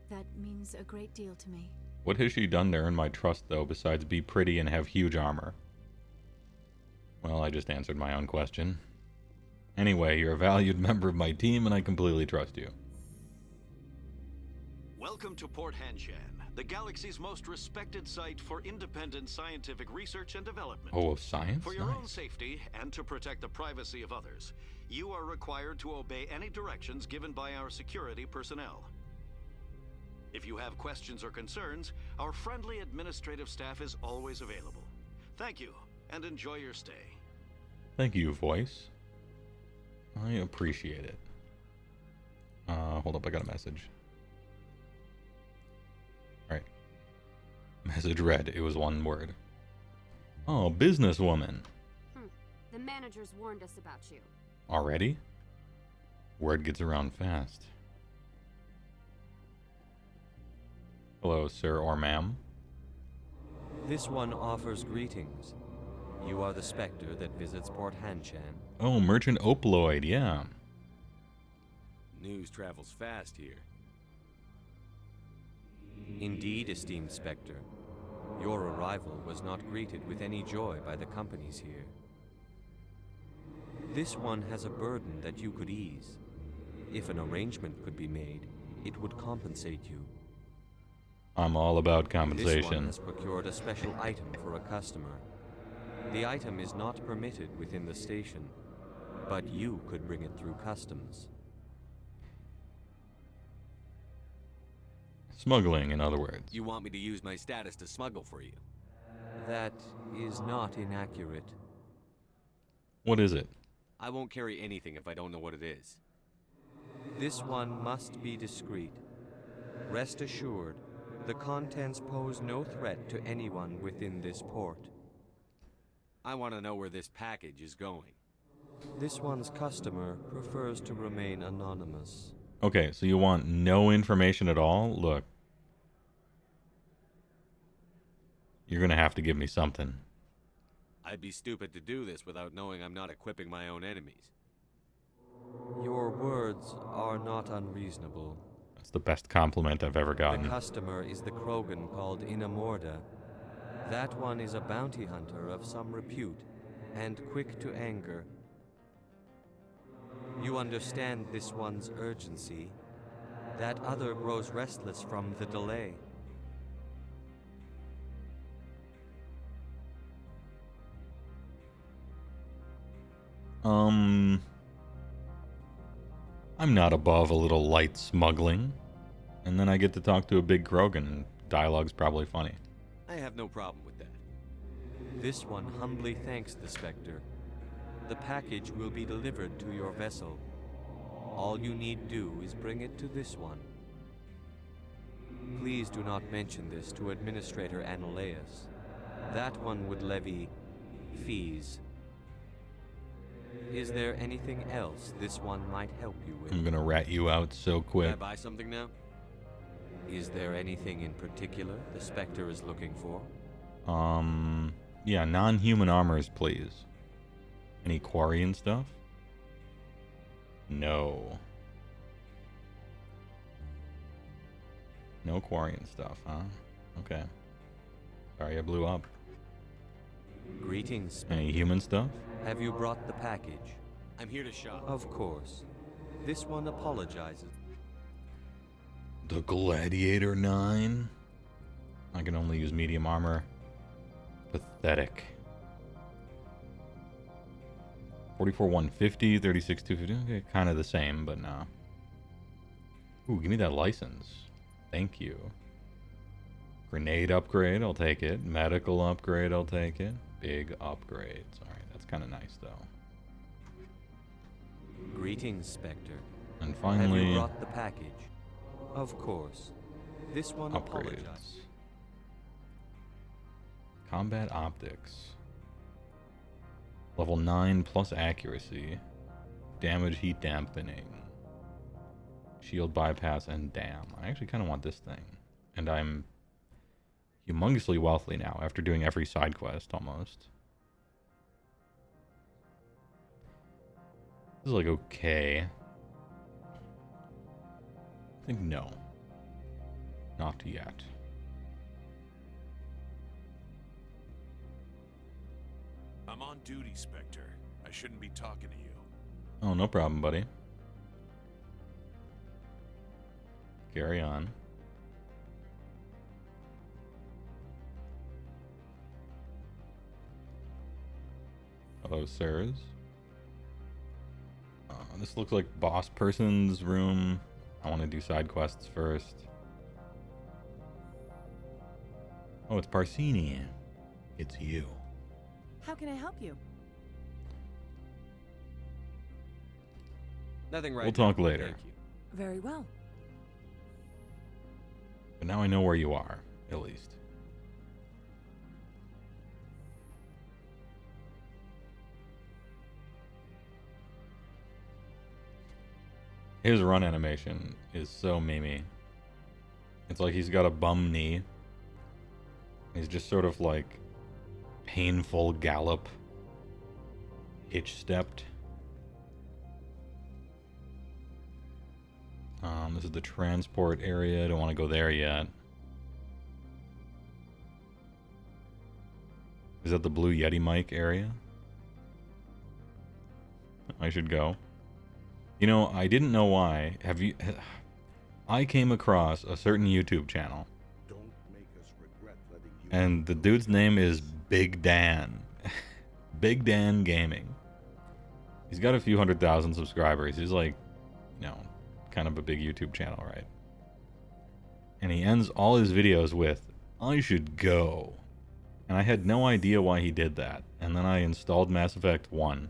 That means a great deal to me. What has she done to earn my trust, though, besides be pretty and have huge armor? Well, I just answered my own question. Anyway, you're a valued member of my team, and I completely trust you. Welcome to Port Hanshan, the galaxy's most respected site for independent scientific research and development. Oh, science? For your Nice. own safety and to protect the privacy of others, you are required to obey any directions given by our security personnel. If you have questions or concerns, our friendly administrative staff is always available. Thank you, and enjoy your stay. Thank you, voice. I appreciate it. Hold up, I got a message. Alright. Message read. It was one word. Oh, businesswoman. The managers warned us about you. Already? Word gets around fast. Hello, sir or ma'am. This one offers greetings. You are the Spectre that visits Port Hanshan. Oh, Merchant Opaloid, yeah. News travels fast here. Indeed, esteemed Spectre. Your arrival was not greeted with any joy by the companies here. This one has a burden that you could ease. If an arrangement could be made, it would compensate you. I'm all about This one compensation. has procured a special item for a customer. The item is not permitted within the station, but you could bring it through customs. Smuggling, in other words. You want me to use my status to smuggle for you? That is not inaccurate. What is it? I won't carry anything if I don't know what it is. This one must be discreet. Rest assured, the contents pose no threat to anyone within this port. I want to know where this package is going. This one's customer prefers to remain anonymous. Okay, so you want no information at all? Look. You're gonna have to give me something. I'd be stupid to do this without knowing I'm not equipping my own enemies. Your words are not unreasonable. That's the best compliment I've ever gotten. The customer is the Krogan called Inamorda. That one is a bounty hunter of some repute, and quick to anger. You understand this one's urgency. That other grows restless from the delay. I'm not above a little light smuggling. And then I get to talk to a big Krogan, and dialogue's probably funny. I have no problem with that. This one humbly thanks the Spectre. The package will be delivered to your vessel. All you need do is bring it to this one. Please do not mention this to Administrator Analaeus. That one would levy fees. Is there anything else this one might help you with? I'm gonna rat you out so quick. Can I buy something now? Is there anything in particular the Spectre is looking for? Yeah, non-human armors, please. Any Quarian stuff? No. No Quarian stuff, huh? Okay. Sorry I blew up. Greetings, Spectre. Any human stuff? Have you brought the package? I'm here to shop. Of course. This one apologizes. The Gladiator 9? I can only use medium armor. Pathetic. 44 150, 36 250. Okay, kind of the same, but no. Ooh, give me that license. Thank you. Grenade upgrade, I'll take it. Medical upgrade, I'll take it. Big upgrades. Alright, that's kind of nice, though. Greetings, Spectre. And finally... Have you brought the package? Of course. This one upgrades. apologizes. Combat optics. Level 9 plus accuracy. Damage heat dampening. Shield bypass and dam. I actually kind of want this thing. And I'm humongously wealthy now after doing every side quest almost. This is like okay. I think no. Not yet. I'm on duty, Spectre. I shouldn't be talking to you. Oh, no problem, buddy. Carry on. Hello, sirs. This looks like boss person's room. I want to do side quests first. Oh, it's Parsini. It's you. How can I help you? Nothing right We'll talk now. later. Thank you. Very well. But now I know where you are, at least. His run animation is so memey. It's like he's got a bum knee. He's just sort of like painful gallop. Hitch-stepped. This is the transport area. I don't want to go there yet. Is that the Blue Yeti mic area? I should go. You know, I didn't know why. Have you... I came across a certain YouTube channel. And the dude's name is Big Dan. Big Dan Gaming. He's got a few 100,000 subscribers. He's like, you know, kind of a big YouTube channel, right? And he ends all his videos with, I should go. And I had no idea why he did that. And then I installed Mass Effect 1.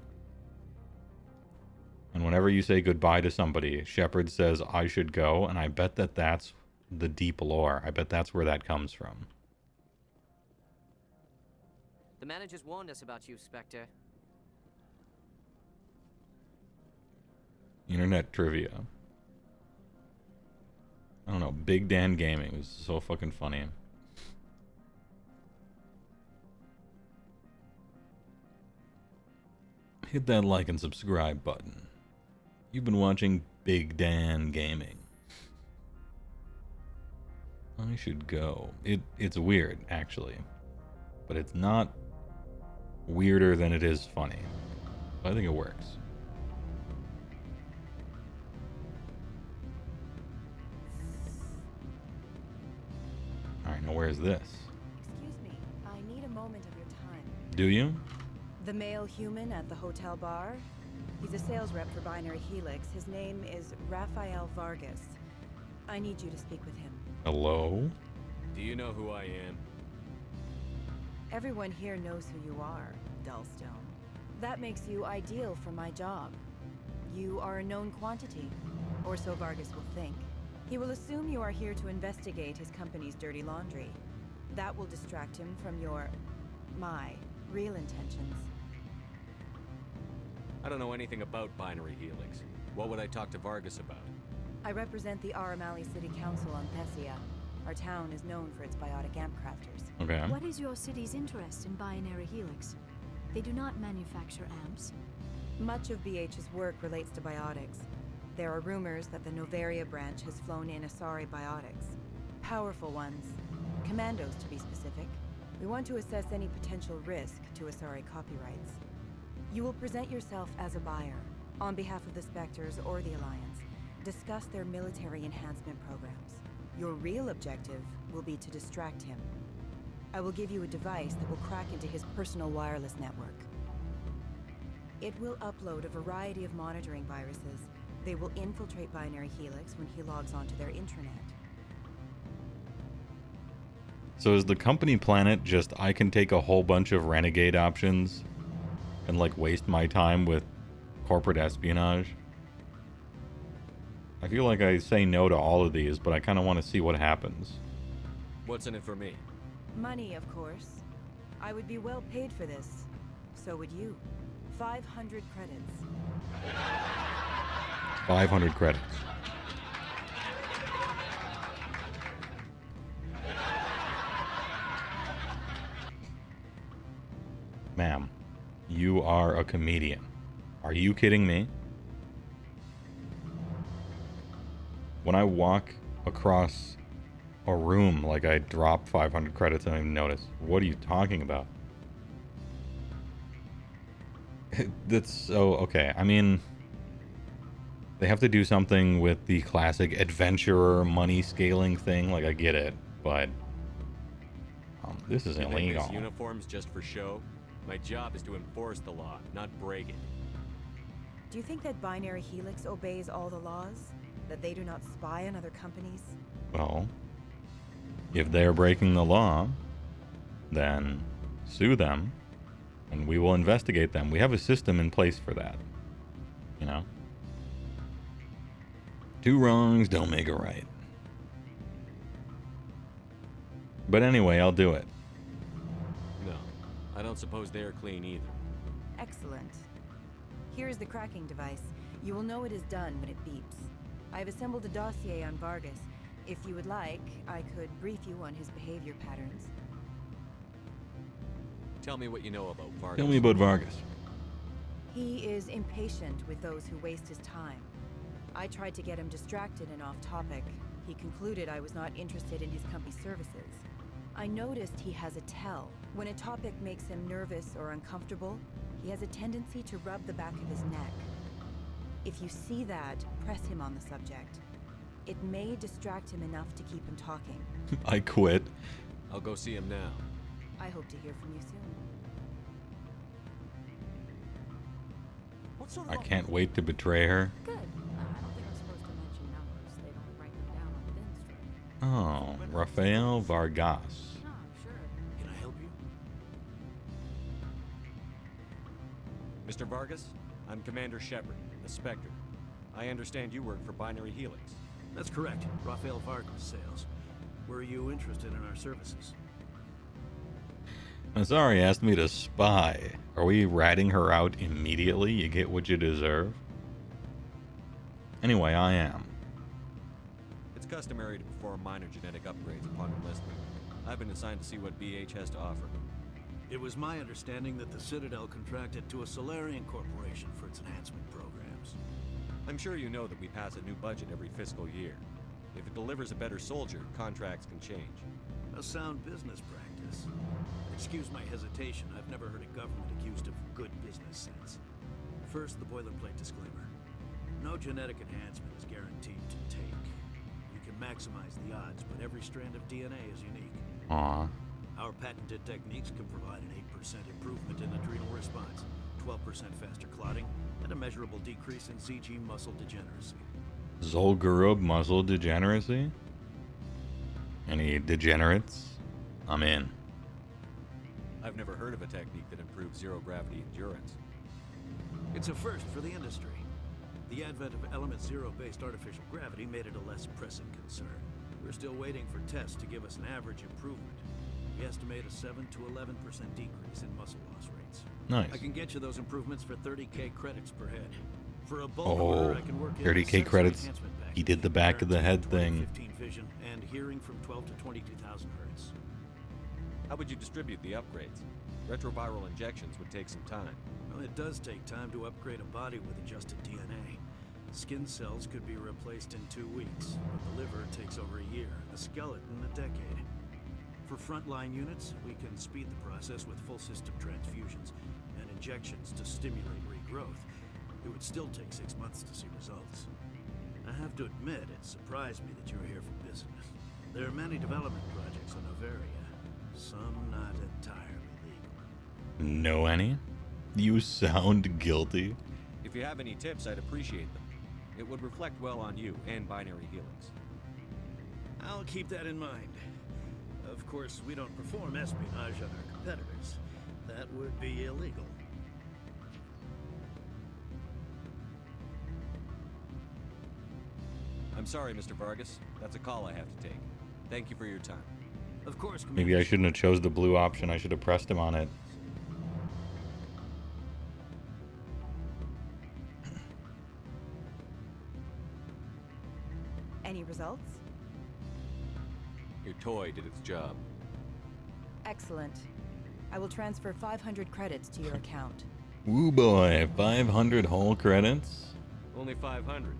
And whenever you say goodbye to somebody, Shepard says, I should go. And I bet that that's the deep lore. I bet that's where that comes from. The managers warned us about you, Spectre. Internet trivia. I don't know. Big Dan Gaming is so fucking funny. Hit that like and subscribe button. You've been watching Big Dan Gaming. I should go. It's weird, actually. But it's not weirder than it is funny. I think it works. Alright, now where's this? Excuse me, I need a moment of your time. Do you? The male human at the hotel bar? He's a sales rep for Binary Helix. His name is Rafael Vargas. I need you to speak with him. Hello? Do you know who I am? Everyone here knows who you are, Dullstone. That makes you ideal for my job. You are a known quantity, or so Vargas will think. He will assume you are here to investigate his company's dirty laundry. That will distract him from my real intentions. I don't know anything about Binary Helix. What would I talk to Vargas about? I represent the Aramali City Council on Thessia. Our town is known for its biotic amp crafters. Okay. What is your city's interest in Binary Helix? They do not manufacture amps. Much of BH's work relates to biotics. There are rumors that the Novaria branch has flown in Asari biotics. Powerful ones. Commandos, to be specific. We want to assess any potential risk to Asari copyrights. You will present yourself as a buyer, on behalf of the Spectres or the Alliance. Discuss their military enhancement programs. Your real objective will be to distract him. I will give you a device that will crack into his personal wireless network. It will upload a variety of monitoring viruses. They will infiltrate Binary Helix when he logs onto their intranet. So is the company planet just I can take a whole bunch of renegade options and like waste my time with corporate espionage? I feel like I say no to all of these, but I kind of want to see what happens. What's in it for me? Money, of course. I would be well paid for this. So would you. 500 credits. 500 credits. Ma'am, you are a comedian. Are you kidding me? When I walk across a room like I drop 500 credits and I don't even notice. What are you talking about? That's so... Okay, I mean... They have to do something with the classic adventurer money scaling thing. Like, I get it, but... this is illegal. This uniform's just for show? My job is to enforce the law, not break it. Do you think that Binary Helix obeys all the laws? That they do not spy on other companies? Well, if they're breaking the law, then sue them, and we will investigate them. We have a system in place for that. You know? Two wrongs don't make a right. But anyway, I'll do it. No, I don't suppose they're clean either. Excellent. Here is the cracking device. You will know it is done when it beeps. I have assembled a dossier on Vargas. If you would like, I could brief you on his behavior patterns. Tell me what you know about Vargas. Tell me about Vargas. He is impatient with those who waste his time. I tried to get him distracted and off topic. He concluded I was not interested in his company services. I noticed he has a tell. When a topic makes him nervous or uncomfortable, he has a tendency to rub the back of his neck. If you see that, press him on the subject. It may distract him enough to keep him talking. I quit. I'll go see him now. I hope to hear from you soon. I can't wait to betray her. Good. I don't think I'm supposed to mention numbers. They'd only write them down on thin string. Oh, Rafael Vargas. No, sure. Can I help you? Mr. Vargas, I'm Commander Shepard, a Spectre. I understand you work for Binary Helix. That's correct. Rafael Vargas sales. Were you interested in our services? I'm sorry, asked me to spy. Are we ratting her out immediately? You get what you deserve? Anyway, I am. It's customary to perform minor genetic upgrades upon enlistment. I've been assigned to see what BH has to offer. It was my understanding that the Citadel contracted to a Solarian corporation for its enhancement programs. I'm sure you know that we pass a new budget every fiscal year. If it delivers a better soldier, contracts can change. A sound business practice. Excuse my hesitation, I've never heard a government accused of good business sense. First, the boilerplate disclaimer. No genetic enhancement is guaranteed to take. You can maximize the odds, but every strand of DNA is unique. Aww. Our patented techniques can provide an 8% improvement in adrenal response, 12% faster clotting, and a measurable decrease in ZG muscle degeneracy. Zolgurub muscle degeneracy? Any degenerates? I'm in. I've never heard of a technique that improves zero-gravity endurance. It's a first for the industry. The advent of element zero-based artificial gravity made it a less pressing concern. We're still waiting for tests to give us an average improvement. We estimate a 7 to 11% decrease in muscle loss rates. Nice. I can get you those improvements for 30k credits per head. For a bulk order, I can work in 30k credits. He did the back of the head thing. 15 vision and hearing from 12 to 22,000 hertz. How would you distribute the upgrades? Retroviral injections would take some time. Well, it does take time to upgrade a body with adjusted DNA. Skin cells could be replaced in 2 weeks, but the liver takes over a year, the skeleton a decade. For frontline units, we can speed the process with full system transfusions and injections to stimulate regrowth. It would still take 6 months to see results. I have to admit, it surprised me that you're here for business. There are many development projects on Overia, some not entirely legal. Know any? You sound guilty. If you have any tips, I'd appreciate them. It would reflect well on you and Binary Helix. I'll keep that in mind. Of course, we don't perform espionage on our competitors. That would be illegal. I'm sorry, Mr. Vargas. That's a call I have to take. Thank you for your time. Of course, Maybe I shouldn't have chose the blue option. I should have pressed him on it. Any results? Your toy did its job. Excellent. I will transfer 500 credits to your account. Woo boy, 500 whole credits? Only 500.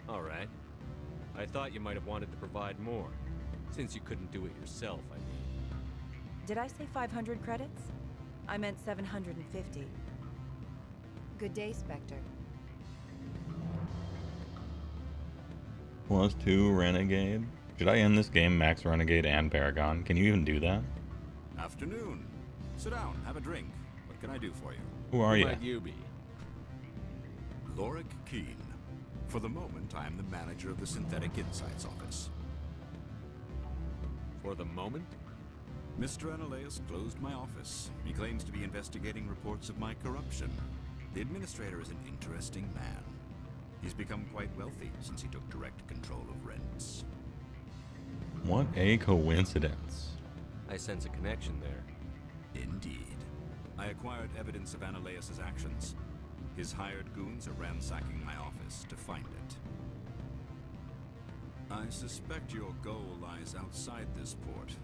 All right. I thought you might have wanted to provide more, since you couldn't do it yourself, I mean. Did I say 500 credits? I meant 750. Good day, Spectre. +2 Renegade. Should I end this game Max Renegade and Paragon? Can you even do that? Afternoon. Sit down, have a drink. What can I do for you? Who are you? Who might you be? Lorik Keen. For the moment, I am the manager of the Synthetic Insights Office. For the moment? Mr. Analeus closed my office. He claims to be investigating reports of my corruption. The administrator is an interesting man. He's become quite wealthy since he took direct control of rents. What a coincidence. I sense a connection there. Indeed. I acquired evidence of Analeus' actions. His hired goons are ransacking my office to find it. I suspect your goal lies outside this port.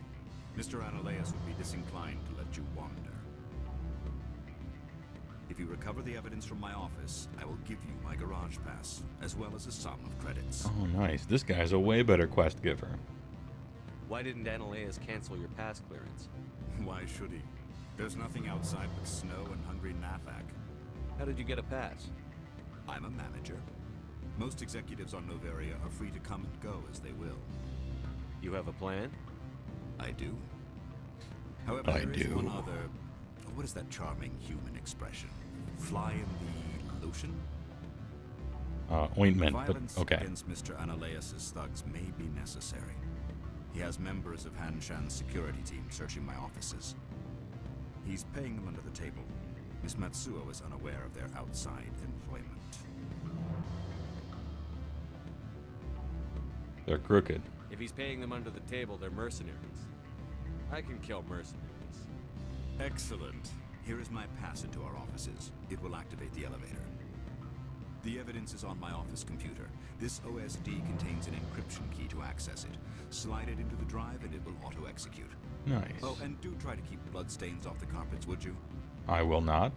Mr. Analeus would be disinclined to let you wander. If you recover the evidence from my office, I will give you my garage pass, as well as a sum of credits. Oh, nice. This guy's a way better quest giver. Why didn't Analeus cancel your pass clearance? Why should he? There's nothing outside but snow and hungry Nafak. How did you get a pass? I'm a manager. Most executives on Noveria are free to come and go as they will. You have a plan? I do. However, there is one other... What is that charming human expression? Fly in the lotion? Ointment, but Violence okay. against Mr. Analeus' thugs may be necessary. He has members of Hanshan's security team searching my offices. He's paying them under the table. Miss Matsuo is unaware of their outside employment. They're crooked. If he's paying them under the table, they're mercenaries. I can kill mercenaries. Excellent. Here is my pass into our offices. It will activate the elevator. The evidence is on my office computer. This OSD contains an encryption key to access it. Slide it into the drive and it will auto-execute. Nice. Oh, and do try to keep bloodstains off the carpets, would you? I will not.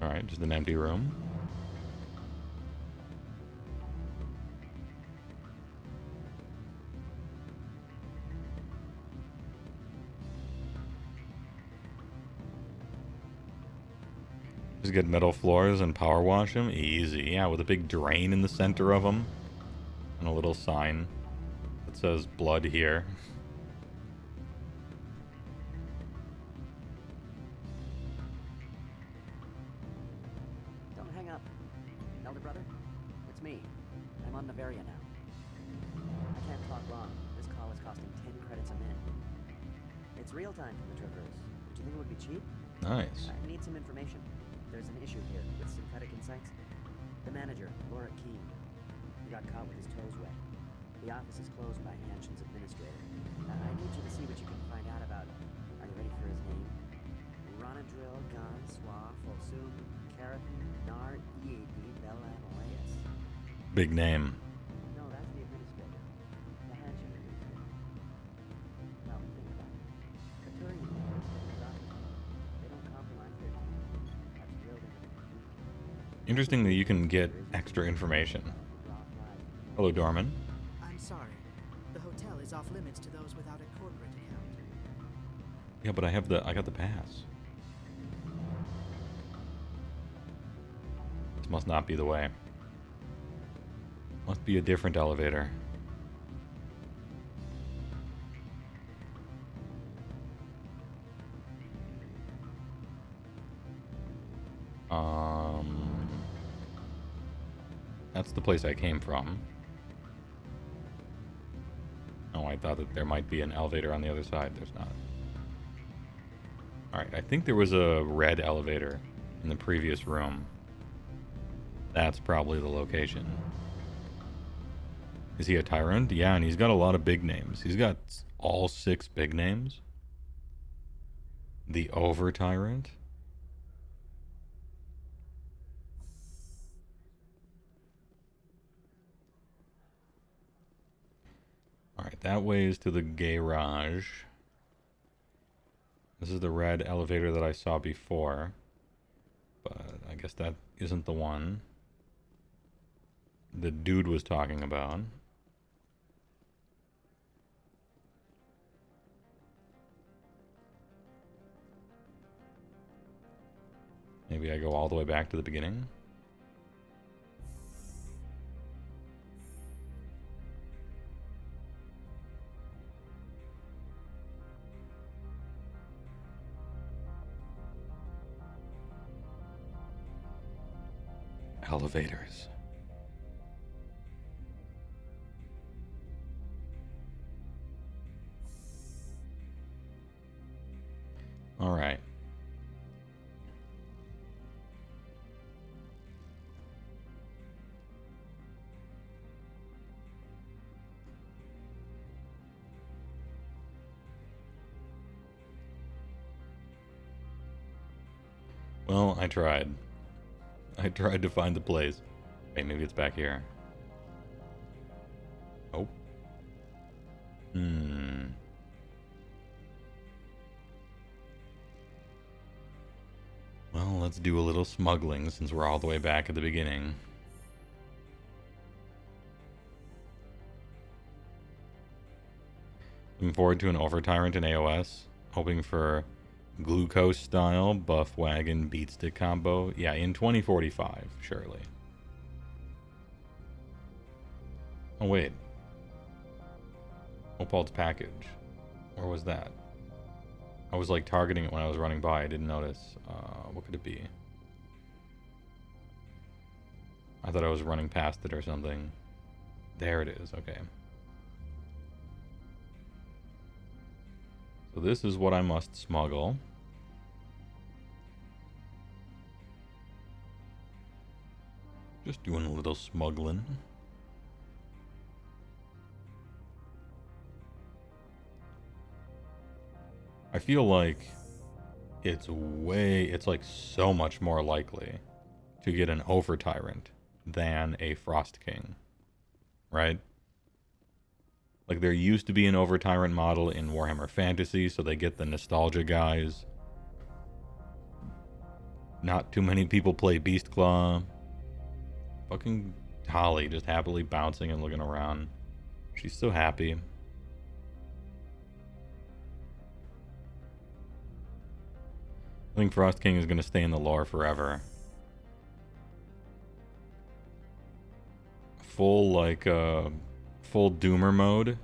Alright, just an empty room. Just get metal floors and power wash them. Easy. Yeah, with a big drain in the center of them. And a little sign that says blood here. Don't hang up. Elder brother, it's me. I'm on Noveria now. I can't talk long. This call is costing 10 credits a minute. It's real time from the Traverse. Do you think it would be cheap? Nice. I need some information. There's an issue here with Synthetic Insights. The manager, Lorik Keen, he got caught with his toes wet. The office is closed by Hanshan's administrator. I need you to see what you can find out about... Are you ready for his name? Ronadril Gon Swa Fosum Karathon Nar Ead Belanaleus. Big name. No, that's the administrator. The Hanshan administrator. Now, think about it. The Turian members getting his office closed. They don't compromise their team. That's drilled into the computer. Interesting that you can get extra information. Hello, Dorman. I'm sorry. The hotel is off limits to those without a corporate account. Yeah, but I got the pass. This must not be the way. Must be a different elevator. That's the place I came from. Oh, I thought that there might be an elevator on the other side. There's not. Alright, I think there was a red elevator in the previous room. That's probably the location. Is he a tyrant? Yeah, and he's got a lot of big names. He's got all 6 big names. The Over-Tyrant. that way is to the garage. This is the red elevator that I saw before. But I guess that isn't the one the dude was talking about. Maybe I go all the way back to the beginning. Elevators. All right. Well, I tried. I tried to find the place. Hey, maybe it's back here. Oh. Well, let's do a little smuggling since we're all the way back at the beginning. Looking forward to an Over-Tyrant in AOS. Hoping for glucose style buff wagon beat stick combo. Yeah, in 2045, surely. Oh wait. Opal's package. Where was that? I was like targeting it when I was running by. I didn't notice. What could it be? I thought I was running past it or something. There it is. Okay. So this is what I must smuggle. Just doing a little smuggling. I feel like it's like so much more likely to get an Over-Tyrant than a Frost King, right? Like, there used to be an Over-Tyrant model in Warhammer Fantasy, so they get the nostalgia guys. Not too many people play Beastclaw. Fucking Holly just happily bouncing and looking around. She's so happy. I think Frost King is going to stay in the lore forever. Full, like, full Doomer mode.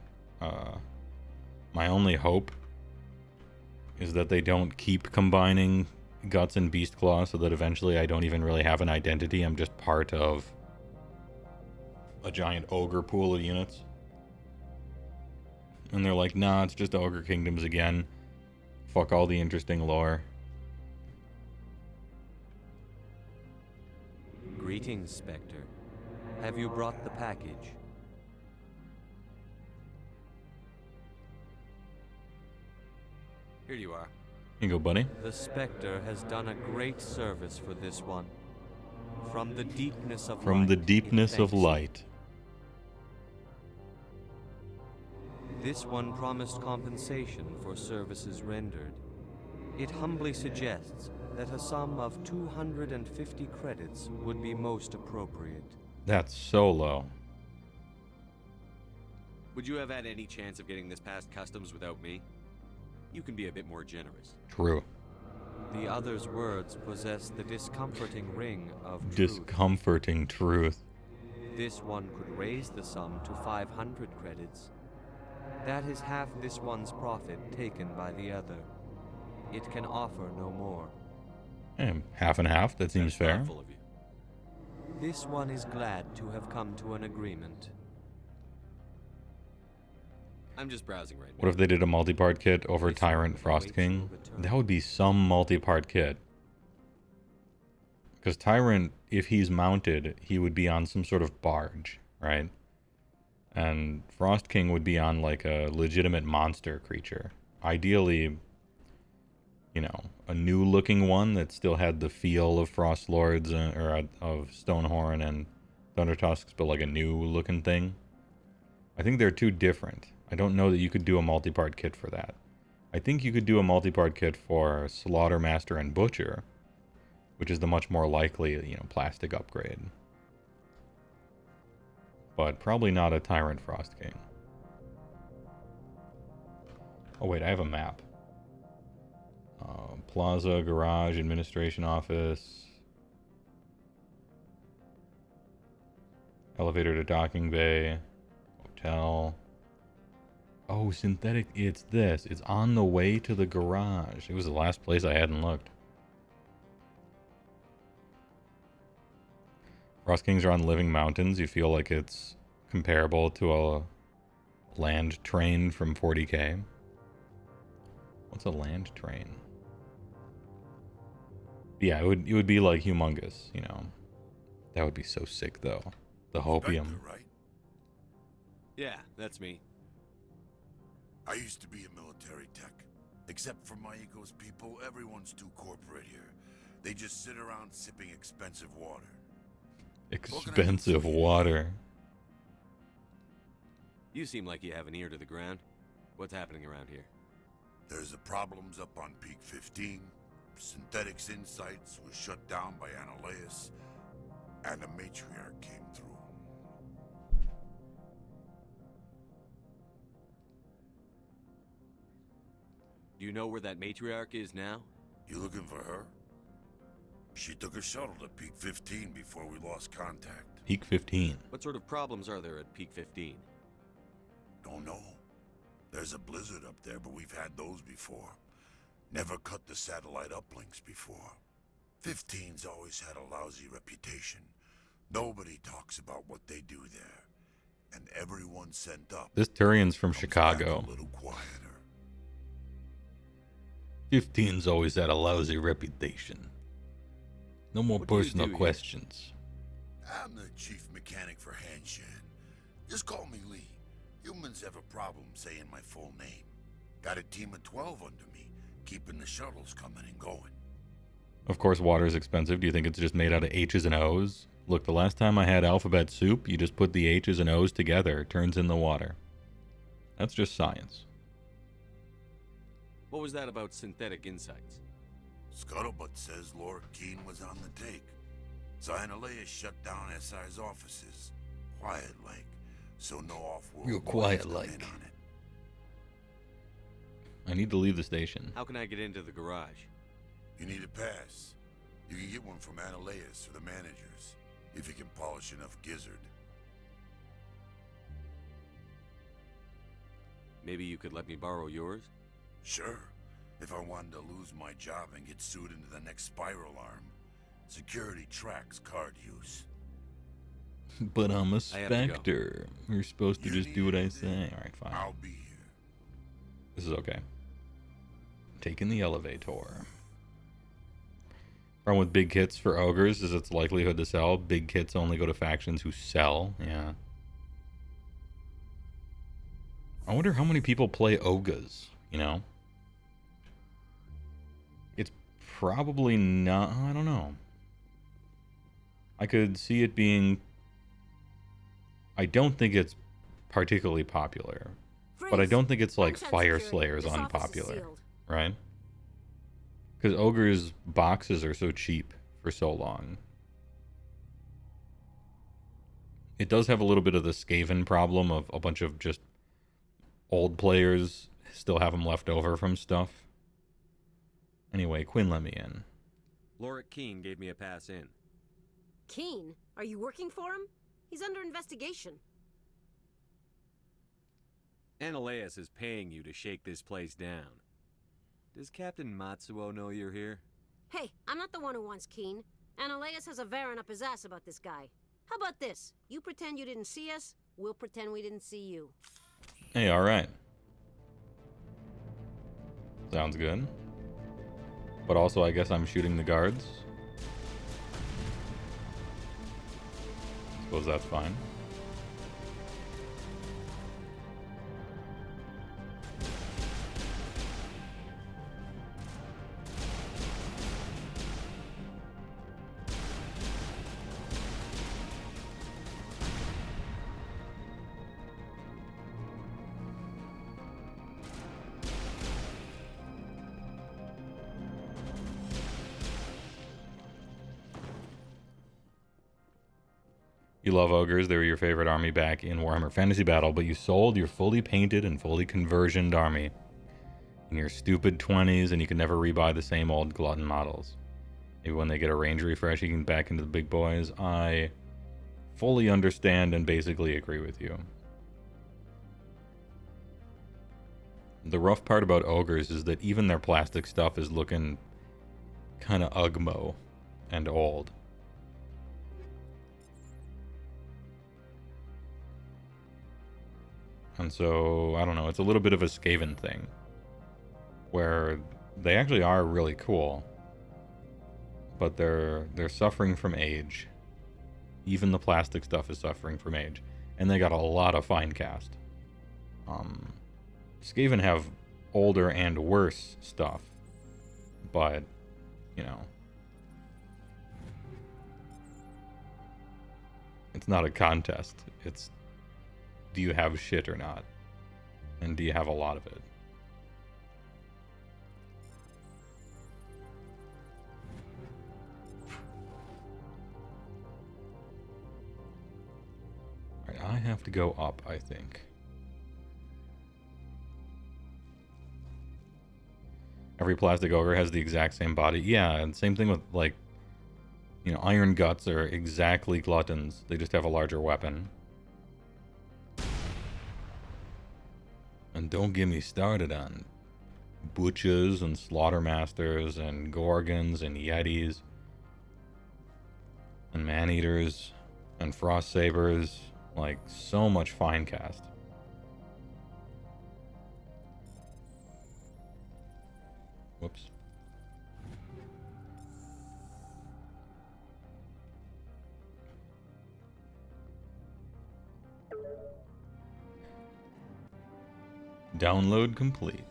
My only hope is that they don't keep combining Guts and Beastclaw so that eventually I don't even really have an identity. I'm just part of a giant ogre pool of units. And they're like, nah, it's just Ogre Kingdoms again. Fuck all the interesting lore. Greetings, Spectre. Have you brought the package? Here you are. Here you go, buddy. The Spectre has done a great service for this one. From the deepness of light. From the deepness of light. This one promised compensation for services rendered. It humbly suggests that a sum of 250 credits would be most appropriate. That's so low. Would you have had any chance of getting this past customs without me? You can be a bit more generous. True. The other's words possess the discomforting ring of truth. Discomforting truth. This one could raise the sum to 500 credits. That is half this one's profit taken by the other. It can offer no more. Half and half, that seems fair. Thoughtful of you. This one is glad to have come to an agreement. I'm just browsing right now. What if they did a multi-part kit over Tyrant Frost King? That would be some multi-part kit. Because Tyrant, if he's mounted, he would be on some sort of barge, right? And Frost King would be on like a legitimate monster creature. Ideally, you know, a new looking one that still had the feel of Frost Lords or of Stonehorn and Thunder Tusks, but like a new looking thing. I think they're too different. I don't know that you could do a multi-part kit for that. I think you could do a multi-part kit for Slaughtermaster and Butcher, which is the much more likely, you know, plastic upgrade. But probably not a Tyrant Frost King. Oh wait, I have a map. Plaza, garage, administration office. Elevator to docking bay. Hotel. Oh, synthetic, it's this. It's on the way to the garage. It was the last place I hadn't looked. Frost Kings are on living mountains. You feel like it's comparable to a land train from 40K. What's a land train? Yeah, it would be like humongous, you know. That would be so sick, though. The hopium. Spectre, right? Yeah, that's me. I used to be a military tech. Except for my ego's people, everyone's too corporate here. They just sit around sipping expensive water. Expensive water. You seem like you have an ear to the ground. What's happening around here? There's the problems up on Peak 15. Synthetics Insights was shut down by Analeus. And a matriarch came through. Do you know where that matriarch is now? You looking for her? She took a shuttle to Peak 15 before we lost contact. Peak 15. What sort of problems are there at Peak 15? Don't know. There's a blizzard up there, but we've had those before. Never cut the satellite uplinks before. 15's always had a lousy reputation. Nobody talks about what they do there. And everyone sent up. This Turian's from Chicago. A little quieter. 15's always had a lousy reputation. No more personal questions. I'm the chief mechanic for Hanshan. Just call me Lee. Humans have a problem saying my full name. Got a team of 12 under me, keeping the shuttles coming and going. Of course, water is expensive. Do you think it's just made out of H's and O's? Look, the last time I had alphabet soup, you just put the H's and O's together. It turns in the water. That's just science. What was that about Synthetic Insights? Scuttlebutt says Lord Keene was on the take. Analeus shut down SI's offices. Quiet-like, so no off-world Real quiet-like. I need to leave the station. How can I get into the garage? You need a pass. You can get one from Analeus or the managers, if you can polish enough gizzard. Maybe you could let me borrow yours? Sure. If I wanted to lose my job and get sued into the next spiral arm. Security tracks card use. But I'm a Spectre. You're supposed to just do what I say. Alright, fine. I'll be here. This is okay. Taking the elevator. Problem with big kits for ogres is its likelihood to sell. Big kits only go to factions who sell. Yeah. I wonder how many people play ogres, you know? It's probably not... I don't know. I could see it being... I don't think it's particularly popular. But I don't think it's like Fire Slayer's unpopular. Right? Because ogres' boxes are so cheap for so long. It does have a little bit of the Skaven problem of a bunch of just old players still have them left over from stuff. Anyway, Quinn let me in. Lorik Keene gave me a pass in. Keene? Are you working for him? He's under investigation. Analeus is paying you to shake this place down. Does Captain Matsuo know you're here? Hey, I'm not the one who wants Keene. Analeus has a Varen up his ass about this guy. How about this? You pretend you didn't see us, we'll pretend we didn't see you. Hey, alright. Sounds good. But also, I guess I'm shooting the guards. Suppose that's fine. You love ogres. They were your favorite army back in Warhammer Fantasy Battle, but you sold your fully painted and fully conversioned army in your stupid 20s, and you can never rebuy the same old glutton models. Maybe when they get a range refresh, you can back into the big boys. I fully understand and basically agree with you. The rough part about ogres is that even their plastic stuff is looking kind of ugmo and old. And so, I don't know, it's a little bit of a Skaven thing, where they actually are really cool, but they're suffering from age. Even the plastic stuff is suffering from age, and they got a lot of fine cast. Skaven have older and worse stuff, but, you know, it's not a contest. It's, do you have shit or not? And do you have a lot of it? Alright, I have to go up, I think. Every plastic ogre has the exact same body. Yeah, and same thing with, like, you know, Iron Guts are exactly gluttons. They just have a larger weapon. And don't get me started on butchers and slaughtermasters and gorgons and yetis and man-eaters and frost sabers. Like, so much fine cast. Whoops. Download complete.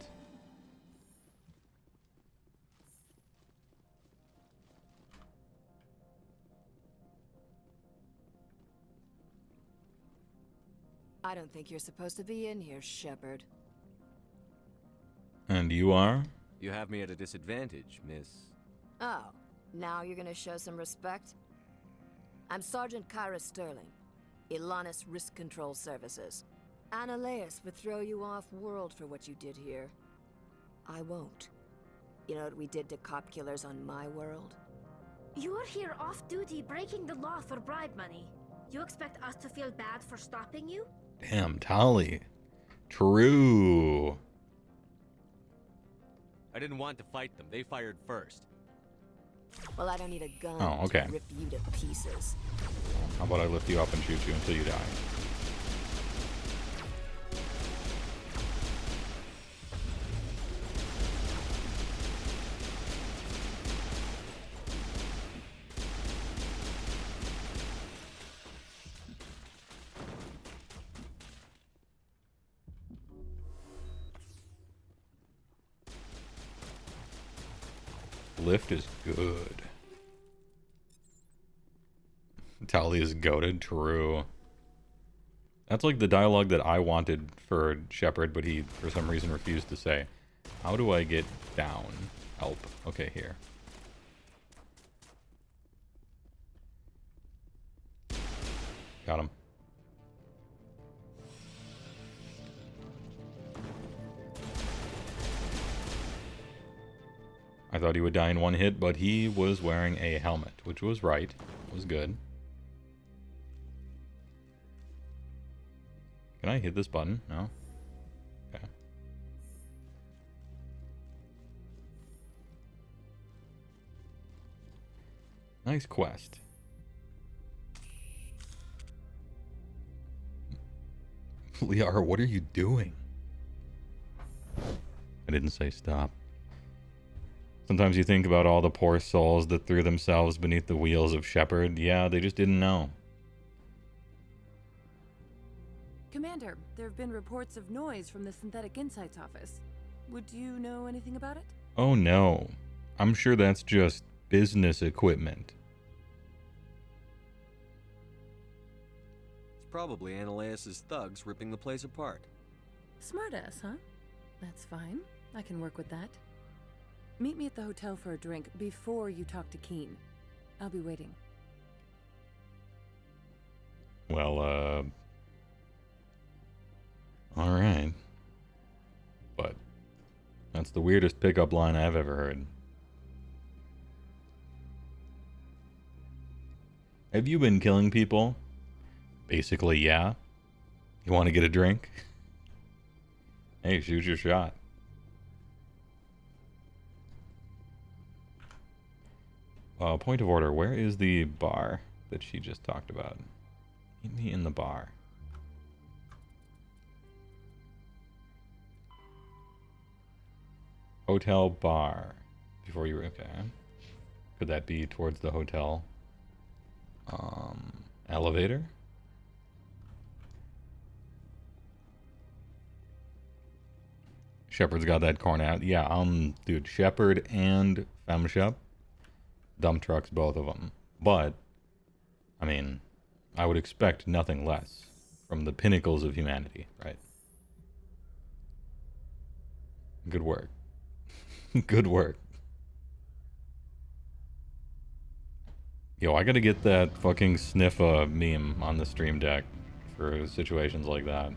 I don't think you're supposed to be in here, Shepard. And you are? You have me at a disadvantage, miss. Oh, now you're gonna show some respect? I'm Sergeant Kyra Sterling, Ilanis Risk Control Services. Ananias would throw you off-world for what you did here. I won't. You know what we did to cop killers on my world? You're here off-duty breaking the law for bribe money. You expect us to feel bad for stopping you? Damn, Tali. True. I didn't want to fight them. They fired first. Well, I don't need a gun Oh, okay. to rip you to pieces. How about I lift you up and shoot you until you die? Lift is good. Tali is goated. True. That's like the dialogue that I wanted for Shepard, but he, for some reason, refused to say. How do I get down? Help. Okay, here. Got him. I thought he would die in one hit, but he was wearing a helmet, which was right. It was good. Can I hit this button? No? Okay. Nice quest. Liara, what are you doing? I didn't say stop. Sometimes you think about all the poor souls that threw themselves beneath the wheels of Shepard. Yeah, they just didn't know. Commander, there have been reports of noise from the Synthetic Insights office. Would you know anything about it? Oh no. I'm sure that's just business equipment. It's probably Ananias' thugs ripping the place apart. Smartass, huh? That's fine. I can work with that. Meet me at the hotel for a drink before you talk to Keen. I'll be waiting. Well, alright. But that's the weirdest pickup line I've ever heard. Have you been killing people? Basically, yeah. You want to get a drink? Hey, shoot your shot. Point of order, where is the bar that she just talked about? Meet me in the bar. Hotel bar. Before you... Okay. Could that be towards the hotel? Elevator? Shepard's got that corn out. Yeah, dude, Shepard and Femshep. Dump trucks, both of them. But, I mean, I would expect nothing less from the pinnacles of humanity, right? Good work. Good work. Yo, I gotta get that fucking sniffa meme on the stream deck for situations like that.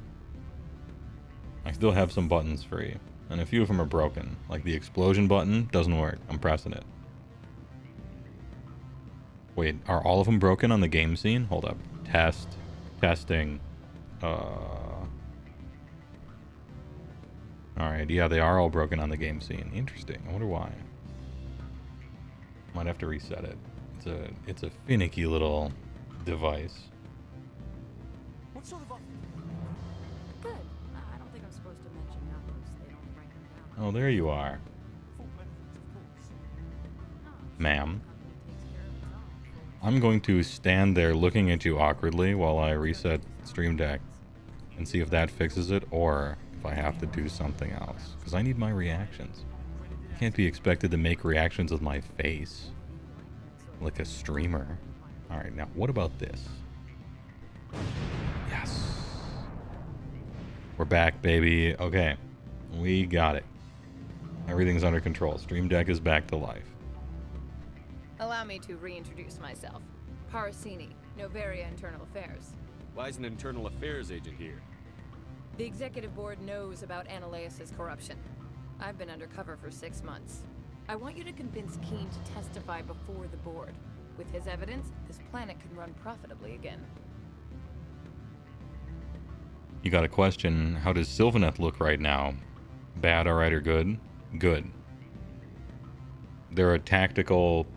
I still have some buttons free, and a few of them are broken. Like the explosion button doesn't work. I'm pressing it. Wait, are all of them broken on the game scene? Hold up. Testing. Alright, yeah, they are all broken on the game scene. Interesting. I wonder why. Might have to reset it. It's a finicky little device. What sort of Good. I don't think I'm supposed to mention numbers. They don't write them down. Oh, there you are. Ma'am. I'm going to stand there looking at you awkwardly while I reset Stream Deck and see if that fixes it or if I have to do something else. Because I need my reactions. I can't be expected to make reactions with my face. Like a streamer. Alright, now what about this? Yes. We're back, baby. Okay. We got it. Everything's under control. Stream Deck is back to life. Allow me to reintroduce myself. Parasini, Novaria Internal Affairs. Why is an internal affairs agent here? The executive board knows about Ananias' corruption. I've been undercover for 6 months. I want you to convince Keen to testify before the board. With his evidence, this planet can run profitably again. You got a question. How does Sylvaneth look right now? Bad, alright, or good? Good. They're a tactical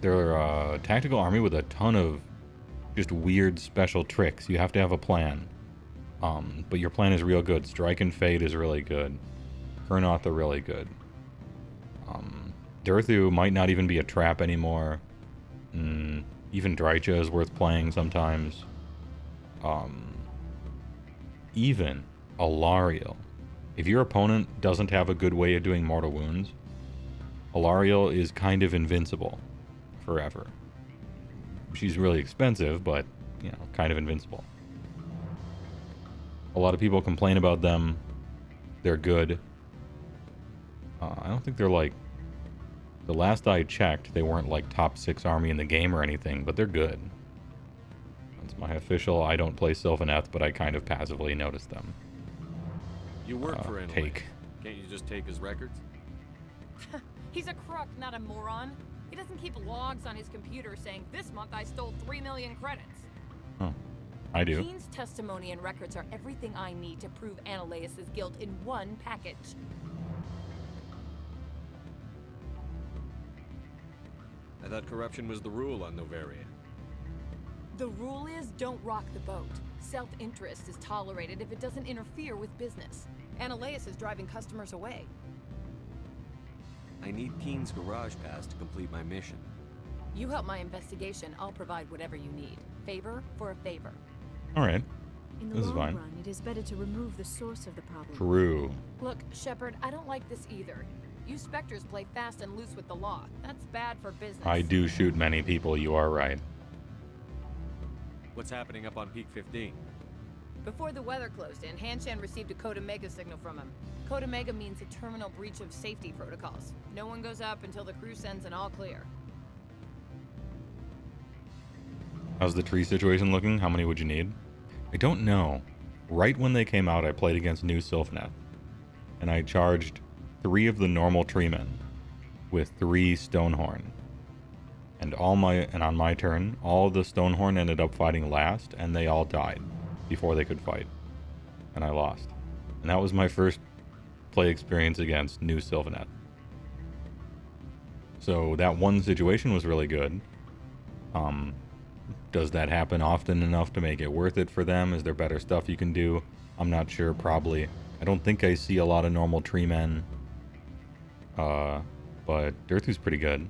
army with a ton of just weird special tricks. You have to have a plan. But your plan is real good. Strike and Fade is really good. Kurnoth are really good. Durthu might not even be a trap anymore. Even Drycha is worth playing sometimes. Even Alariel. If your opponent doesn't have a good way of doing mortal wounds, Alariel is kind of invincible forever. She's really expensive, but, you know, kind of invincible. A lot of people complain about them. They're good. I don't think they're like... The last I checked, they weren't like top 6 army in the game or anything, but they're good. That's my official, I don't play Sylvaneth, but I kind of passively notice them. You work for Ananias. Take. Can't you just take his records? He's a crook, not a moron. He doesn't keep logs on his computer saying, this month I stole 3 million credits. Oh, I do. Keen's testimony and records are everything I need to prove Ananias' guilt in one package. I thought corruption was the rule on Novaria. The rule is don't rock the boat. Self-interest is tolerated if it doesn't interfere with business. Ananias is driving customers away. I need Keen's garage pass to complete my mission. You help my investigation, I'll provide whatever you need. Favor for a favor. Alright. In the This is long fine. run, it is better to remove the source of the problem. True. Look, Shepard, I don't like this either. You Spectres play fast and loose with the law. That's bad for business. I do shoot many people, you are right. What's happening up on Peak 15? Before the weather closed in, Hanshan received a Code Omega signal from him. Code Omega means a terminal breach of safety protocols. No one goes up until the crew sends an all clear. How's the tree situation looking? How many would you need? I don't know. Right when they came out, I played against New Sylphanet. And I charged 3 of the normal treemen with 3 Stonehorn. And on my turn, all the Stonehorn ended up fighting last, and they all died before they could fight. And I lost. And that was my first play experience against New Sylphanet. So that one situation was really good. Does that happen often enough to make it worth it for them? Is there better stuff you can do? I'm not sure, probably. I don't think I see a lot of normal tree men. But Dirthu's pretty good.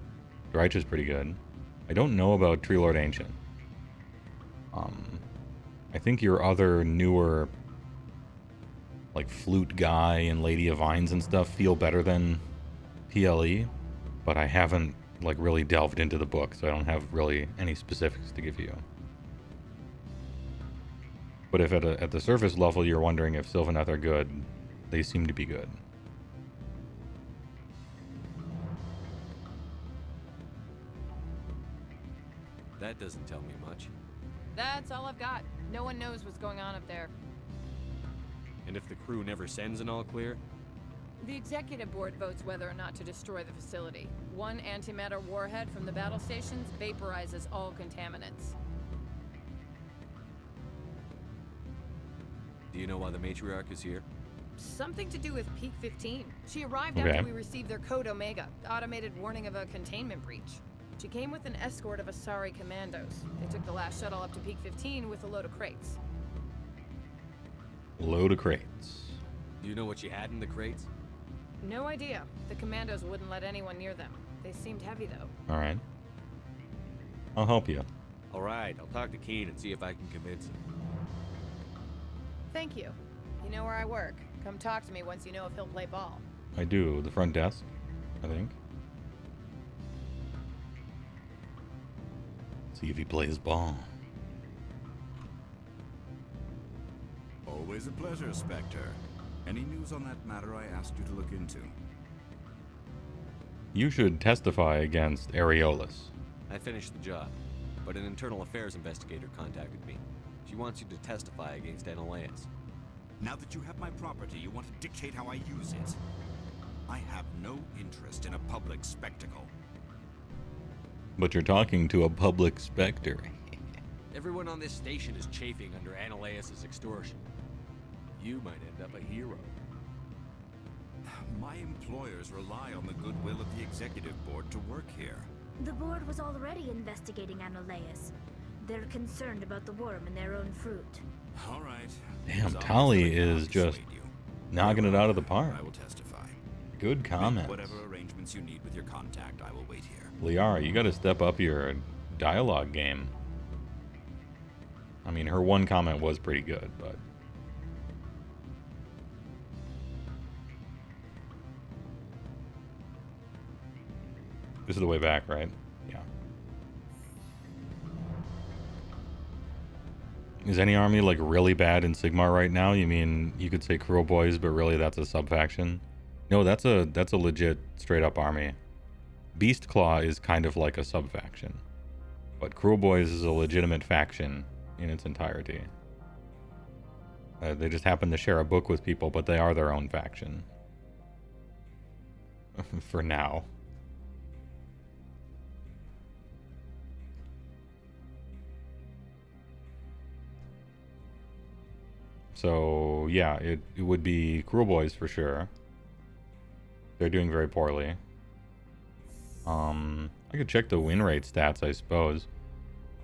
Dreich is pretty good. I don't know about Tree Lord Ancient. I think your other newer, like Flute Guy and Lady of Vines and stuff feel better than PLE, but I haven't like really delved into the book, so I don't have really any specifics to give you. But if at the surface level you're wondering if Sylvaneth are good, they seem to be good. That doesn't tell me much. That's all I've got. No one knows what's going on up there. And if the crew never sends an all clear? The executive board votes whether or not to destroy the facility. One antimatter warhead from the battle stations vaporizes all contaminants. Do you know why the matriarch is here? Something to do with Peak 15. She arrived Okay. after we received their Code Omega, automated warning of a containment breach. She came with an escort of Asari commandos. They took the last shuttle up to Peak 15 with a load of crates. Load of crates. Do you know what she had in the crates? No idea. The commandos wouldn't let anyone near them. They seemed heavy, though. Alright. I'll help you. Alright, I'll talk to Keen and see if I can convince him. Thank you. You know where I work. Come talk to me once you know if he'll play ball. I do. The front desk, I think. See if he plays ball. Always a pleasure, Spectre. Any news on that matter I asked you to look into? You should testify against Areolus. I finished the job, but an internal affairs investigator contacted me. She wants you to testify against Analaeus. Now that you have my property, you want to dictate how I use it. I have no interest in a public spectacle. But you're talking to a public specter. Everyone on this station is chafing under Analaeus' extortion. You might end up a hero. My employers rely on the goodwill of the executive board to work here. The board was already investigating Analaeus. They're concerned about the worm in their own fruit. All right. Damn, Tali is just knocking it out of the park. I will testify. Good comment. Make whatever arrangements you need with your contact, I will wait here. Liara, you gotta step up your dialogue game. I mean, her one comment was pretty good, but... This is the way back, right? Yeah. Is any army, like, really bad in Sigmar right now? You mean, you could say Cruel Boys, but really that's a sub-faction? No, that's a legit, straight-up army. Beast Claw is kind of like a sub-faction. But Cruel Boys is a legitimate faction in its entirety. They just happen to share a book with people, but they are their own faction. For now. So, yeah, it would be Cruel Boys for sure. They're doing very poorly. I could check the win rate stats, I suppose.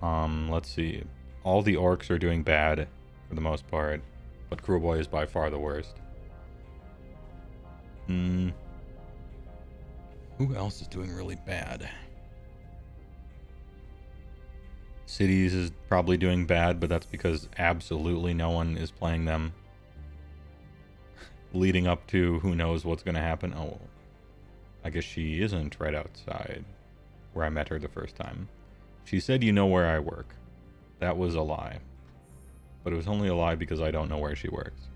Let's see. All the orcs are doing bad for the most part, but Cruel Boy is by far the worst. Who else is doing really bad? Cities is probably doing bad, but that's because absolutely no one is playing them. Leading up to who knows what's going to happen. Oh, I guess she isn't right outside where I met her the first time. She said, "You know where I work." That was a lie. But it was only a lie because I don't know where she works.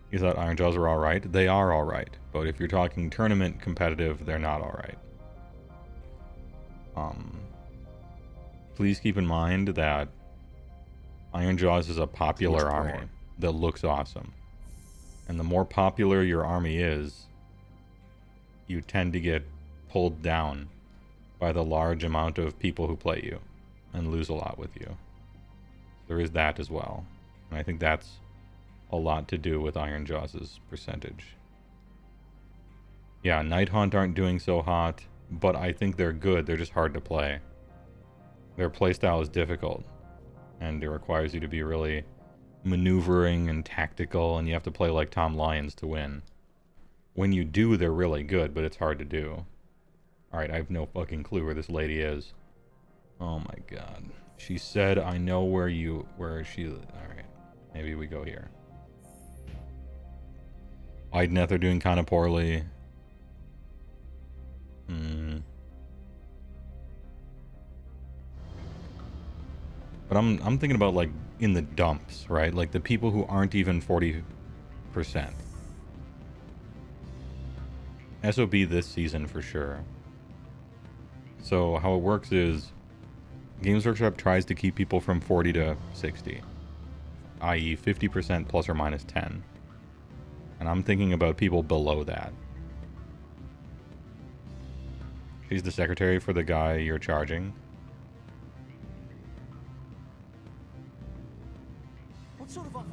You thought Ironjaws were alright? They are alright. But if you're talking tournament competitive, they're not alright. please keep in mind that Iron Jaws is a popular Much army power. that looks awesome. And the more popular your army is, you tend to get pulled down by the large amount of people who play you and lose a lot with you. There is that as well. And I think that's a lot to do with Iron Jaws' percentage. Yeah, Night Hunt aren't doing so hot, but I think they're good. They're just hard to play. Their playstyle is difficult, and it requires you to be really maneuvering and tactical, and you have to play like Tom Lyons to win. When you do, they're really good, but it's hard to do. Alright, I have no fucking clue where this lady is. Oh my god. She said, I know where she... Alright, maybe we go here. Idneth are doing kind of poorly. But I'm thinking about, like, in the dumps, right? Like, the people who aren't even 40%. SOB this season for sure. So how it works is Games Workshop tries to keep people from 40 to 60, i.e. 50% plus or minus 10. And I'm thinking about people below that. She's the secretary for the guy you're charging. What sort of offer?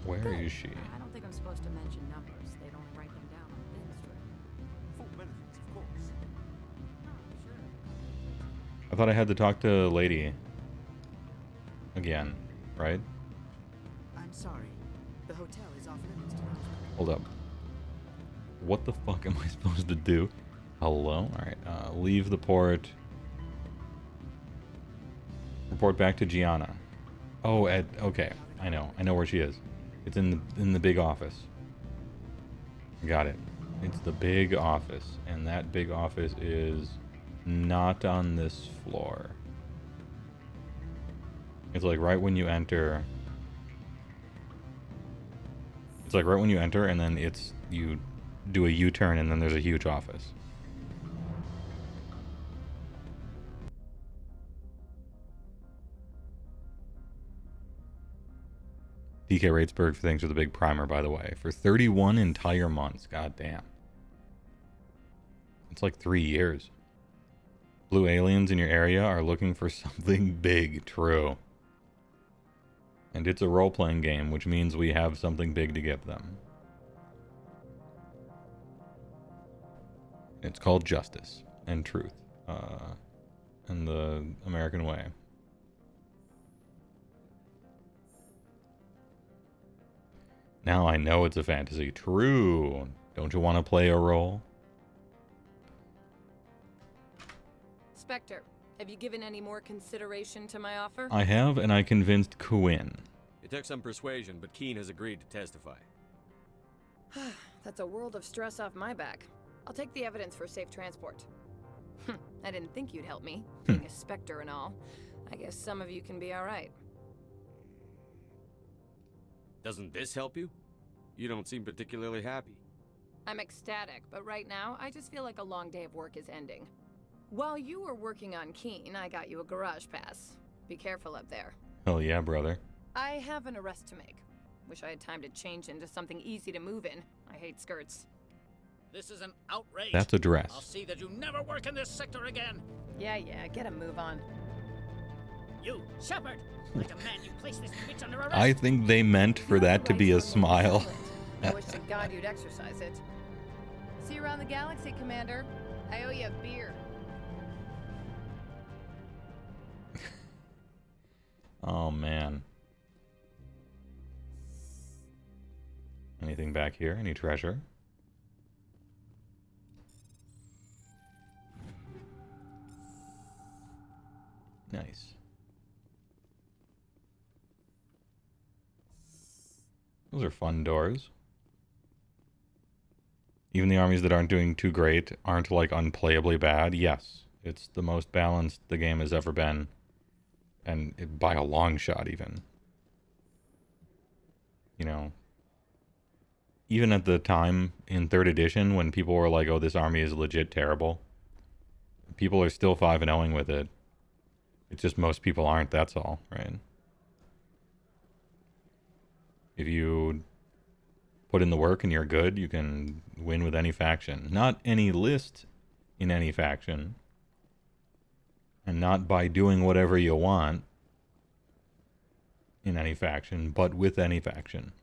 Where is she? I don't think I'm supposed to mention numbers. They'd only write them down on bin strip. Full benefits, of course. I thought I had to talk to Lady again, right? I'm sorry. The hotel is off limits to those. Hold up. What the fuck am I supposed to do? Hello? Alright, leave the port. Report back to Gianna. Oh, okay. I know where she is. It's in the big office. Got it. It's the big office, and that big office is not on this floor. It's like right when you enter. It's like right when you enter, and then you do a U-turn, and then there's a huge office. DK Ratesburg, thanks for the big primer, by the way. For 31 entire months. God damn. It's like 3 years. Blue aliens in your area are looking for something big. True. And it's a role-playing game, which means we have something big to give them. It's called justice and truth. And the American way. Now I know it's a fantasy. True. Don't you want to play a role? Spectre, have you given any more consideration to my offer? I have, and I convinced Quinn. It took some persuasion, but Keen has agreed to testify. That's a world of stress off my back. I'll take the evidence for safe transport. I didn't think you'd help me, being a Spectre and all. I guess some of you can be alright. Doesn't this help you? You don't seem particularly happy. I'm ecstatic, but right now, I just feel like a long day of work is ending. While you were working on Keen, I got you a garage pass. Be careful up there. Hell yeah, brother. I have an arrest to make. Wish I had time to change into something easy to move in. I hate skirts. This is an outrage. That's a dress. I'll see that you never work in this sector again. Yeah, get a move on. You, Shepard, like a man, you place this bitch under arrest. I think they meant for that to be a smile. I wish to God you'd exercise it. See you around the galaxy, Commander. I owe you a beer. Oh, man. Anything back here? Any treasure? Nice. Those are fun doors. Even the armies that aren't doing too great aren't, like, unplayably bad. Yes, it's the most balanced the game has ever been. And by a long shot, even. You know, even at the time in 3rd edition when people were like, oh, this army is legit terrible, people are still 5-0ing with it. It's just most people aren't, that's all, right? If you put in the work and you're good, you can win with any faction. Not any list in any faction. And not by doing whatever you want in any faction, but with any faction.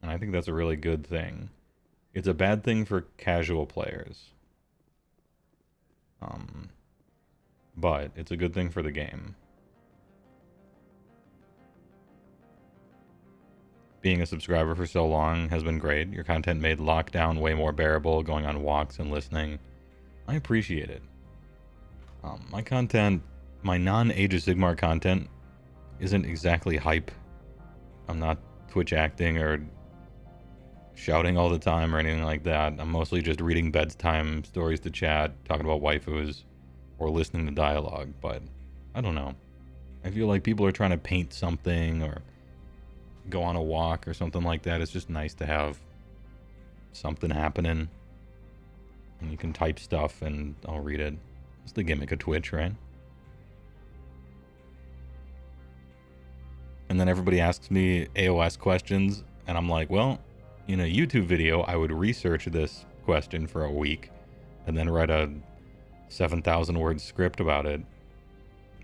And I think that's a really good thing. It's a bad thing for casual players. But it's a good thing for the game. Being a subscriber for so long has been great. Your content made lockdown way more bearable, going on walks and listening. I appreciate it. My content, my non-Age of Sigmar content, isn't exactly hype. I'm not Twitch acting or shouting all the time or anything like that. I'm mostly just reading bedtime stories to chat, talking about waifus, or listening to dialogue, but I don't know. I feel like people are trying to paint something or go on a walk or something like that. It's just nice to have something happening. And you can type stuff and I'll read it. It's the gimmick of Twitch, right? And then everybody asks me AOS questions, and I'm like, well, in a YouTube video, I would research this question for a week and then write a 7,000 word script about it.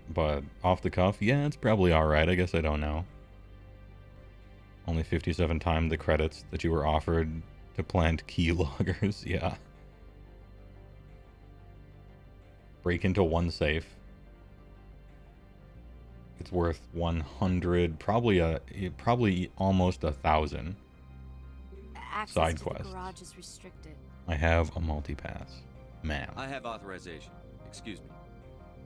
But off the cuff, yeah, it's probably alright. I guess I don't know. Only 57 times the credits that you were offered to plant keyloggers. Yeah. Break into one safe. It's worth 100, probably almost 1,000 side to quests. The garage is restricted. I have a multi-pass. Ma'am. I have authorization. Excuse me.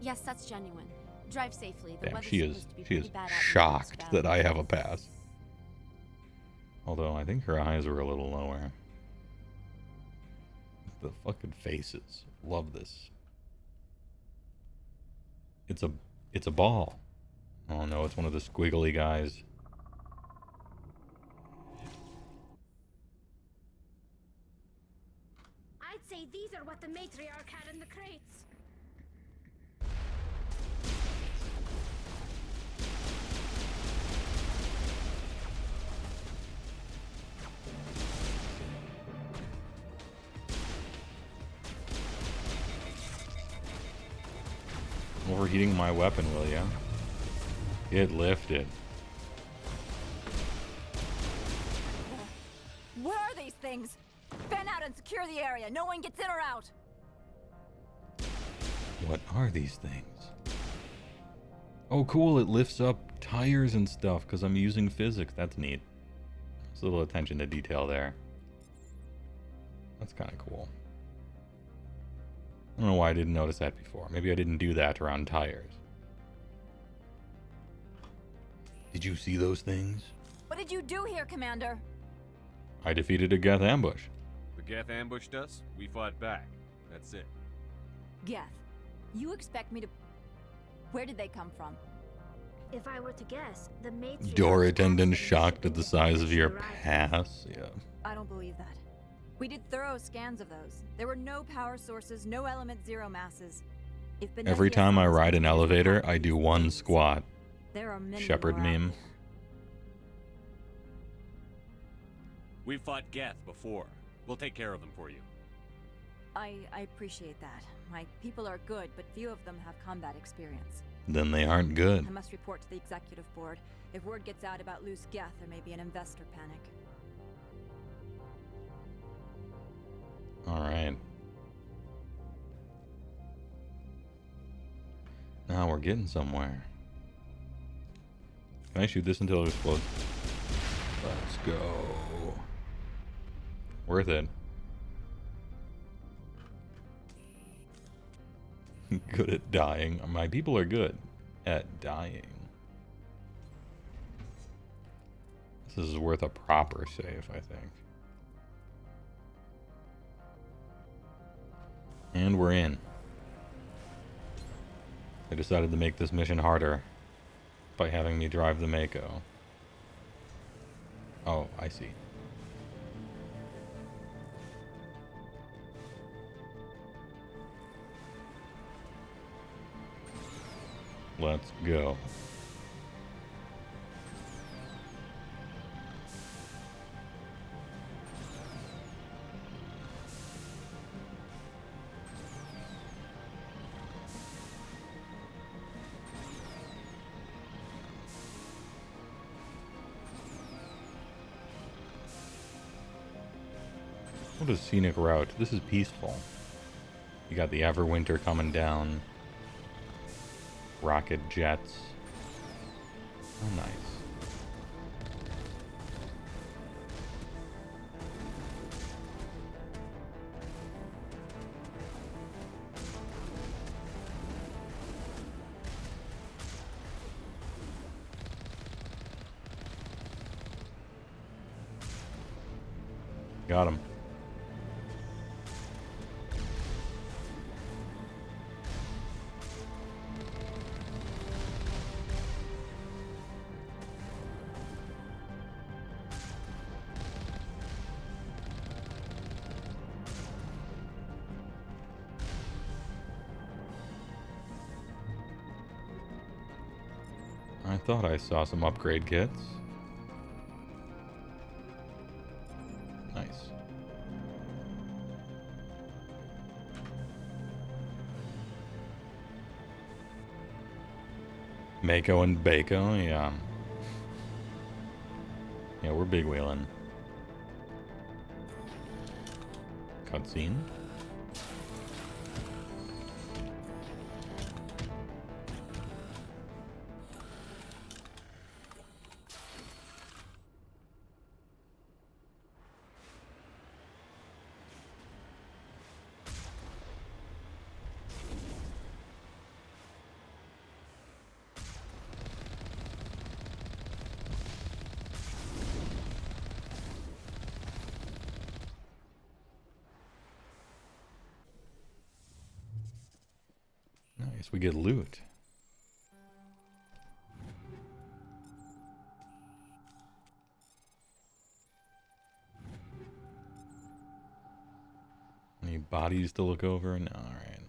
Yes, that's genuine. Drive safely. The Damn, weather's she is supposed to be she is pretty bad out in shocked Woods that Valley. I have a pass. Although I think her eyes are a little lower. The fucking faces. Love this. It's a ball. Oh no, it's one of the squiggly guys. I'd say these are what the matriarch had in the crates. Overheating my weapon, will ya? Get lifted. Where are these things? Fan out and secure the area. No one gets in or out. What are these things? Oh, cool. It lifts up tires and stuff because I'm using physics. That's neat. There's a little attention to detail there. That's kind of cool. I don't know why I didn't notice that before. Maybe I didn't do that around tires. Did you see those things? What did you do here, Commander? I defeated a Geth ambush. The Geth ambushed us, we fought back. That's it. Geth, you expect me to... Where did they come from? If I were to guess, the matriarch... Door attendant shocked at the size of your pass. Yeah. I don't believe that. We did thorough scans of those. There were no power sources, no element zero masses. If Every time I ride an elevator, I do one squat. There are many Shepherd more out meme. there. We've fought Geth before. We'll take care of them for you. I appreciate that. My people are good, but few of them have combat experience. Then they aren't good. I must report to the executive board. If word gets out about loose Geth, there may be an investor panic. Alright. Now we're getting somewhere. Can I shoot this until it explodes? Let's go. Worth it. Good at dying. My people are good at dying. This is worth a proper save, I think. And we're in. They decided to make this mission harder by having me drive the Mako. Oh, I see. Let's go. What a scenic route. This is peaceful. You got the Everwinter coming down. Rocket jets. Oh, nice. Got him. I thought I saw some upgrade kits. Nice. Mako and Bako, yeah. Yeah, we're big wheeling. Cutscene. Nice, we get loot. Any bodies to look over? No, alright.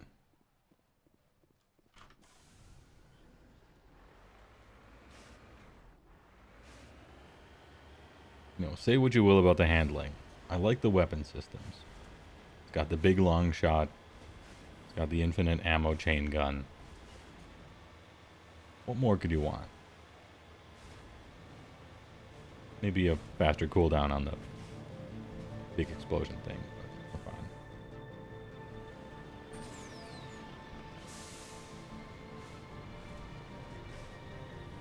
No, say what you will about the handling. I like the weapon systems. It's got the big long shot. It's got the infinite ammo chain gun. What more could you want? Maybe a faster cooldown on the big explosion thing, but we're fine.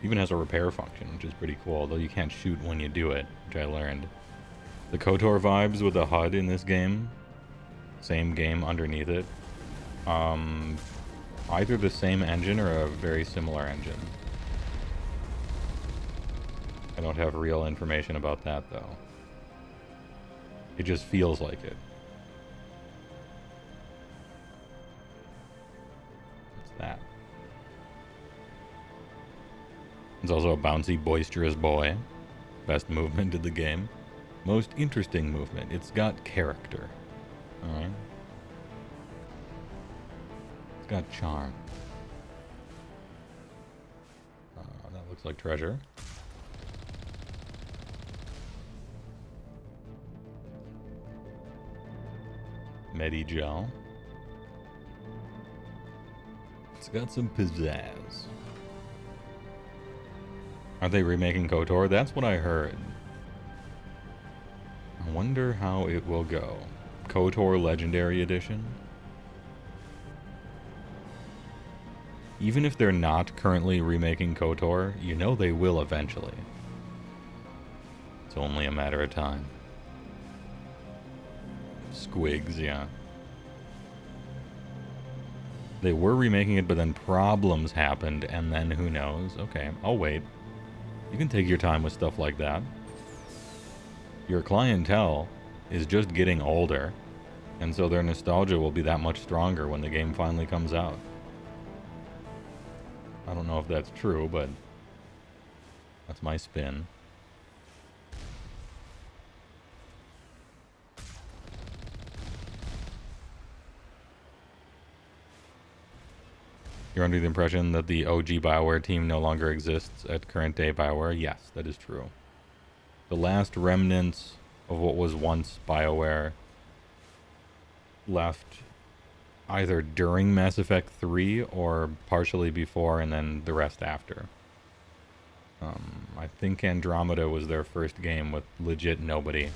Even has a repair function, which is pretty cool, although you can't shoot when you do it, which I learned. The KOTOR vibes with the HUD in this game, same game underneath it, either the same engine or a very similar engine. I don't have real information about that, though. It just feels like it. What's that? It's also a bouncy, boisterous boy. Best movement in the game. Most interesting movement. It's got character. Alright? It's got charm. That looks like treasure. Medi-gel. It's got some pizzazz. Are they remaking KOTOR? That's what I heard. I wonder how it will go. KOTOR Legendary Edition? Even if they're not currently remaking KOTOR, you know they will eventually. It's only a matter of time. Squigs, yeah. They were remaking it, but then problems happened, and then who knows? Okay, I'll wait. You can take your time with stuff like that. Your clientele is just getting older, and so their nostalgia will be that much stronger when the game finally comes out. I don't know if that's true, but that's my spin. You're under the impression that the OG BioWare team no longer exists at current day BioWare? Yes, that is true. The last remnants of what was once BioWare left either during Mass Effect 3 or partially before and then the rest after. I think Andromeda was their first game with legit nobody.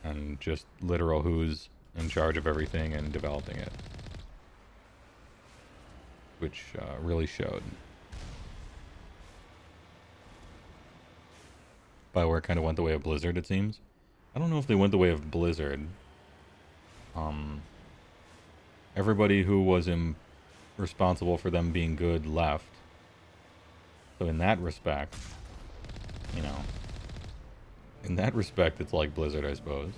And just literal who's in charge of everything and developing it. Which really showed. BioWare kind of went the way of Blizzard, it seems. I don't know if they went the way of Blizzard. Everybody who was responsible for them being good left. So in that respect, you know, in that respect, it's like Blizzard, I suppose.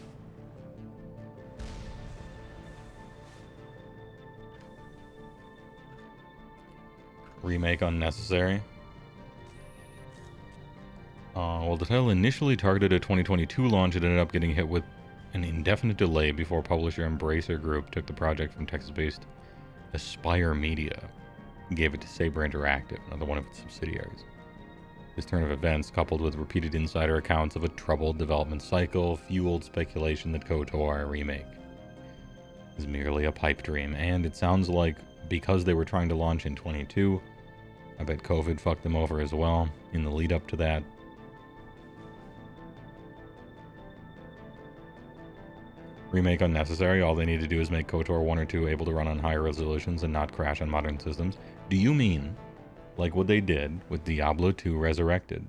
Remake unnecessary. Well, the title initially targeted a 2022 launch. It ended up getting hit with an indefinite delay before publisher Embracer Group took the project from Texas-based Aspire Media and gave it to Saber Interactive, another one of its subsidiaries. This turn of events, coupled with repeated insider accounts of a troubled development cycle, fueled speculation that KOTOR remake is merely a pipe dream, and it sounds like because they were trying to launch in 22, I bet COVID fucked them over as well in the lead up to that. Remake unnecessary. All they need to do is make KOTOR 1 or 2 able to run on higher resolutions and not crash on modern systems. Do you mean like what they did with Diablo 2 Resurrected?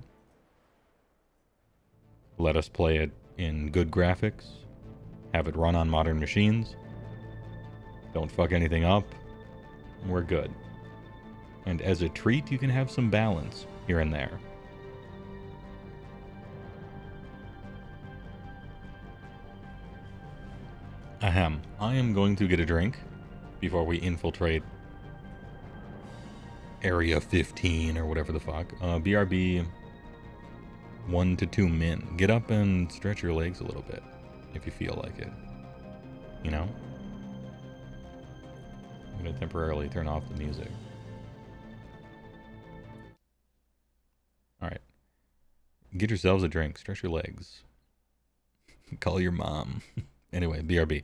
Let us play it in good graphics, have it run on modern machines, don't fuck anything up, and we're good. And as a treat, you can have some balance here and there. Ahem. I am going to get a drink before we infiltrate Area 15 or whatever the fuck. BRB 1 to 2 min. Get up and stretch your legs a little bit if you feel like it. You know? I'm going to temporarily turn off the music. Alright. Get yourselves a drink. Stretch your legs. Call your mom. Anyway, BRB.